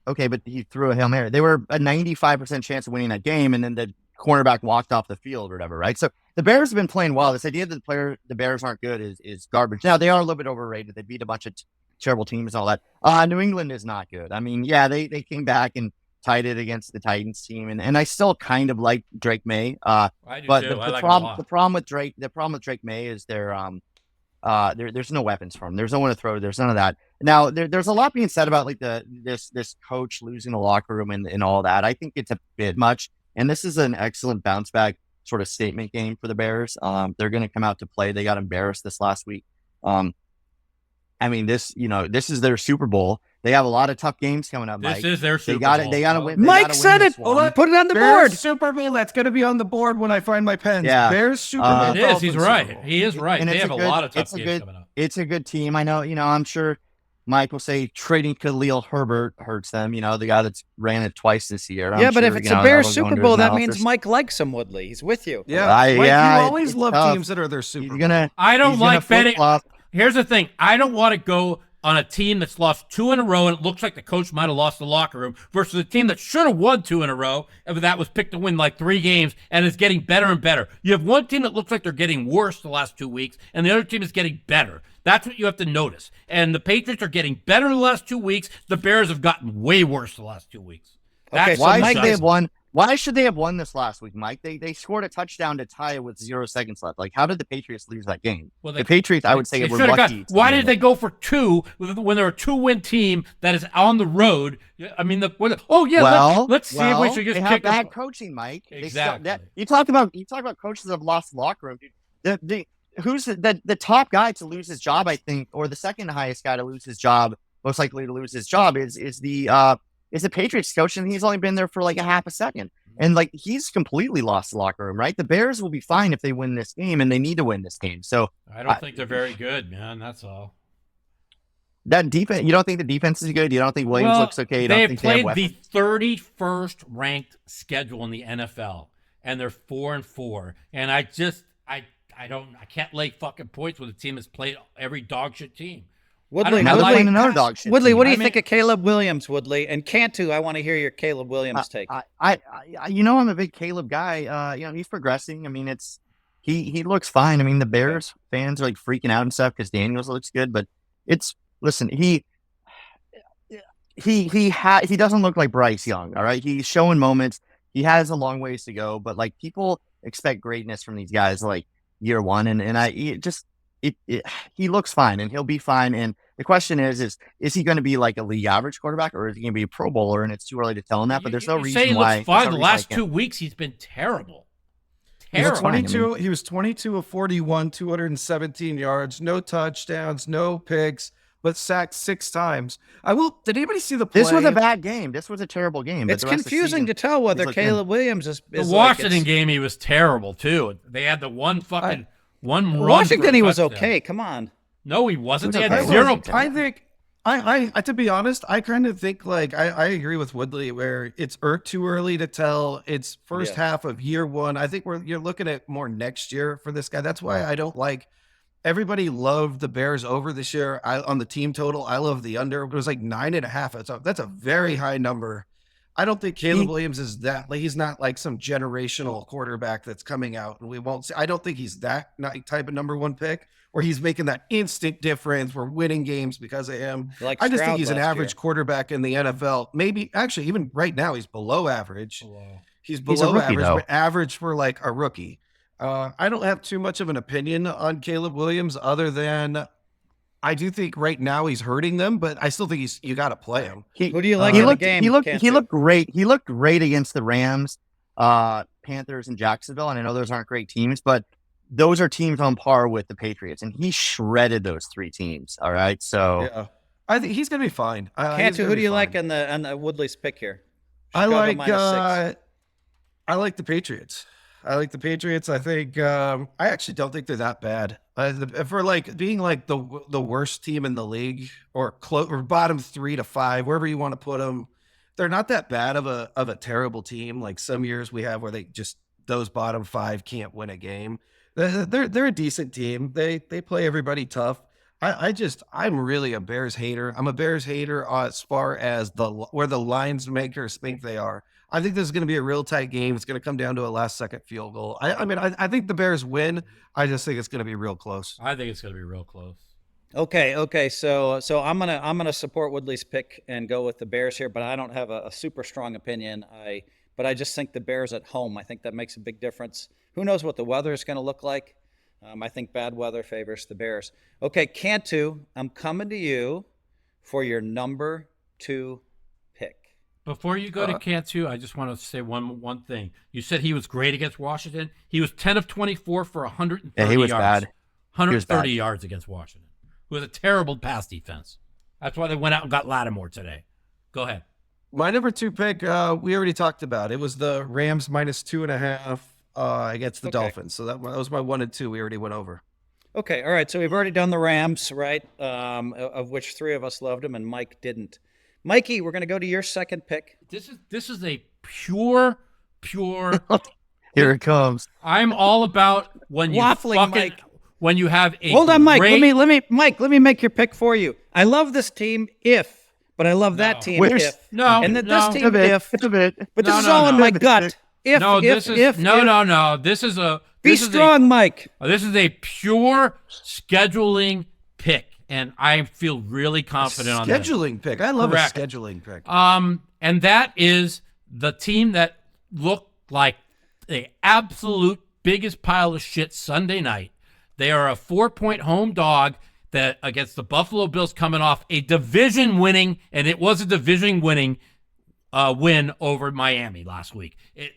[SPEAKER 5] okay, but he threw a Hail Mary. They were a 95% chance of winning that game, and then the cornerback walked off the field or whatever, right? So the Bears have been playing well. This idea that the Bears aren't good is garbage. Now, they are a little bit overrated. They beat a bunch of terrible teams and all that. New England is not good. I mean, yeah, they came back and tied it against the Titans team, and I still kind of like Drake May.
[SPEAKER 3] I do
[SPEAKER 5] but
[SPEAKER 3] too.
[SPEAKER 5] the problem with Drake May is there's no weapons for him. There's no one to throw. There's none of that. Now there's a lot being said about like this coach losing the locker room and all that. I think it's a bit much. And this is an excellent bounce back sort of statement game for the Bears. They're going to come out to play. They got embarrassed this last week. I mean, this is their Super Bowl. They have a lot of tough games coming up, Mike.
[SPEAKER 3] This is their Super Bowl.
[SPEAKER 5] They got to win.
[SPEAKER 2] Mike said it. Hold on. Put it on the board.
[SPEAKER 4] Super Bowl. That's going to be on the board when I find my pens.
[SPEAKER 5] Yeah.
[SPEAKER 4] Bears Super Bowl.
[SPEAKER 3] It is. He's right. He is right.
[SPEAKER 5] And
[SPEAKER 3] they have a lot of tough games coming up.
[SPEAKER 5] It's a good team. I know. I'm sure Mike will say trading Khalil Herbert hurts them. The guy that's ran it twice this year.
[SPEAKER 2] Yeah, but if it's a Bears Super Bowl, that means Mike likes him, Woodley. He's with you.
[SPEAKER 4] Yeah. Mike, you always love teams that are their Super Bowl.
[SPEAKER 3] I don't like betting. Here's the thing. I don't want to go on a team that's lost 2 in a row and it looks like the coach might have lost the locker room versus a team that should have won 2 in a row and that was picked to win like 3 games and is getting better and better. You have one team that looks like they're getting worse the last 2 weeks and the other team is getting better. That's what you have to notice. And the Patriots are getting better the last 2 weeks. The Bears have gotten way worse the last 2 weeks.
[SPEAKER 5] Why should they have won this last week, Mike? They scored a touchdown to tie it with 0 seconds left. Like, how did the Patriots lose that game? Well, the Patriots, I would say, were lucky.
[SPEAKER 3] Why did they go for 2 when they're a 2-win team that is on the road? I mean, let's see if we should just kick
[SPEAKER 5] bad coaching, Mike.
[SPEAKER 3] Exactly.
[SPEAKER 5] You talk about coaches that have lost the locker room. Who's the top guy to lose his job? I think, or the second highest guy to lose his job, most likely to lose his job is the Patriots coach, and he's only been there for like a half a second. And like he's completely lost the locker room, right? The Bears will be fine if they win this game, and they need to win this game. So
[SPEAKER 3] I don't think they're very good, man. That's all.
[SPEAKER 5] That defense, you don't think the defense is good? You don't think Williams looks okay? You don't think
[SPEAKER 3] they played the 31st ranked schedule in the NFL, and they're 4-4. And I can't lay fucking points with a team that's played every dog shit team.
[SPEAKER 2] Woodley,
[SPEAKER 5] another dog shit.
[SPEAKER 2] Woodley, what do you think of Caleb Williams, Woodley? And Cantu, I want to hear your Caleb Williams take.
[SPEAKER 5] I'm a big Caleb guy. He's progressing. I mean, he looks fine. I mean, the Bears fans are like freaking out and stuff because Daniels looks good, but he doesn't look like Bryce Young. All right, he's showing moments. He has a long ways to go, but like people expect greatness from these guys like year one, he looks fine and he'll be fine. And the question is he going to be like a league average quarterback or is he going to be a Pro Bowler? And it's too early to tell him that, but there's no reason why.
[SPEAKER 3] He looks fine. The last 2 weeks he's been terrible.
[SPEAKER 4] He was 22 of 41, 217 yards, no touchdowns, no picks, but sacked 6 times. Did anybody see the play?
[SPEAKER 5] This was a bad game. This was a terrible game.
[SPEAKER 2] It's confusing to tell whether Caleb Williams is
[SPEAKER 3] The
[SPEAKER 2] like
[SPEAKER 3] Washington game, he was terrible too. They had the one run.
[SPEAKER 2] Washington, he was okay. Come on.
[SPEAKER 3] No, he wasn't. They
[SPEAKER 5] It was
[SPEAKER 3] had
[SPEAKER 5] okay.
[SPEAKER 3] 0.
[SPEAKER 4] I think I to be honest, I kind of think like I agree with Woodley where it's too early to tell. It's first half of year 1. I think you're looking at more next year for this guy. That's why I don't like. Everybody loved the Bears over this year. On the team total, I love the under. It was like 9.5. That's a very high number. I don't think Caleb Williams is that. Like, he's not like some generational quarterback that's coming out, and we won't see. I don't think he's that type of number 1 pick where he's making that instant difference. We're winning games because of him.
[SPEAKER 2] Like
[SPEAKER 4] I just
[SPEAKER 2] Stroud
[SPEAKER 4] think he's an
[SPEAKER 2] last
[SPEAKER 4] average
[SPEAKER 2] year.
[SPEAKER 4] quarterback in the NFL. Maybe actually even right now he's below average. He's
[SPEAKER 5] a
[SPEAKER 4] below
[SPEAKER 5] rookie,
[SPEAKER 4] average,
[SPEAKER 5] though.
[SPEAKER 4] but average for like a rookie. I don't have too much of an opinion on Caleb Williams other than I do think right now he's hurting them, but I still think you got to play him.
[SPEAKER 2] Who do you like
[SPEAKER 5] He
[SPEAKER 2] in
[SPEAKER 5] looked.
[SPEAKER 2] the game?
[SPEAKER 5] He looked.
[SPEAKER 2] Cantu?
[SPEAKER 5] He looked great. He looked great against the Rams, Panthers, and Jacksonville. And I know those aren't great teams, but those are teams on par with the Patriots, and he shredded those 3 teams. All right, so
[SPEAKER 4] Yeah, I think he's gonna be fine.
[SPEAKER 2] Cantu, who do you like on the Woodley's pick here?
[SPEAKER 4] I
[SPEAKER 2] Chicago
[SPEAKER 4] like
[SPEAKER 2] -6.
[SPEAKER 4] I like the Patriots. I think I actually don't think they're that bad. For like being like the worst team in the league or bottom 3 to 5, wherever you want to put them, they're not that bad of a terrible team. Like some years we have where those bottom 5 can't win a game. They're a decent team. They play everybody tough. I'm really a Bears hater. I'm a Bears hater as far as where the lines makers think they are. I think this is going to be a real tight game. It's going to come down to a last-second field goal. I think the Bears win. I just think it's going to be real close.
[SPEAKER 3] I think it's going to be real close.
[SPEAKER 2] Okay. So I'm gonna support Woodley's pick and go with the Bears here, but I don't have a super strong opinion. But I just think the Bears at home. I think that makes a big difference. Who knows what the weather is going to look like? I think bad weather favors the Bears. Okay, Cantu, I'm coming to you for your number 2 pick.
[SPEAKER 3] Before you go to Cantu, I just want to say one thing. You said he was great against Washington. He was 10 of 24 for 130
[SPEAKER 5] yeah, he was
[SPEAKER 3] yards.
[SPEAKER 5] bad.
[SPEAKER 3] 130 yards against Washington, who was a terrible pass defense. That's why they went out and got Lattimore today. Go ahead.
[SPEAKER 4] My number 2 pick, we already talked about. It was the Rams -2.5 against the Dolphins. So that was my 1 and 2. We already went over.
[SPEAKER 2] Okay, all right. So we've already done the Rams, right? Of which 3 of us loved them, and Mike didn't. Mikey, we're going to go to your second pick.
[SPEAKER 3] This is a pure.
[SPEAKER 5] Here it comes.
[SPEAKER 3] I'm all about when you
[SPEAKER 2] Waffling, Mike.
[SPEAKER 3] when you have a
[SPEAKER 2] Hold on, Mike.
[SPEAKER 3] great-
[SPEAKER 2] Let me make your pick for you. I love this team but I love that team if.
[SPEAKER 3] No,
[SPEAKER 2] And
[SPEAKER 3] no.
[SPEAKER 2] this team if.
[SPEAKER 5] It's a bit.
[SPEAKER 2] But this
[SPEAKER 3] No,
[SPEAKER 2] is
[SPEAKER 3] no,
[SPEAKER 2] all
[SPEAKER 3] no.
[SPEAKER 2] in my gut. If,
[SPEAKER 3] No,
[SPEAKER 2] if,
[SPEAKER 3] this is
[SPEAKER 2] if,
[SPEAKER 3] no,
[SPEAKER 2] if.
[SPEAKER 3] no, no. This is a
[SPEAKER 2] Be
[SPEAKER 3] this is
[SPEAKER 2] strong, Mike.
[SPEAKER 3] This is a pure scheduling pick, and I feel really confident on this.
[SPEAKER 4] Scheduling pick. I love
[SPEAKER 3] Correct.
[SPEAKER 4] a scheduling pick.
[SPEAKER 3] And that is the team that looked like the absolute biggest pile of shit Sunday night. They are a 4-point home dog that against the Buffalo Bills coming off a division winning, and it was a division winning win over Miami last week. It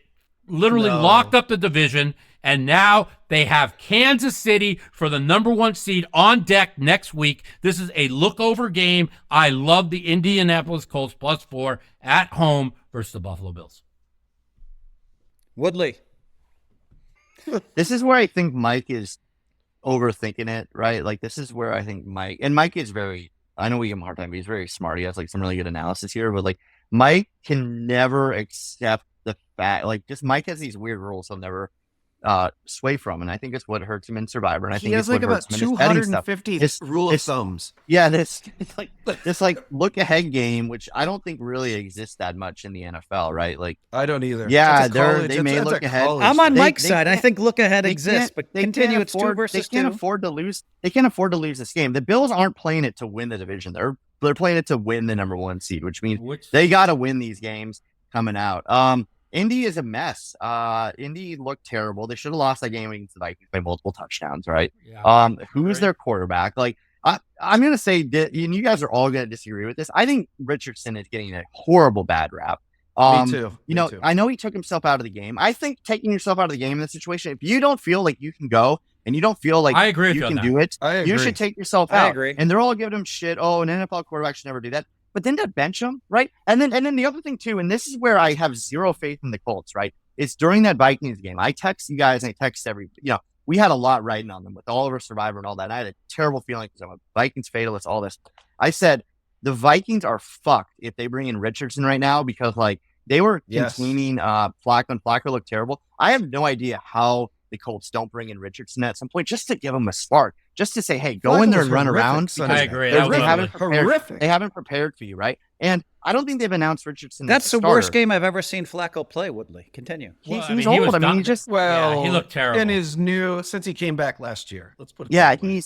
[SPEAKER 3] literally locked up the division, and now they have Kansas City for the number 1 seed on deck next week. This is a look-over game. I love the Indianapolis Colts +4 at home versus the Buffalo Bills.
[SPEAKER 2] Woodley.
[SPEAKER 5] This is where I think Mike is overthinking it, right? Like, this is where I think Mike is very, I know we give him a hard time, but he's very smart. He has like some really good analysis here, but like Mike can never accept the fact, like just Mike has these weird rules he'll never sway from, and I think it's what hurts him in Survivor, and I
[SPEAKER 4] He
[SPEAKER 5] think
[SPEAKER 4] has
[SPEAKER 5] it's
[SPEAKER 4] like
[SPEAKER 5] what hurts
[SPEAKER 4] about
[SPEAKER 5] him in his betting stuff.
[SPEAKER 4] 250 rule of thumbs.
[SPEAKER 5] Yeah, this look ahead game, which I don't think really exists that much in the NFL, right? Like,
[SPEAKER 4] I don't either.
[SPEAKER 5] yeah,
[SPEAKER 4] That's a college-
[SPEAKER 5] they may
[SPEAKER 4] that's a
[SPEAKER 5] look ahead.
[SPEAKER 4] college
[SPEAKER 2] I'm on
[SPEAKER 5] They-
[SPEAKER 2] Mike's
[SPEAKER 5] they
[SPEAKER 2] side. I
[SPEAKER 5] can't-
[SPEAKER 2] think look ahead
[SPEAKER 5] they
[SPEAKER 2] exists,
[SPEAKER 5] can't-
[SPEAKER 2] but
[SPEAKER 5] they can't
[SPEAKER 2] continue. It's 2
[SPEAKER 5] afford-
[SPEAKER 2] versus
[SPEAKER 5] They
[SPEAKER 2] 2.
[SPEAKER 5] can't afford to lose. They can't afford to lose this game. The Bills aren't playing it to win the division. They're playing it to win the number 1 seed, which means they got to win these games coming out. Indy is a mess. Indy looked terrible. They should have lost that game against the Vikings by multiple touchdowns, right?
[SPEAKER 3] Yeah.
[SPEAKER 5] Who's their quarterback? Like, I'm going to say that, and you guys are all going to disagree with this. I think Richardson is getting a horrible bad rap.
[SPEAKER 4] Me too.
[SPEAKER 5] You know, I know he took himself out of the game. I think taking yourself out of the game in this situation, if you don't feel like you can go and you don't feel like
[SPEAKER 3] I agree with
[SPEAKER 5] you
[SPEAKER 3] you
[SPEAKER 5] can
[SPEAKER 3] on
[SPEAKER 5] do it,
[SPEAKER 4] I
[SPEAKER 5] you
[SPEAKER 4] agree.
[SPEAKER 5] should take yourself
[SPEAKER 2] I
[SPEAKER 5] out.
[SPEAKER 2] agree.
[SPEAKER 5] And they're all giving him shit. Oh, an NFL quarterback should never do that. But then to bench him, right? And then the other thing too, and this is where I have zero faith in the Colts, right? It's during that Vikings game. I text you guys and I text we had a lot riding on them with Oliver Survivor and all that. And I had a terrible feeling because I'm a Vikings fatalist, all this. I said, the Vikings are fucked if they bring in Richardson right now because like they were containing Flacco, and Flacco looked terrible. I have no idea how the Colts don't bring in Richardson at some point just to give him a spark, just to say, hey, go
[SPEAKER 4] Flacco
[SPEAKER 5] in there
[SPEAKER 4] was
[SPEAKER 5] and run
[SPEAKER 4] horrific
[SPEAKER 5] around.
[SPEAKER 4] Sunday
[SPEAKER 3] I
[SPEAKER 4] night.
[SPEAKER 3] agree.
[SPEAKER 5] They
[SPEAKER 3] That was
[SPEAKER 5] haven't
[SPEAKER 3] ugly.
[SPEAKER 5] prepared.
[SPEAKER 4] Horrific.
[SPEAKER 5] They haven't prepared for you, right? And I don't think they've announced Richardson.
[SPEAKER 2] That's
[SPEAKER 5] as
[SPEAKER 2] the
[SPEAKER 5] a starter.
[SPEAKER 2] worst game I've ever seen Flacco play, Woodley. Continue.
[SPEAKER 5] He's
[SPEAKER 3] He
[SPEAKER 5] old.
[SPEAKER 3] was
[SPEAKER 5] I mean,
[SPEAKER 3] done.
[SPEAKER 5] he just
[SPEAKER 4] Well,
[SPEAKER 3] Yeah, he looked terrible.
[SPEAKER 4] in his since he came back last year. Let's put it.
[SPEAKER 5] yeah,
[SPEAKER 4] that way.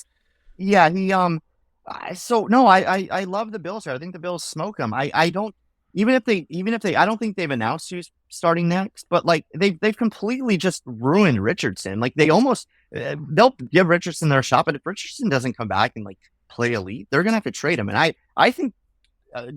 [SPEAKER 5] I love the Bills here. I think the Bills smoke them. I don't even if they I don't think they've announced who's starting next, but like they've completely just ruined Richardson. Like they almost they'll give Richardson their shot, but if Richardson doesn't come back and like play elite, they're gonna have to trade him. And I think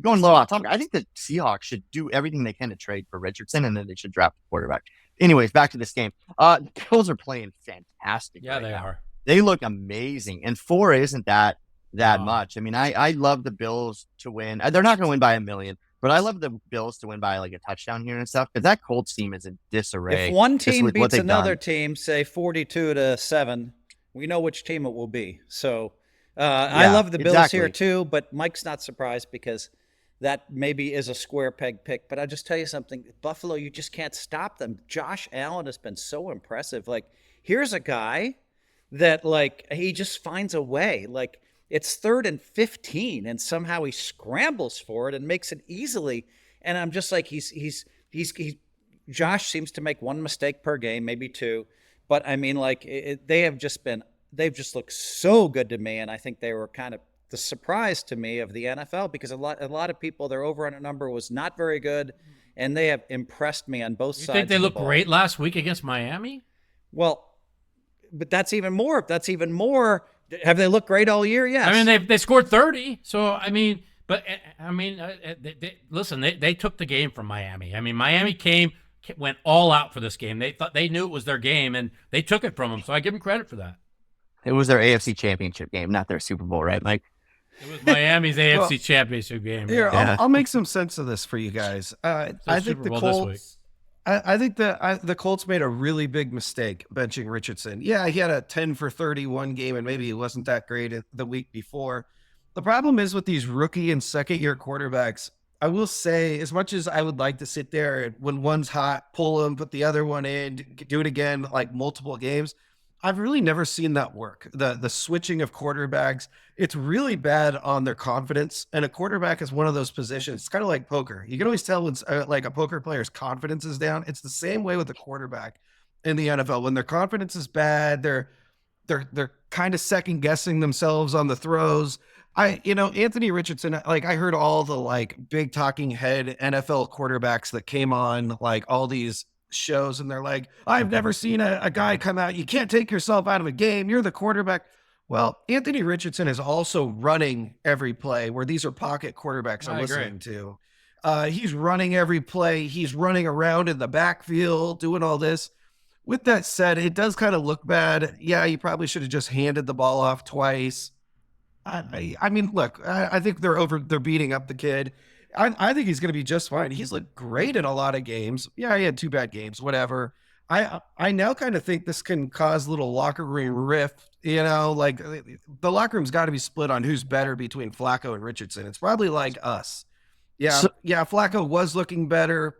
[SPEAKER 5] going low on topic, I think the Seahawks should do everything they can to trade for Richardson, and then they should draft a quarterback. Anyways, back to this game. The Bills are playing fantastic.
[SPEAKER 3] Yeah,
[SPEAKER 5] right
[SPEAKER 3] they
[SPEAKER 5] now.
[SPEAKER 3] are.
[SPEAKER 5] They look amazing, and 4 isn't that
[SPEAKER 3] No.
[SPEAKER 5] much. I mean, I love the Bills to win. They're not going to win by 1 million, but I love the Bills to win by like a touchdown here and stuff because that Colts team is in disarray.
[SPEAKER 2] If one
[SPEAKER 5] just
[SPEAKER 2] team
[SPEAKER 5] with what
[SPEAKER 2] beats
[SPEAKER 5] they've
[SPEAKER 2] another
[SPEAKER 5] done.
[SPEAKER 2] team, say 42-7, we know which team it will be. So I love the Bills here too, but Mike's not surprised because that maybe is a square peg pick. But I'll just tell you something. Buffalo, you just can't stop them. Josh Allen has been so impressive. Like, here's a guy that, like, he just finds a way. Like, it's 3rd and 15, and somehow he scrambles for it and makes it easily. And I'm just like, Josh seems to make 1 mistake per game, maybe 2. But I mean, like, they've just looked so good to me. And I think they were kind of the surprise to me of the NFL because a lot of people, their over-under number was not very good, and they have impressed me on both
[SPEAKER 3] You
[SPEAKER 2] sides.
[SPEAKER 3] think they
[SPEAKER 2] of the
[SPEAKER 3] looked
[SPEAKER 2] ball.
[SPEAKER 3] great last week against Miami?
[SPEAKER 2] Well, but that's even more. Have they looked great all year? Yes.
[SPEAKER 3] I mean, they scored 30. So I mean, listen, they took the game from Miami. I mean, Miami went all out for this game. They knew it was their game, and they took it from them. So I give them credit for that.
[SPEAKER 5] It was their AFC Championship game, not their Super Bowl, right, Mike?
[SPEAKER 3] It was Miami's AFC Championship game.
[SPEAKER 4] Here,
[SPEAKER 5] Yeah.
[SPEAKER 4] I'll make some sense of this for you guys. I think
[SPEAKER 3] Super
[SPEAKER 4] the
[SPEAKER 3] Bowl this week.
[SPEAKER 4] Colts. I think the Colts made a really big mistake benching Richardson. Yeah, he had a 10 for 31 game, and maybe he wasn't that great the week before. The problem is with these rookie and second-year quarterbacks, I will say, as much as I would like to sit there and when one's hot, pull them, put the other one in, do it again, like multiple games, I've really never seen that work. The switching of quarterbacks, it's really bad on their confidence. And a quarterback is one of those positions. It's kind of like poker. You can always tell when like a poker player's confidence is down. It's the same way with a quarterback in the NFL. When their confidence is bad, they're kind of second guessing themselves on the throws. Anthony Richardson, like I heard all the like big talking head NFL quarterbacks that came on like all these shows, and they're like, I've never seen a guy come out. You can't take yourself out of a game. You're the quarterback. Well, Anthony Richardson is also running every play where these are pocket quarterbacks I'm
[SPEAKER 3] I agree.
[SPEAKER 4] listening to. He's running every play. He's running around in the backfield, doing all this. With that said, it does kind of look bad. Yeah, you probably should have just handed the ball off twice. I mean, look, I think they're beating up the kid. I think he's going to be just fine. He's looked great in a lot of games. Yeah, he had 2 bad games, whatever. I now kind of think this can cause a little locker room rift. Like the locker room's got to be split on who's better between Flacco and Richardson. It's probably like us. Yeah, Flacco was looking better.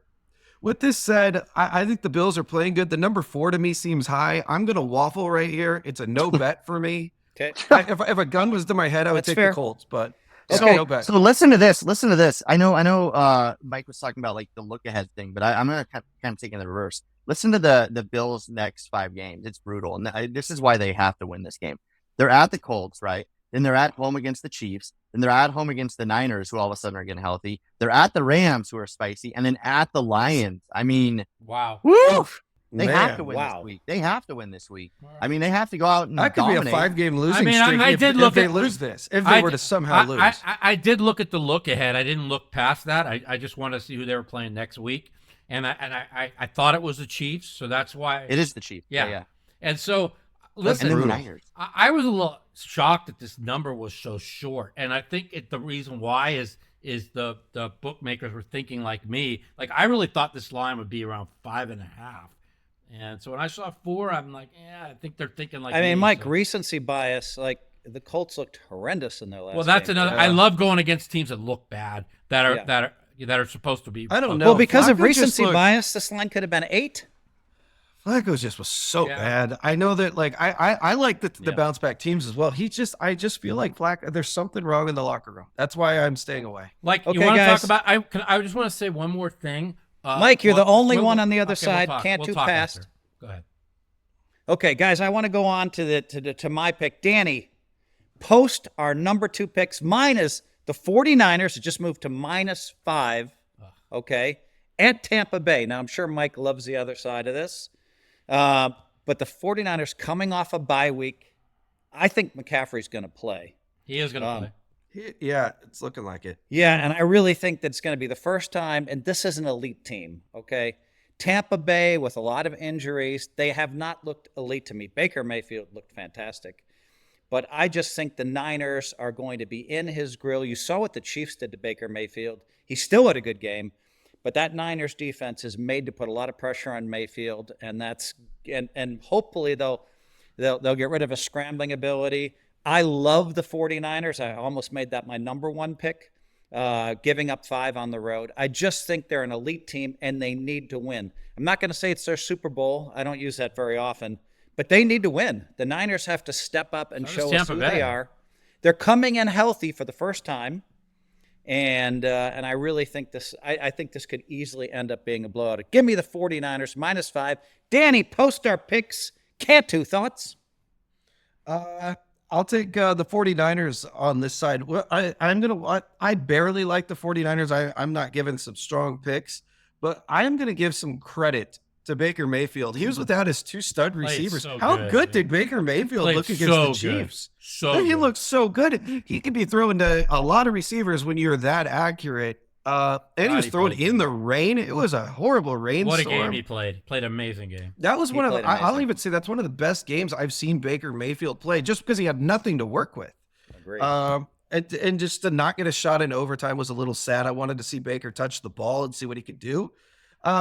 [SPEAKER 4] With this said, I think the Bills are playing good. The number 4 to me seems high. I'm going to waffle right here. It's a no bet for me.
[SPEAKER 2] Okay.
[SPEAKER 4] If a gun was to my head, I would
[SPEAKER 2] That's
[SPEAKER 4] take
[SPEAKER 2] fair.
[SPEAKER 4] the Colts, but
[SPEAKER 2] Okay.
[SPEAKER 4] no bet.
[SPEAKER 5] So listen to this. I know. Mike was talking about like the look ahead thing, but I'm gonna kind of take it in the reverse. Listen to the Bills' next 5 games. It's brutal, and this is why they have to win this game. They're at the Colts, right? Then they're at home against the Chiefs. Then they're at home against the Niners, who all of a sudden are getting healthy. They're at the Rams, who are spicy, and then at the Lions. I mean,
[SPEAKER 3] Wow.
[SPEAKER 5] woo! They
[SPEAKER 4] Man,
[SPEAKER 5] have to win
[SPEAKER 2] wow.
[SPEAKER 5] this week. They have to win this week. I mean, they have to go out and
[SPEAKER 4] That could
[SPEAKER 5] dominate.
[SPEAKER 4] be a 5-game losing
[SPEAKER 3] I mean,
[SPEAKER 4] streak
[SPEAKER 3] I
[SPEAKER 4] if
[SPEAKER 3] did look
[SPEAKER 4] they
[SPEAKER 3] at-
[SPEAKER 4] lose this. If they were to somehow lose.
[SPEAKER 3] I did look at the look ahead. I didn't look past that. I just want to see who they were playing next week, and I thought it was the Chiefs, so that's why
[SPEAKER 5] It is the Chiefs.
[SPEAKER 3] Yeah. And so, listen,
[SPEAKER 5] And then the
[SPEAKER 4] brutal.
[SPEAKER 5] Niners.
[SPEAKER 3] I was a little shocked that this number was so short, and I think the reason why is the bookmakers were thinking like me. Like, I really thought this line would be around 5.5, and so when I saw 4, I'm like, yeah, I think they're thinking like.
[SPEAKER 2] I mean,
[SPEAKER 3] me,
[SPEAKER 2] Mike,
[SPEAKER 3] so.
[SPEAKER 2] recency bias. Like the Colts looked horrendous in their last.
[SPEAKER 3] Well, that's
[SPEAKER 2] game.
[SPEAKER 3] another. I love going against teams that look bad, that are
[SPEAKER 2] Yeah.
[SPEAKER 3] that are supposed to be.
[SPEAKER 4] I don't know.
[SPEAKER 2] Well, because of
[SPEAKER 4] Flacco just
[SPEAKER 2] recency
[SPEAKER 4] looked-
[SPEAKER 2] bias, this line could have been 8.
[SPEAKER 4] Flacco just was so
[SPEAKER 3] Yeah.
[SPEAKER 4] bad. I know that, like, I like the
[SPEAKER 3] Yeah.
[SPEAKER 4] bounce back teams as well. I just feel like Flacco, there's something wrong in the locker room. That's why I'm staying away.
[SPEAKER 3] Like,
[SPEAKER 2] Okay,
[SPEAKER 3] you want to
[SPEAKER 2] guys.
[SPEAKER 3] talk about? I just want to say one more thing.
[SPEAKER 2] Mike, you're the only one on the other
[SPEAKER 3] okay,
[SPEAKER 2] side.
[SPEAKER 3] We'll
[SPEAKER 2] Cantu
[SPEAKER 3] talk
[SPEAKER 2] passed.
[SPEAKER 3] after. Go ahead.
[SPEAKER 2] Okay, guys, I want to go on to my pick. Danny, post our number 2 picks. Mine is the 49ers. It just moved to -5. Okay, at Tampa Bay. Now, I'm sure Mike loves the other side of this. But the 49ers coming off a bye week, I think McCaffrey's going to play.
[SPEAKER 3] He is going to play.
[SPEAKER 4] Yeah, it's looking like it.
[SPEAKER 2] Yeah, and I really think that's going to be the first time, and this is an elite team, okay? Tampa Bay, with a lot of injuries, they have not looked elite to me. Baker Mayfield looked fantastic. But I just think the Niners are going to be in his grill. You saw what the Chiefs did to Baker Mayfield. He still had a good game. But that Niners defense is made to put a lot of pressure on Mayfield, and hopefully they'll get rid of his scrambling ability. I love the 49ers. I almost made that my number 1 pick, giving up 5 on the road. I just think they're an elite team, and they need to win. I'm not going to say it's their Super Bowl. I don't use that very often. But they need to win. The Niners have to step up and show us who they are. They're coming in healthy for the first time. And I really think this. I think this could easily end up being a blowout. Give me the 49ers -5. Danny, post our picks. Cantu, thoughts?
[SPEAKER 4] I'll take the 49ers on this side. Well, I barely like the 49ers. I'm not giving some strong picks, but I am going to give some credit to Baker Mayfield. He was without his 2 stud receivers.
[SPEAKER 3] so
[SPEAKER 4] How
[SPEAKER 3] good,
[SPEAKER 4] good did Baker Mayfield
[SPEAKER 3] Played
[SPEAKER 4] look against
[SPEAKER 3] so
[SPEAKER 4] the
[SPEAKER 3] good.
[SPEAKER 4] Chiefs?
[SPEAKER 3] He
[SPEAKER 4] looked so good. He could be throwing to a lot of receivers when you're that accurate. And he was throwing in the rain. It was a horrible rainstorm.
[SPEAKER 3] What a game he played. Played an amazing game.
[SPEAKER 4] That was one of
[SPEAKER 2] played
[SPEAKER 4] I'll
[SPEAKER 2] amazing.
[SPEAKER 4] even say that's one of the best games I've seen Baker Mayfield play, just because he had nothing to work with.
[SPEAKER 2] Agreed.
[SPEAKER 4] And just to not get a shot in overtime was a little sad. I wanted to see Baker touch the ball and see what he could do.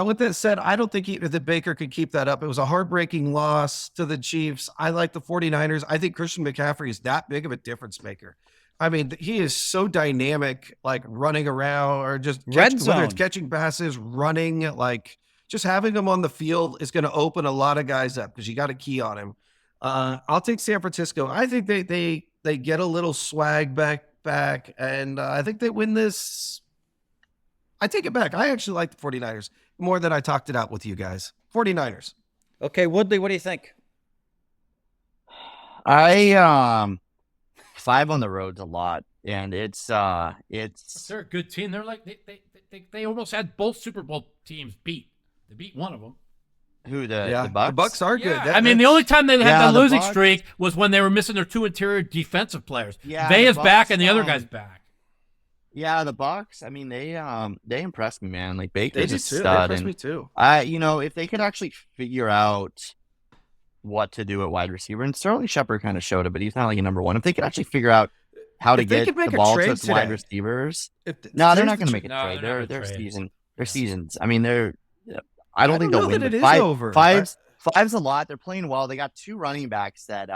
[SPEAKER 4] With that said, I don't think that Baker could keep that up. It was a heartbreaking loss to the Chiefs. I like the 49ers. I think Christian McCaffrey is that big of a difference maker. I mean, he is so dynamic, like running around or just
[SPEAKER 2] Red
[SPEAKER 4] whether
[SPEAKER 2] zone.
[SPEAKER 4] it's catching passes, running, like just having him on the field is going to open a lot of guys up because you got a key on him. I'll take San Francisco. I think they get a little swag back, and I think they win this. I take it back. I actually like the 49ers more than I talked it out with you guys. 49ers.
[SPEAKER 2] Okay, Woodley, what do you think?
[SPEAKER 5] 5 on the road's a lot, and it's
[SPEAKER 3] They're a good team. They're like they almost had both Super Bowl teams beat. They beat one of them.
[SPEAKER 5] who the Bucks.
[SPEAKER 4] The Bucks are good.
[SPEAKER 3] I mean, the only time they had
[SPEAKER 5] Yeah,
[SPEAKER 3] the
[SPEAKER 5] the
[SPEAKER 3] losing
[SPEAKER 5] Bucks.
[SPEAKER 3] streak was when they were missing their 2 interior defensive players.
[SPEAKER 5] Yeah,
[SPEAKER 3] They
[SPEAKER 5] the
[SPEAKER 3] is back
[SPEAKER 5] Bucks,
[SPEAKER 3] and the other guy's back.
[SPEAKER 5] Yeah, the Bucks. I mean, they impressed me, man. Like
[SPEAKER 4] They
[SPEAKER 5] Baker's
[SPEAKER 4] do
[SPEAKER 5] a
[SPEAKER 4] too. They
[SPEAKER 5] stud,
[SPEAKER 4] impressed
[SPEAKER 5] and
[SPEAKER 4] me too.
[SPEAKER 5] if they could actually figure out what to do at wide receiver, and Sterling Shepard kind of showed it, but he's not like a number 1. If they could actually figure out how to
[SPEAKER 4] If they
[SPEAKER 5] get
[SPEAKER 4] could make
[SPEAKER 5] the
[SPEAKER 4] a
[SPEAKER 5] ball
[SPEAKER 4] trade
[SPEAKER 5] to its wide
[SPEAKER 4] today.
[SPEAKER 5] receivers,
[SPEAKER 4] If
[SPEAKER 5] no, they're
[SPEAKER 4] here's
[SPEAKER 5] not
[SPEAKER 4] the
[SPEAKER 5] going to
[SPEAKER 4] tr-
[SPEAKER 5] make a
[SPEAKER 3] No,
[SPEAKER 5] trade.
[SPEAKER 3] they're not
[SPEAKER 5] They're
[SPEAKER 3] gonna trade.
[SPEAKER 5] season. They're seasons. I mean, I don't think
[SPEAKER 4] know
[SPEAKER 5] they'll win.
[SPEAKER 4] that
[SPEAKER 5] But
[SPEAKER 4] it is over.
[SPEAKER 5] Five's a lot. They're playing well. They got 2 running backs that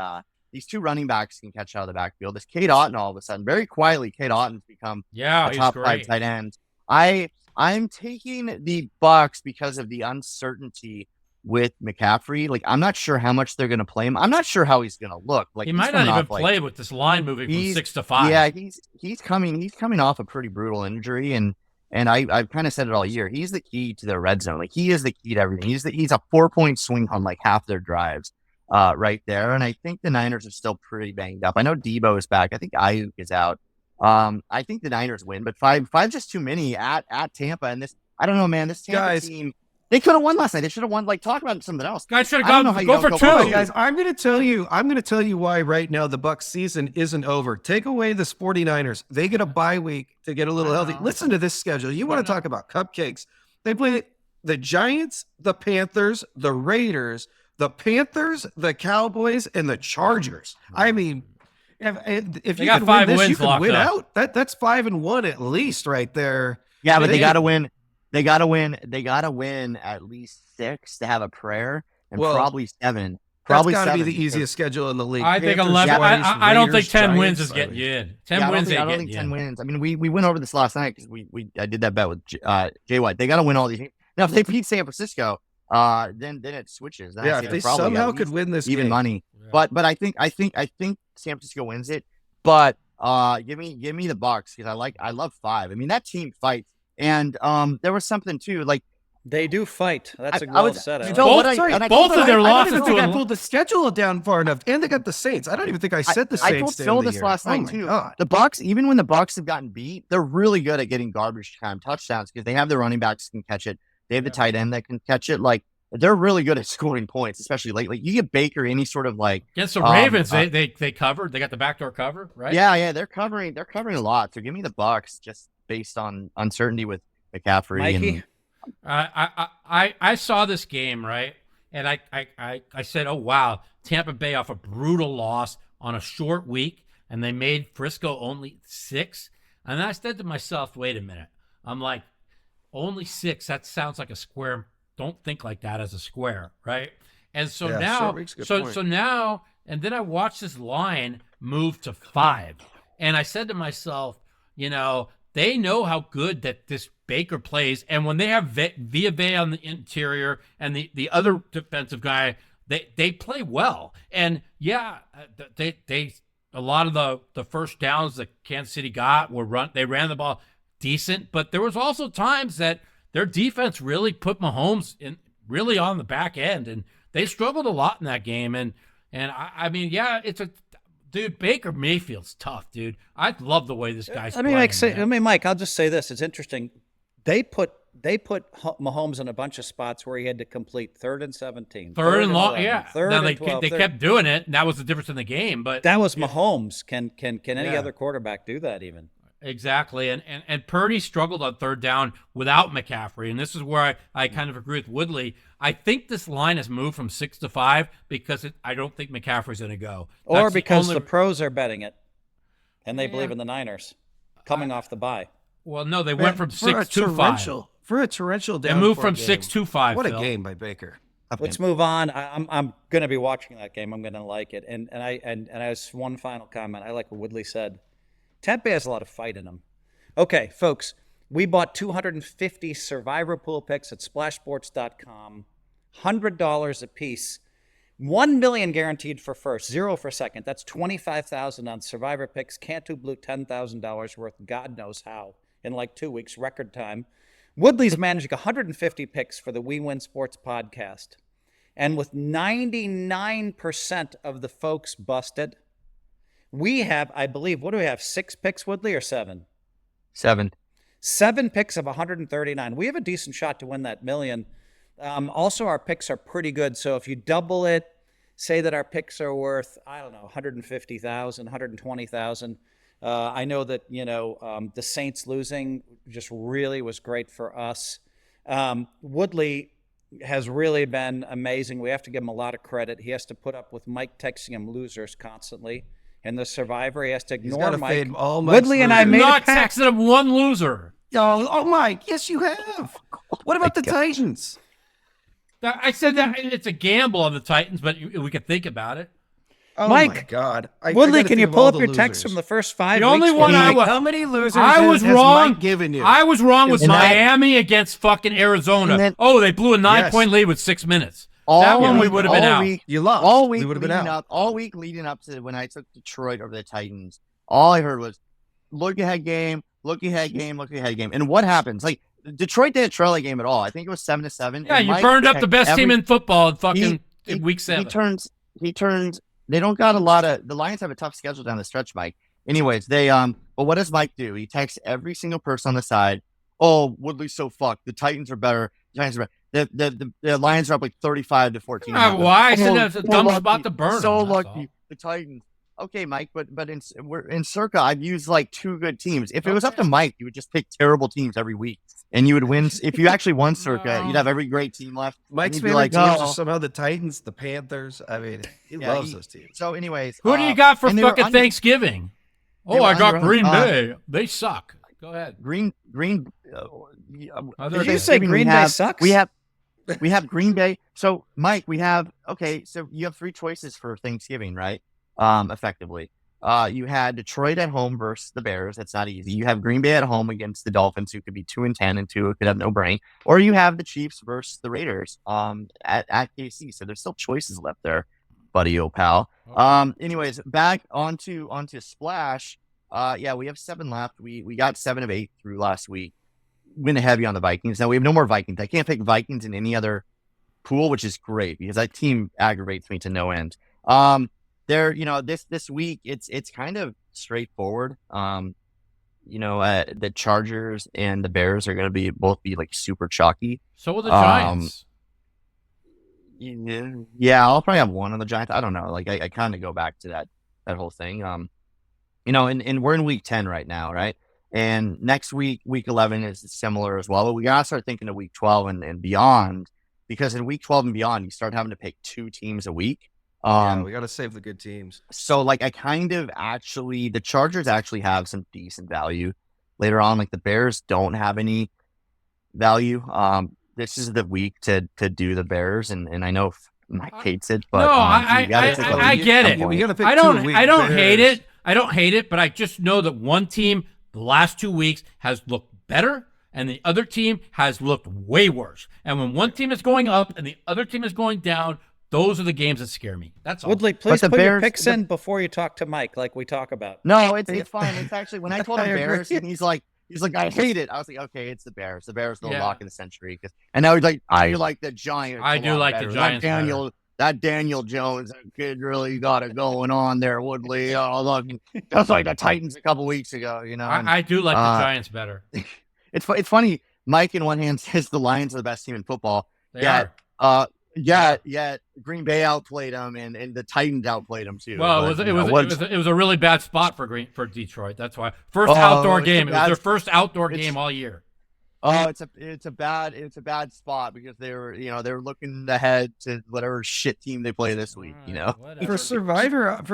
[SPEAKER 5] these 2 running backs can catch out of the backfield. This Cade Otton, all of a sudden, very quietly, Cade Otton's become
[SPEAKER 3] Yeah,
[SPEAKER 5] a
[SPEAKER 3] he's
[SPEAKER 5] top
[SPEAKER 3] great.
[SPEAKER 5] 5 tight end. I'm taking the Bucks because of the uncertainty with McCaffrey. Like, I'm not sure how much they're going to play him. I'm not sure how he's going to look. Like,
[SPEAKER 3] He
[SPEAKER 5] he's
[SPEAKER 3] might not
[SPEAKER 5] coming
[SPEAKER 3] even
[SPEAKER 5] off, like-
[SPEAKER 3] play with this line moving from
[SPEAKER 5] he's-
[SPEAKER 3] 6 to 5.
[SPEAKER 5] Yeah, he's coming off a pretty brutal injury, and I've kind of said it all year. He's the key to their red zone. Like, he is the key to everything. He's a 4-point swing on like half their drives, right there. And I think the Niners are still pretty banged up. I know Debo is back. I think Ayuk is out. I think the Niners win, but five's just too many at Tampa. And this, I don't know, man. This Tampa
[SPEAKER 4] Guys.
[SPEAKER 5] team, they could have won last night. They should have won. Like, talk about something else.
[SPEAKER 3] Guys should
[SPEAKER 5] I don't know
[SPEAKER 3] have
[SPEAKER 5] how you
[SPEAKER 3] go
[SPEAKER 5] don't
[SPEAKER 3] for
[SPEAKER 5] go
[SPEAKER 3] 2.
[SPEAKER 5] for
[SPEAKER 4] All
[SPEAKER 5] it.
[SPEAKER 4] right, guys, I'm going to tell you why right now the Bucs season isn't over. Take away this 49ers. They get a bye week to get a little healthy. Listen to this schedule. You want to talk about cupcakes. They play the Giants, the Panthers, the Raiders, the Panthers, the Cowboys, and the Chargers. I mean, if
[SPEAKER 3] They
[SPEAKER 4] you
[SPEAKER 3] got
[SPEAKER 4] can
[SPEAKER 3] 5
[SPEAKER 4] win this,
[SPEAKER 3] wins
[SPEAKER 4] you can
[SPEAKER 3] locked
[SPEAKER 4] win
[SPEAKER 3] up.
[SPEAKER 4] out. That's 5-1 at least right there.
[SPEAKER 5] Yeah, but
[SPEAKER 4] It
[SPEAKER 5] they got to
[SPEAKER 4] ain't-
[SPEAKER 5] win. They got to win. They got to win at least 6 to have a prayer, and
[SPEAKER 4] Well,
[SPEAKER 5] probably 7.
[SPEAKER 4] That's
[SPEAKER 5] Probably
[SPEAKER 4] got to be
[SPEAKER 5] 7,
[SPEAKER 4] the
[SPEAKER 5] because-
[SPEAKER 4] easiest schedule in the league.
[SPEAKER 3] I think
[SPEAKER 4] Panthers,
[SPEAKER 3] 11.
[SPEAKER 4] Raiders,
[SPEAKER 3] I don't think
[SPEAKER 4] Raiders,
[SPEAKER 3] 10 wins
[SPEAKER 4] Giants,
[SPEAKER 3] is getting you in. 10
[SPEAKER 5] Yeah,
[SPEAKER 3] wins
[SPEAKER 5] I
[SPEAKER 3] ain't
[SPEAKER 5] don't
[SPEAKER 3] getting
[SPEAKER 5] think
[SPEAKER 3] you
[SPEAKER 5] 10
[SPEAKER 3] in.
[SPEAKER 5] wins. I mean, we went over this last night because I did that bet with Jay White. They got to win all these games. Now, if they beat San Francisco, then it switches. Then I
[SPEAKER 4] Yeah,
[SPEAKER 5] say
[SPEAKER 4] if
[SPEAKER 5] they're
[SPEAKER 4] they
[SPEAKER 5] probably
[SPEAKER 4] somehow
[SPEAKER 5] at
[SPEAKER 4] could
[SPEAKER 5] least
[SPEAKER 4] win this
[SPEAKER 5] even
[SPEAKER 4] game.
[SPEAKER 5] money.
[SPEAKER 3] Yeah.
[SPEAKER 5] But I think San Francisco wins it. But give me the Bucs, because I love 5. I mean, that team fights, and there was something too, like.
[SPEAKER 2] They do fight. That's
[SPEAKER 5] I was-
[SPEAKER 2] said. I
[SPEAKER 5] you
[SPEAKER 2] like
[SPEAKER 5] know
[SPEAKER 2] it.
[SPEAKER 5] what
[SPEAKER 4] Sorry,
[SPEAKER 3] both of their
[SPEAKER 4] I
[SPEAKER 3] losses
[SPEAKER 4] don't even think
[SPEAKER 3] to
[SPEAKER 4] I
[SPEAKER 3] them-
[SPEAKER 4] pulled the schedule down far enough, and they got the Saints. I don't even think I said the
[SPEAKER 5] I
[SPEAKER 4] Saints.
[SPEAKER 5] told
[SPEAKER 4] to
[SPEAKER 5] Phil
[SPEAKER 4] end the
[SPEAKER 5] this
[SPEAKER 4] year.
[SPEAKER 5] last night
[SPEAKER 4] Oh my
[SPEAKER 5] too.
[SPEAKER 4] God.
[SPEAKER 5] The Bucs, even when the Bucs have gotten beat, they're really good at getting garbage time touchdowns because they have the running backs who can catch it. They have the tight end that can catch it. Like, they're really good at scoring points, especially late. Like, you get Baker any sort of like
[SPEAKER 3] Against the Ravens, they covered. They got the backdoor cover, right?
[SPEAKER 5] yeah, they're covering a lot. So give me the Bucs just based on uncertainty with McCaffrey.
[SPEAKER 2] Mikey?
[SPEAKER 3] I saw this game, right? And I said, oh, wow, Tampa Bay off a brutal loss on a short week, and they made Frisco only 6. And I said to myself, wait a minute. I'm like, only 6? That sounds like a square. Don't think like that as a square, right? And so
[SPEAKER 4] Yeah,
[SPEAKER 3] now,
[SPEAKER 4] short week's a good point.
[SPEAKER 3] so now, and then I watched this line move to 5. And I said to myself, you know, they know how good that this Baker plays, and when they have Villa on the interior and the other defensive guy, they play well. And yeah, they a lot of the first downs that Kansas City got they ran the ball decent, but there was also times that their defense really put Mahomes in really on the back end, and they struggled a lot in that game. And I mean, yeah, dude, Baker Mayfield's tough, dude. I love the way this guy's playing.
[SPEAKER 2] Mike, I'll just say this. It's interesting. They put Mahomes in a bunch of spots where he had to complete 3rd and 17.
[SPEAKER 3] Third and long,
[SPEAKER 2] 11,
[SPEAKER 3] yeah.
[SPEAKER 2] 3rd
[SPEAKER 3] Now
[SPEAKER 2] and 12.
[SPEAKER 3] they kept doing it, and that was the difference in the game. But
[SPEAKER 2] That was Mahomes. Can any
[SPEAKER 3] Yeah.
[SPEAKER 2] other quarterback do that even?
[SPEAKER 3] exactly, and Purdy struggled on 3rd down without McCaffrey, and this is where I kind of agree with Woodley. I think this line has moved from 6 to 5 because I don't think McCaffrey's going to go,
[SPEAKER 2] Or
[SPEAKER 3] That's
[SPEAKER 2] because
[SPEAKER 3] only-
[SPEAKER 2] the pros are betting it, and they believe
[SPEAKER 3] Yeah.
[SPEAKER 2] in the Niners coming off the bye.
[SPEAKER 3] well, no, they went from
[SPEAKER 4] For
[SPEAKER 3] 6
[SPEAKER 4] a
[SPEAKER 3] to 5.
[SPEAKER 4] torrential- For a torrential
[SPEAKER 3] They
[SPEAKER 4] down.
[SPEAKER 3] moved
[SPEAKER 4] for a
[SPEAKER 3] from 6
[SPEAKER 4] game.
[SPEAKER 3] to 5.
[SPEAKER 4] What a
[SPEAKER 3] Phil.
[SPEAKER 4] game by Baker.
[SPEAKER 2] Let's move on. I'm going to be watching that game. I'm going to like it. And I have one final comment. I like what Woodley said. Tampa Bay has a lot of fight in them. Okay, folks, we bought 250 Survivor pool picks at splashsports.com, $100 a piece, 1 million guaranteed for first, 0 for second. That's $25,000 on Survivor picks. Cantu blew $10,000 worth, God knows how, in like 2 weeks, record time. Woodley's managing 150 picks for the WeWin Sports podcast. And with 99% of the folks busted, we have, I believe, what do we have, 6 picks, Woodley, or 7?
[SPEAKER 5] 7.
[SPEAKER 2] 7 picks of 139. We have a decent shot to win that million. Also, our picks are pretty good. So if you double it, say that our picks are worth, I don't know, 150,000, 120,000. I know that, the Saints losing just really was great for us. Woodley has really been amazing. We have to give him a lot of credit. He has to put up with Mike texting him losers constantly. And the Survivor, he has to ignore
[SPEAKER 4] gotta
[SPEAKER 2] Mike.
[SPEAKER 4] fade all Mike's
[SPEAKER 2] Woodley and I
[SPEAKER 4] losers.
[SPEAKER 2] made a
[SPEAKER 3] Not
[SPEAKER 2] pact.
[SPEAKER 3] texted him one loser.
[SPEAKER 4] Oh, Mike. Yes, you have. What about the Titans?
[SPEAKER 3] I said that it's a gamble on the Titans, but we could think about it.
[SPEAKER 4] Oh,
[SPEAKER 2] Mike,
[SPEAKER 4] my God. I
[SPEAKER 2] Woodley,
[SPEAKER 4] gotta
[SPEAKER 2] can you
[SPEAKER 4] think of
[SPEAKER 2] pull
[SPEAKER 4] all
[SPEAKER 2] up
[SPEAKER 4] the
[SPEAKER 2] your
[SPEAKER 4] losers.
[SPEAKER 2] text from the first 5
[SPEAKER 3] The
[SPEAKER 2] weeks?
[SPEAKER 3] only one
[SPEAKER 2] Woodley?
[SPEAKER 3] I was,
[SPEAKER 4] How many losers
[SPEAKER 3] I was
[SPEAKER 4] has
[SPEAKER 3] wrong.
[SPEAKER 4] Mike given you?
[SPEAKER 3] I was wrong with
[SPEAKER 5] And that-
[SPEAKER 3] Miami against fucking Arizona.
[SPEAKER 5] And then-
[SPEAKER 3] They blew a 9-point
[SPEAKER 4] Yes.
[SPEAKER 3] lead with 6 minutes.
[SPEAKER 5] All
[SPEAKER 3] That one we
[SPEAKER 5] week-
[SPEAKER 3] would have been
[SPEAKER 5] all
[SPEAKER 3] out.
[SPEAKER 5] week-
[SPEAKER 4] You lost.
[SPEAKER 5] All week
[SPEAKER 4] We would have been
[SPEAKER 5] leading
[SPEAKER 4] out.
[SPEAKER 5] up. All week leading up to when I took Detroit over the Titans, all I heard was, "Look ahead game, look ahead game, look ahead game." And what happens? Like, Detroit didn't trail that game at all. I think it was 7-7.
[SPEAKER 3] Yeah,
[SPEAKER 5] and
[SPEAKER 3] you
[SPEAKER 5] Mike
[SPEAKER 3] burned up the
[SPEAKER 5] checked
[SPEAKER 3] best team
[SPEAKER 5] every-
[SPEAKER 3] in football in fucking
[SPEAKER 5] he-
[SPEAKER 3] week 7.
[SPEAKER 5] He turns. They don't got a lot of. The Lions have a tough schedule down the stretch, Mike. Anyways, but what does Mike do? He texts every single person on the side. Oh, Woodley's so fucked. The Titans are better. The Titans are better. The Lions are up like 35-14.
[SPEAKER 3] Why? I said
[SPEAKER 5] Oh,
[SPEAKER 3] that's a
[SPEAKER 5] so
[SPEAKER 3] dumb
[SPEAKER 5] lucky.
[SPEAKER 3] spot to burn.
[SPEAKER 5] So
[SPEAKER 3] them, that's
[SPEAKER 5] lucky.
[SPEAKER 3] all.
[SPEAKER 5] The Titans. Okay, Mike, but we're in Circa. I've used like 2 good teams. If it was up to Mike, you would just pick terrible teams every week, and you would win. If you actually won Circa, you'd have every great team left.
[SPEAKER 4] Mike's
[SPEAKER 5] You'd be
[SPEAKER 4] favorite
[SPEAKER 5] like,
[SPEAKER 4] teams
[SPEAKER 5] "Oh."
[SPEAKER 4] are somehow the Titans, the Panthers. I mean, he loves those teams.
[SPEAKER 5] So, anyways,
[SPEAKER 3] Who do you got for
[SPEAKER 5] and they were
[SPEAKER 3] fucking Thanksgiving?
[SPEAKER 5] they
[SPEAKER 3] Oh,
[SPEAKER 5] were
[SPEAKER 3] I got
[SPEAKER 5] under-
[SPEAKER 3] Green Bay. They suck. Go ahead.
[SPEAKER 5] Green.
[SPEAKER 3] Other
[SPEAKER 2] Did you
[SPEAKER 3] than-
[SPEAKER 2] say Green Bay sucks?
[SPEAKER 5] We have Green Bay. So, Mike, so you have 3 choices for Thanksgiving, right? Effectively. You had Detroit at home versus the Bears. That's not easy. You have Green Bay at home against the Dolphins, who could be 2-10 and 2 could have no brain. Or you have the Chiefs versus the Raiders at KC. So there's still choices left there, buddy, old pal. Anyways, back onto Splash. Yeah, we have 7 left. We got 7 of 8 through last week. Win heavy on the Vikings. Now we have no more Vikings. I can't pick Vikings in any other pool, which is great because that team aggravates me to no end. This week it's kind of straightforward. The Chargers and the Bears are going to both be like super chalky.
[SPEAKER 3] So will the Giants.
[SPEAKER 5] Yeah, I'll probably have one on the Giants. I don't know. Like I kind of go back to that whole thing. And we're in week 10 right now, right? And next week 11 is similar as well. But we gotta start thinking of week 12 and beyond, because in week 12 and beyond, you start having to pick 2 teams a week.
[SPEAKER 4] We got to save the good teams.
[SPEAKER 5] So like the Chargers actually have some decent value later on. Like the Bears don't have any value. This is the week to do the Bears, and I know Mike hates it, but
[SPEAKER 3] No,
[SPEAKER 5] you gotta take
[SPEAKER 3] I get it.
[SPEAKER 4] We got to pick
[SPEAKER 3] I
[SPEAKER 4] 2
[SPEAKER 3] don't
[SPEAKER 4] weak
[SPEAKER 3] I don't
[SPEAKER 4] Bears.
[SPEAKER 3] hate it. I don't hate it, but I just know that one team the last 2 weeks has looked better and the other team has looked way worse. And when one team is going up and the other team is going down, those are the games that scare me. That's all.
[SPEAKER 2] Woodley, please
[SPEAKER 5] the
[SPEAKER 2] put your
[SPEAKER 5] Bears-
[SPEAKER 2] picks in before you talk to Mike, like we talk about.
[SPEAKER 5] No, it's fine. It's actually when I told him
[SPEAKER 4] I agree.
[SPEAKER 5] Bears, and he's like, I hate it. I was like, okay, it's the Bears. The Bears, the
[SPEAKER 3] Yeah.
[SPEAKER 5] lock of the century. And now he's like, I like the Giants.
[SPEAKER 3] I
[SPEAKER 5] a
[SPEAKER 3] do
[SPEAKER 5] lot
[SPEAKER 3] like the
[SPEAKER 5] better.
[SPEAKER 3] Giants
[SPEAKER 5] That Daniel Jones, that kid really got it going on there, Woodley. Oh, look, that's like the Titans a couple weeks ago, And,
[SPEAKER 3] I do like the Giants better.
[SPEAKER 5] it's funny. Mike, in one hand, says the Lions are the best team in football.
[SPEAKER 3] They are.
[SPEAKER 5] Yeah. Green Bay outplayed them, and the Titans outplayed them too.
[SPEAKER 3] Well,
[SPEAKER 5] But,
[SPEAKER 3] it was a really bad spot for Detroit. That's why
[SPEAKER 5] Oh,
[SPEAKER 3] outdoor
[SPEAKER 5] it's
[SPEAKER 3] game.
[SPEAKER 5] a
[SPEAKER 3] It was
[SPEAKER 5] bad-
[SPEAKER 3] their first outdoor
[SPEAKER 5] it's-
[SPEAKER 3] game all year.
[SPEAKER 5] Oh, it's a bad spot because they were looking ahead to whatever shit team they play this week.
[SPEAKER 4] For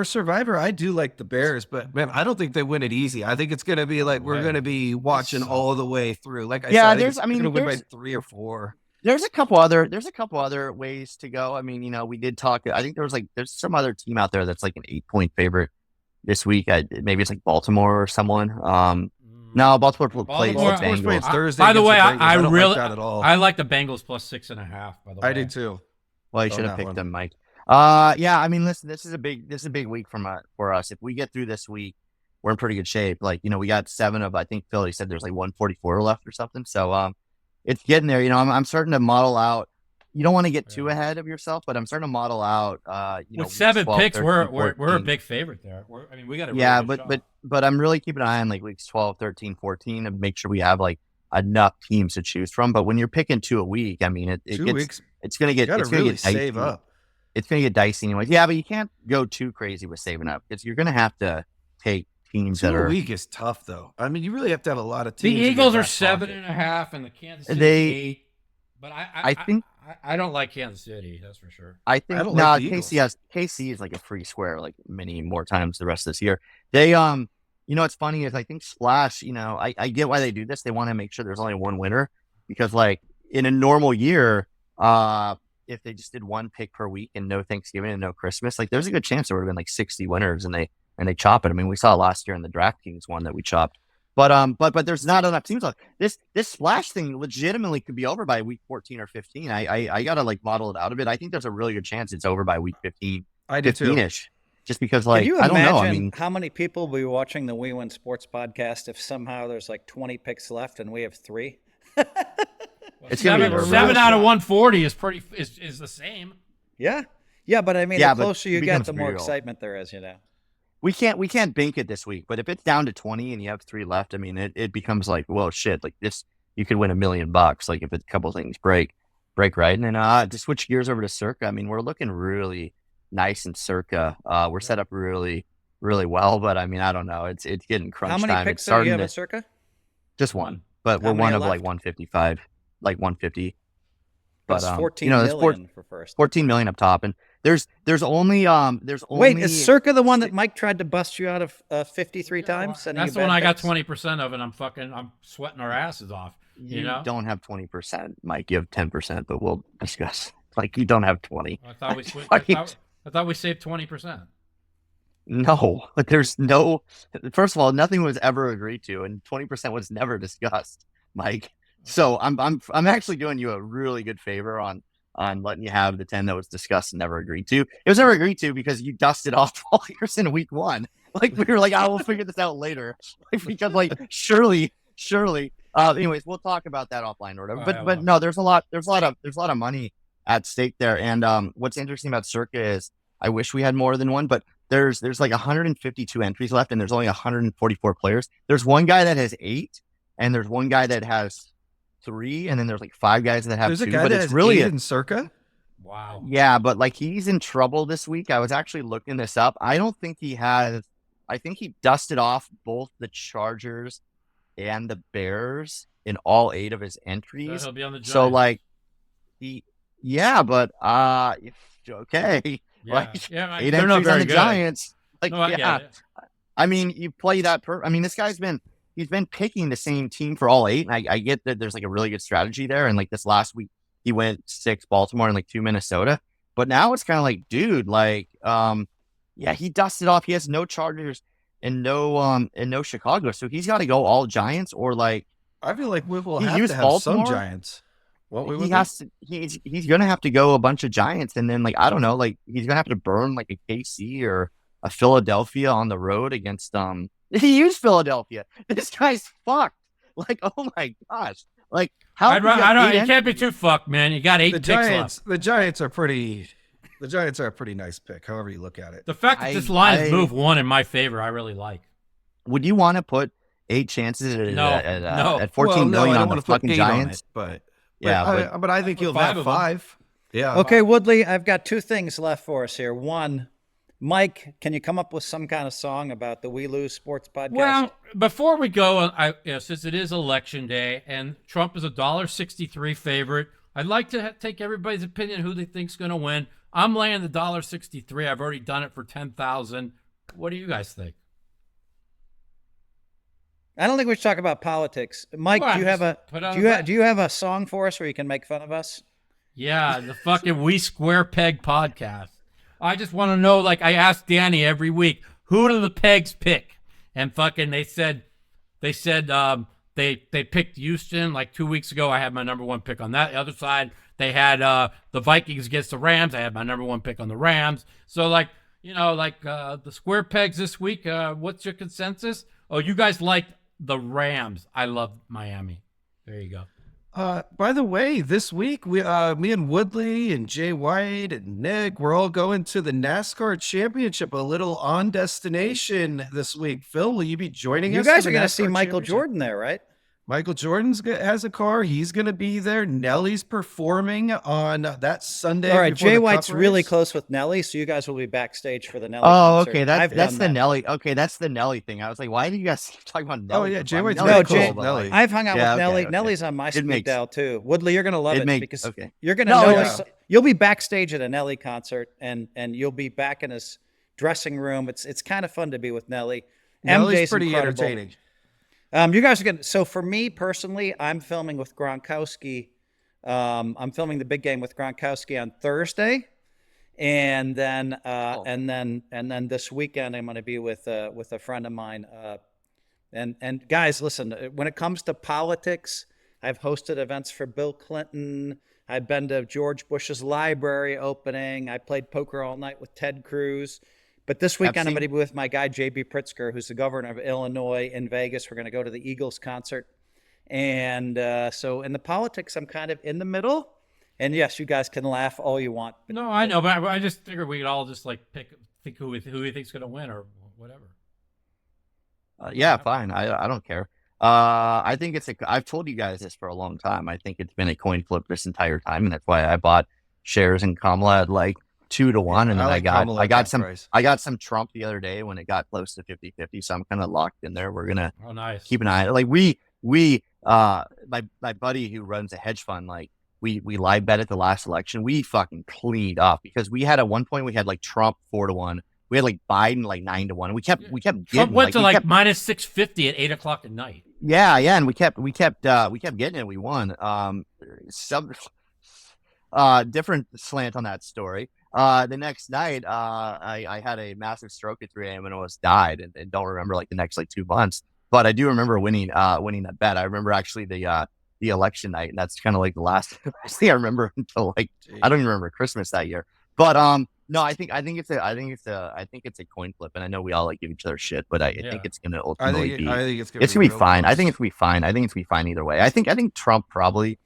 [SPEAKER 4] Survivor, I do like the Bears, but man, I don't think they win it easy. I think it's going to be like we're going to be watching all the way through. Like I said, I think it's going to win by 3 or 4.
[SPEAKER 5] There's a couple other ways to go. I mean, we did talk. I think there's some other team out there that's like an 8-point favorite this week. Maybe it's like Baltimore or someone. No, Baltimore plays the
[SPEAKER 3] Baltimore
[SPEAKER 5] Bengals.
[SPEAKER 4] plays Thursday.
[SPEAKER 3] By the
[SPEAKER 4] against
[SPEAKER 3] way,
[SPEAKER 4] Bengals.
[SPEAKER 3] I
[SPEAKER 4] don't
[SPEAKER 3] really
[SPEAKER 4] like that at all.
[SPEAKER 3] I like the Bengals plus 6.5. By the way,
[SPEAKER 4] I do too.
[SPEAKER 5] Well, you
[SPEAKER 4] Oh,
[SPEAKER 5] should have
[SPEAKER 4] that
[SPEAKER 5] picked
[SPEAKER 4] one.
[SPEAKER 5] them, Mike. Yeah. I mean, listen, this is a big week for us. If we get through this week, we're in pretty good shape. Like, we got 7 of, I think Philly said there's like 144 left or something. So, it's getting there. I'm starting to model out. You don't want to get too ahead of yourself, but I'm starting to model out.
[SPEAKER 3] With
[SPEAKER 5] weeks
[SPEAKER 3] 7
[SPEAKER 5] 12,
[SPEAKER 3] picks,
[SPEAKER 5] 13,
[SPEAKER 3] we're a
[SPEAKER 5] 14.
[SPEAKER 3] big favorite there. We got a
[SPEAKER 5] Yeah,
[SPEAKER 3] really good
[SPEAKER 5] but I'm really keeping an eye on like weeks 12, 13, 14 to make sure we have like enough teams to choose from. But when you're picking 2 a week, I mean,
[SPEAKER 4] 2
[SPEAKER 5] gets,
[SPEAKER 4] weeks.
[SPEAKER 5] it's going to get,
[SPEAKER 4] You got
[SPEAKER 5] it's
[SPEAKER 4] to
[SPEAKER 5] going to
[SPEAKER 4] really
[SPEAKER 5] get dicey.
[SPEAKER 4] save up.
[SPEAKER 5] It's going to get dicey anyways. Yeah, but you can't go too crazy with saving up because you're going to have to take teams
[SPEAKER 4] 2
[SPEAKER 5] that
[SPEAKER 4] a
[SPEAKER 5] are.
[SPEAKER 4] week is tough, though. I mean, you really have to have a lot of
[SPEAKER 3] The
[SPEAKER 4] teams. in your
[SPEAKER 3] Eagles are
[SPEAKER 4] back pocket.
[SPEAKER 3] 7.5 and the Kansas City
[SPEAKER 5] They-
[SPEAKER 3] 8. But
[SPEAKER 5] I think
[SPEAKER 3] I don't like Kansas City. That's for sure.
[SPEAKER 5] I think
[SPEAKER 4] I don't
[SPEAKER 5] nah,
[SPEAKER 4] like the Eagles.
[SPEAKER 5] KC is like a free square like many more times the rest of this year. They what's funny is I think Splash, I get why they do this. They want to make sure there's only one winner because like in a normal year, if they just did 1 pick per week and no Thanksgiving and no Christmas, like there's a good chance there would have been like 60 winners and they chop it. I mean, we saw last year in the DraftKings one that we chopped. But there's not enough teams on this Splash thing. Legitimately could be over by week 14 or 15. I gotta like model it out a bit. I think there's a really good chance it's over by week 15,
[SPEAKER 4] I do too.
[SPEAKER 5] 15ish. Just because like
[SPEAKER 2] Can you
[SPEAKER 5] I don't
[SPEAKER 2] imagine
[SPEAKER 5] know. I mean,
[SPEAKER 2] how many people will be watching the WeWin Sports podcast if somehow there's like 20 picks left and we have 3?
[SPEAKER 5] It's gonna be a
[SPEAKER 3] seven
[SPEAKER 5] really
[SPEAKER 3] out of 140 is is the same.
[SPEAKER 2] Yeah, but I mean,
[SPEAKER 5] Yeah,
[SPEAKER 2] the
[SPEAKER 5] but
[SPEAKER 2] closer
[SPEAKER 5] it
[SPEAKER 2] you get,
[SPEAKER 5] becomes
[SPEAKER 2] the more
[SPEAKER 5] real.
[SPEAKER 2] excitement there is.
[SPEAKER 5] we can't bank it this week. But if it's down to 20 and you have 3 left, I mean, it becomes like, well, shit, like this, you could win $1 million. Like if a couple things break right. And then to switch gears over to Circa, I mean, we're looking really nice in Circa. We're set up really really well, but I mean, I don't know. It's getting crunch
[SPEAKER 2] How many
[SPEAKER 5] time.
[SPEAKER 2] picks
[SPEAKER 5] It's
[SPEAKER 2] do you
[SPEAKER 5] starting
[SPEAKER 2] have
[SPEAKER 5] to
[SPEAKER 2] at Circa?
[SPEAKER 5] just one, but
[SPEAKER 2] How
[SPEAKER 5] we're
[SPEAKER 2] many
[SPEAKER 5] one
[SPEAKER 2] are
[SPEAKER 5] of like
[SPEAKER 2] left?
[SPEAKER 5] 155, like 150. But
[SPEAKER 2] That's 14
[SPEAKER 5] there's
[SPEAKER 2] million for first.
[SPEAKER 5] 14 million up top, and there's only
[SPEAKER 2] Wait, is Circa the one that Mike tried to bust you out of 53 times? Sending
[SPEAKER 3] That's
[SPEAKER 2] you
[SPEAKER 3] the one
[SPEAKER 2] bad
[SPEAKER 3] I got
[SPEAKER 2] picks?
[SPEAKER 3] 20% of, and I'm sweating our asses off. You know?
[SPEAKER 5] don't have 20%, Mike. You have 10%, but we'll discuss. Like you don't have 20.
[SPEAKER 3] I thought we
[SPEAKER 5] Like,
[SPEAKER 3] I thought we saved 20%.
[SPEAKER 5] No, but there's no. First of all, nothing was ever agreed to, and 20% was never discussed, Mike. So I'm actually doing you a really good favor on letting you have the 10 that was discussed and never agreed to. It was never agreed to because you dusted off all yours in week 1. Like we were like, I will figure this out later. Like, because like surely. Anyways, we'll talk about that offline or whatever. But no, there's a lot of money at stake there. And what's interesting about Circa is I wish we had more than one, but there's like 152 entries left, and there's only 144 players. There's one guy that has 8, and there's one guy that has 3, and then there's like 5 guys that have
[SPEAKER 4] There's
[SPEAKER 5] 2.
[SPEAKER 4] a guy
[SPEAKER 5] But
[SPEAKER 4] that
[SPEAKER 5] it's
[SPEAKER 4] has
[SPEAKER 5] really
[SPEAKER 4] 8 in Circa.
[SPEAKER 3] Wow.
[SPEAKER 5] yeah, but like he's in trouble this week. I was actually looking this up. I don't think he has. I think he dusted off both the Chargers and the Bears in all 8 of his
[SPEAKER 3] So
[SPEAKER 5] entries.
[SPEAKER 3] he'll be on the Giants.
[SPEAKER 5] So like but okay.
[SPEAKER 3] yeah,
[SPEAKER 5] like,
[SPEAKER 3] yeah,
[SPEAKER 5] 8
[SPEAKER 3] they're not
[SPEAKER 5] entries on
[SPEAKER 3] very
[SPEAKER 5] the
[SPEAKER 3] good.
[SPEAKER 5] Giants. Like
[SPEAKER 3] No, I get it.
[SPEAKER 5] I mean, you play that I mean, this guy's been picking the same team for all 8, and I get that there's like a really good strategy there. And like this last week, he went 6 Baltimore and like 2 Minnesota. But now it's kind of like, dude, like, yeah, he dusted off. He has no Chargers and no Chicago, so he's got to go all Giants or like
[SPEAKER 4] I feel like we will
[SPEAKER 5] He
[SPEAKER 4] have
[SPEAKER 5] used
[SPEAKER 4] to have some
[SPEAKER 5] Baltimore?
[SPEAKER 4] Giants. What we
[SPEAKER 5] he
[SPEAKER 4] would
[SPEAKER 5] has to. He's gonna have to go a bunch of Giants, and then like I don't know, like he's gonna have to burn like a KC or a Philadelphia on the road against He used Philadelphia. This guy's fucked. Like, oh my gosh. Like, how?
[SPEAKER 3] I don't. You can't be too fucked, man. You got 8
[SPEAKER 4] the
[SPEAKER 3] picks
[SPEAKER 4] Giants.
[SPEAKER 3] left.
[SPEAKER 4] The Giants are pretty. The Giants are a pretty nice pick, however you look at it.
[SPEAKER 3] The fact that this line has moved 1 in my favor, I really like.
[SPEAKER 5] Would you want to put 8 chances at,
[SPEAKER 3] No.
[SPEAKER 5] at 14 million
[SPEAKER 4] I
[SPEAKER 5] on
[SPEAKER 4] don't
[SPEAKER 5] the
[SPEAKER 4] wanna put
[SPEAKER 5] fucking
[SPEAKER 4] 8
[SPEAKER 5] Giants?
[SPEAKER 4] on it, but
[SPEAKER 5] Yeah,
[SPEAKER 4] but I think
[SPEAKER 3] put
[SPEAKER 4] you'll
[SPEAKER 3] 5
[SPEAKER 4] have
[SPEAKER 3] of them.
[SPEAKER 4] 5. Yeah.
[SPEAKER 2] Okay, Woodley, I've got 2 things left for us here. One, Mike, can you come up with some kind of song about the We Lose Sports podcast?
[SPEAKER 3] Well, before we go, since it is election day and Trump is a $1.63 favorite, I'd like to take everybody's opinion who they think's going to win. I'm laying the $1.63. I've already done it for 10,000. What do you guys think?
[SPEAKER 2] I don't think we should talk about politics. Mike,
[SPEAKER 3] Well,
[SPEAKER 2] do you have a
[SPEAKER 3] put on
[SPEAKER 2] do
[SPEAKER 3] a
[SPEAKER 2] you
[SPEAKER 3] bet.
[SPEAKER 2] do you have a song for us where you can make fun of us?
[SPEAKER 3] Yeah, the fucking We Square Peg podcast. I just want to know, like I ask Danny every week, who do the pegs pick? And fucking they said they picked Houston like 2 weeks ago. I had my number 1 pick on that. The other side, they had the Vikings against the Rams. I had my number 1 pick on the Rams. So like, the square pegs this week, what's your consensus? Oh, you guys liked the Rams. I love Miami. There you go.
[SPEAKER 4] By the way, this week me and Woodley and Jay White and Nick, we're all going to the NASCAR Championship, a little on destination this week. Phil, will you be joining
[SPEAKER 2] You
[SPEAKER 4] us?
[SPEAKER 2] guys
[SPEAKER 4] for
[SPEAKER 2] are
[SPEAKER 4] the
[SPEAKER 2] going to see
[SPEAKER 4] NASCAR
[SPEAKER 2] Michael
[SPEAKER 4] Championship?
[SPEAKER 2] Jordan there, right?
[SPEAKER 4] Michael Jordan's has a car. He's going to be there. Nellie's performing on that Sunday.
[SPEAKER 2] All right,
[SPEAKER 4] before
[SPEAKER 2] Jay
[SPEAKER 4] the
[SPEAKER 2] White's
[SPEAKER 4] Cup
[SPEAKER 2] really
[SPEAKER 4] race.
[SPEAKER 2] close with Nelly, so you guys will be backstage for the Nelly
[SPEAKER 5] Oh,
[SPEAKER 2] concert.
[SPEAKER 5] okay.
[SPEAKER 2] I've
[SPEAKER 5] That's
[SPEAKER 2] done
[SPEAKER 5] the
[SPEAKER 2] that.
[SPEAKER 5] Nelly. Okay, that's the Nelly thing. I was like, why do you guys keep talking about Nelly?
[SPEAKER 4] yeah,
[SPEAKER 5] for
[SPEAKER 4] Jay
[SPEAKER 5] fun?
[SPEAKER 4] White's
[SPEAKER 5] Nelly's
[SPEAKER 2] very
[SPEAKER 5] cool,
[SPEAKER 2] cool,
[SPEAKER 5] but,
[SPEAKER 4] Nelly.
[SPEAKER 5] like,
[SPEAKER 2] I've hung out
[SPEAKER 5] Yeah,
[SPEAKER 2] with
[SPEAKER 5] okay,
[SPEAKER 2] Nelly.
[SPEAKER 5] okay.
[SPEAKER 2] Nelly's on my
[SPEAKER 5] It
[SPEAKER 2] speed
[SPEAKER 5] makes-
[SPEAKER 2] dial too. Woodley, you're gonna love
[SPEAKER 5] it
[SPEAKER 2] it
[SPEAKER 5] makes-
[SPEAKER 2] because
[SPEAKER 5] okay.
[SPEAKER 2] you're gonna
[SPEAKER 5] No,
[SPEAKER 2] notice
[SPEAKER 4] yeah.
[SPEAKER 2] you'll be backstage at a Nelly concert and you'll be back in his dressing room. It's kind of fun to be with Nelly.
[SPEAKER 4] Nellie's
[SPEAKER 2] MJ's
[SPEAKER 4] pretty
[SPEAKER 2] incredible.
[SPEAKER 4] entertaining.
[SPEAKER 2] You guys are gonna. So for me personally, I'm filming with Gronkowski. I'm filming the big game with Gronkowski on Thursday, and then and then this weekend I'm going to be with a friend of mine. And guys, listen. When it comes to politics, I've hosted events for Bill Clinton. I've been to George Bush's library opening. I played poker all night with Ted Cruz. But this weekend, I'm
[SPEAKER 5] Epstein?
[SPEAKER 2] going to be with my guy, J.B. Pritzker, who's the governor of Illinois, in Vegas. We're going to go to the Eagles concert. And so in the politics, I'm kind of in the middle. And yes, you guys can laugh all you want.
[SPEAKER 3] No, I know, but I just figured we could all just like think who we think's going to win or whatever.
[SPEAKER 5] Yeah, fine. I don't care. I think I've told you guys this for a long time. I think it's been a coin flip this entire time, and that's why I bought shares in Kamala at like 2-1, and then
[SPEAKER 4] like Kamala
[SPEAKER 5] I got
[SPEAKER 4] at that
[SPEAKER 5] some
[SPEAKER 4] price.
[SPEAKER 5] I got some Trump the other day when it got close to 50-50, so I'm kind of locked in there. We're gonna
[SPEAKER 3] nice.
[SPEAKER 5] keep an eye on it. Like we my buddy who runs a hedge fund, like we live bet at the last election. We fucking cleaned up because we had at one point we had like Trump 4-1. We had like Biden like 9-1. We kept
[SPEAKER 3] Trump
[SPEAKER 5] getting,
[SPEAKER 3] went to like
[SPEAKER 5] kept,
[SPEAKER 3] minus 650 at 8:00 at night.
[SPEAKER 5] yeah, and we kept getting it. We won. Some different slant on that story. The next night, I had a massive stroke at 3 a.m. and almost died, and don't remember like the next like 2 months. But I do remember winning that bet. I remember actually the election night, and that's kind of like the last thing I remember until like I don't even remember Christmas that year. But no, I think it's a coin flip, and I know we all like give each other shit, but I think it's gonna ultimately be.
[SPEAKER 4] I think
[SPEAKER 5] it's gonna be fine. I think it's gonna be fine. I think it's gonna be fine either way. I think Trump probably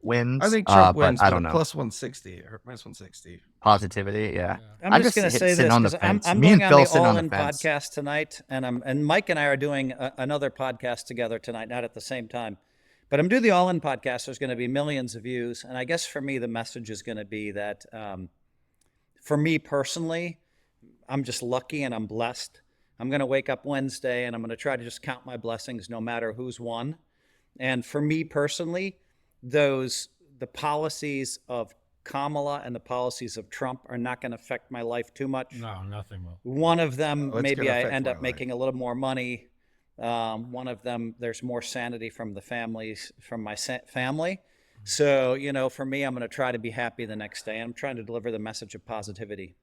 [SPEAKER 5] wins.
[SPEAKER 4] I think Trump wins.
[SPEAKER 5] But I don't know.
[SPEAKER 4] Plus 160 or minus 160.
[SPEAKER 5] Positivity, yeah.
[SPEAKER 2] I'm just going to say this because I'm going on the All-In podcast tonight, and Mike and I are doing another podcast together tonight, not at the same time. But I'm doing the All-In podcast. There's going to be millions of views, and I guess for me the message is going to be that for me personally, I'm just lucky and I'm blessed. I'm going to wake up Wednesday and I'm going to try to just count my blessings no matter who's won. And for me personally, the policies of Kamala and the policies of Trump are not going to affect my life too much.
[SPEAKER 3] No, nothing will.
[SPEAKER 2] One of them, maybe I end up
[SPEAKER 4] life.
[SPEAKER 2] making a little more money. One of them, there's more sanity from my family. So, for me, I'm going to try to be happy the next day. I'm trying to deliver the message of positivity.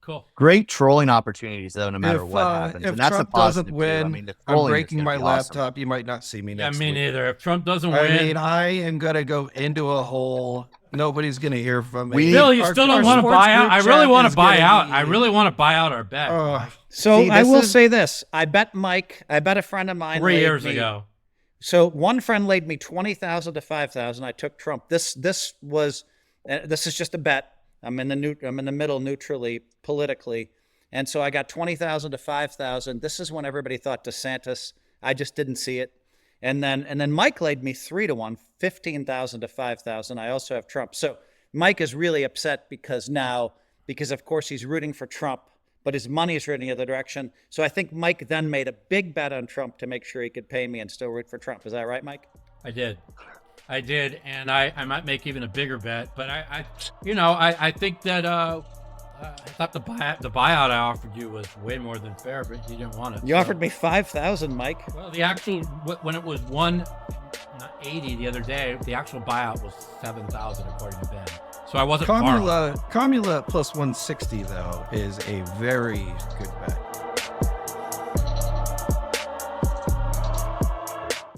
[SPEAKER 3] Cool.
[SPEAKER 5] Great trolling opportunities, though, no matter what happens.
[SPEAKER 4] If
[SPEAKER 5] And that's
[SPEAKER 4] Trump
[SPEAKER 5] a positive
[SPEAKER 4] doesn't win,
[SPEAKER 5] too. I mean, the
[SPEAKER 4] I'm
[SPEAKER 5] trolling is
[SPEAKER 4] breaking
[SPEAKER 5] gonna
[SPEAKER 4] my
[SPEAKER 5] be awesome.
[SPEAKER 4] laptop. You might not see me
[SPEAKER 3] Yeah,
[SPEAKER 4] next
[SPEAKER 3] me
[SPEAKER 4] week.
[SPEAKER 3] neither. If Trump doesn't
[SPEAKER 4] I
[SPEAKER 3] win,
[SPEAKER 4] mean, I am going to go into a hole. Nobody's going to hear from me.
[SPEAKER 3] Bill, you still don't want to buy out. I really want to buy out.
[SPEAKER 4] I
[SPEAKER 3] I really want to buy out our bet.
[SPEAKER 2] So
[SPEAKER 5] See,
[SPEAKER 2] I
[SPEAKER 5] this
[SPEAKER 2] will
[SPEAKER 5] is-
[SPEAKER 2] say this. I bet a friend of mine
[SPEAKER 3] 3
[SPEAKER 2] laid
[SPEAKER 3] years
[SPEAKER 2] me-
[SPEAKER 3] ago.
[SPEAKER 2] So one friend laid me 20,000 to 5,000. I took Trump. This is just a bet. I'm in the middle neutrally politically. And so I got 20,000 to 5,000. This is when everybody thought DeSantis. I just didn't see it. And then Mike laid me 3-1, 15,000 to 5,000. I also have Trump. So Mike is really upset because of course he's rooting for Trump, but his money is rooting the other direction. So I think Mike then made a big bet on Trump to make sure he could pay me and still root for Trump. Is that right, Mike?
[SPEAKER 3] I did, and I might make even a bigger bet. But I think that I thought the buyout I offered you was way more than fair, but you didn't want it.
[SPEAKER 2] You offered me 5,000, Mike.
[SPEAKER 3] Well, the actual when it was 180 the other day, the actual buyout was 7,000 according to Ben. So I wasn't far off.
[SPEAKER 4] Kamala plus 160 though is a very good bet.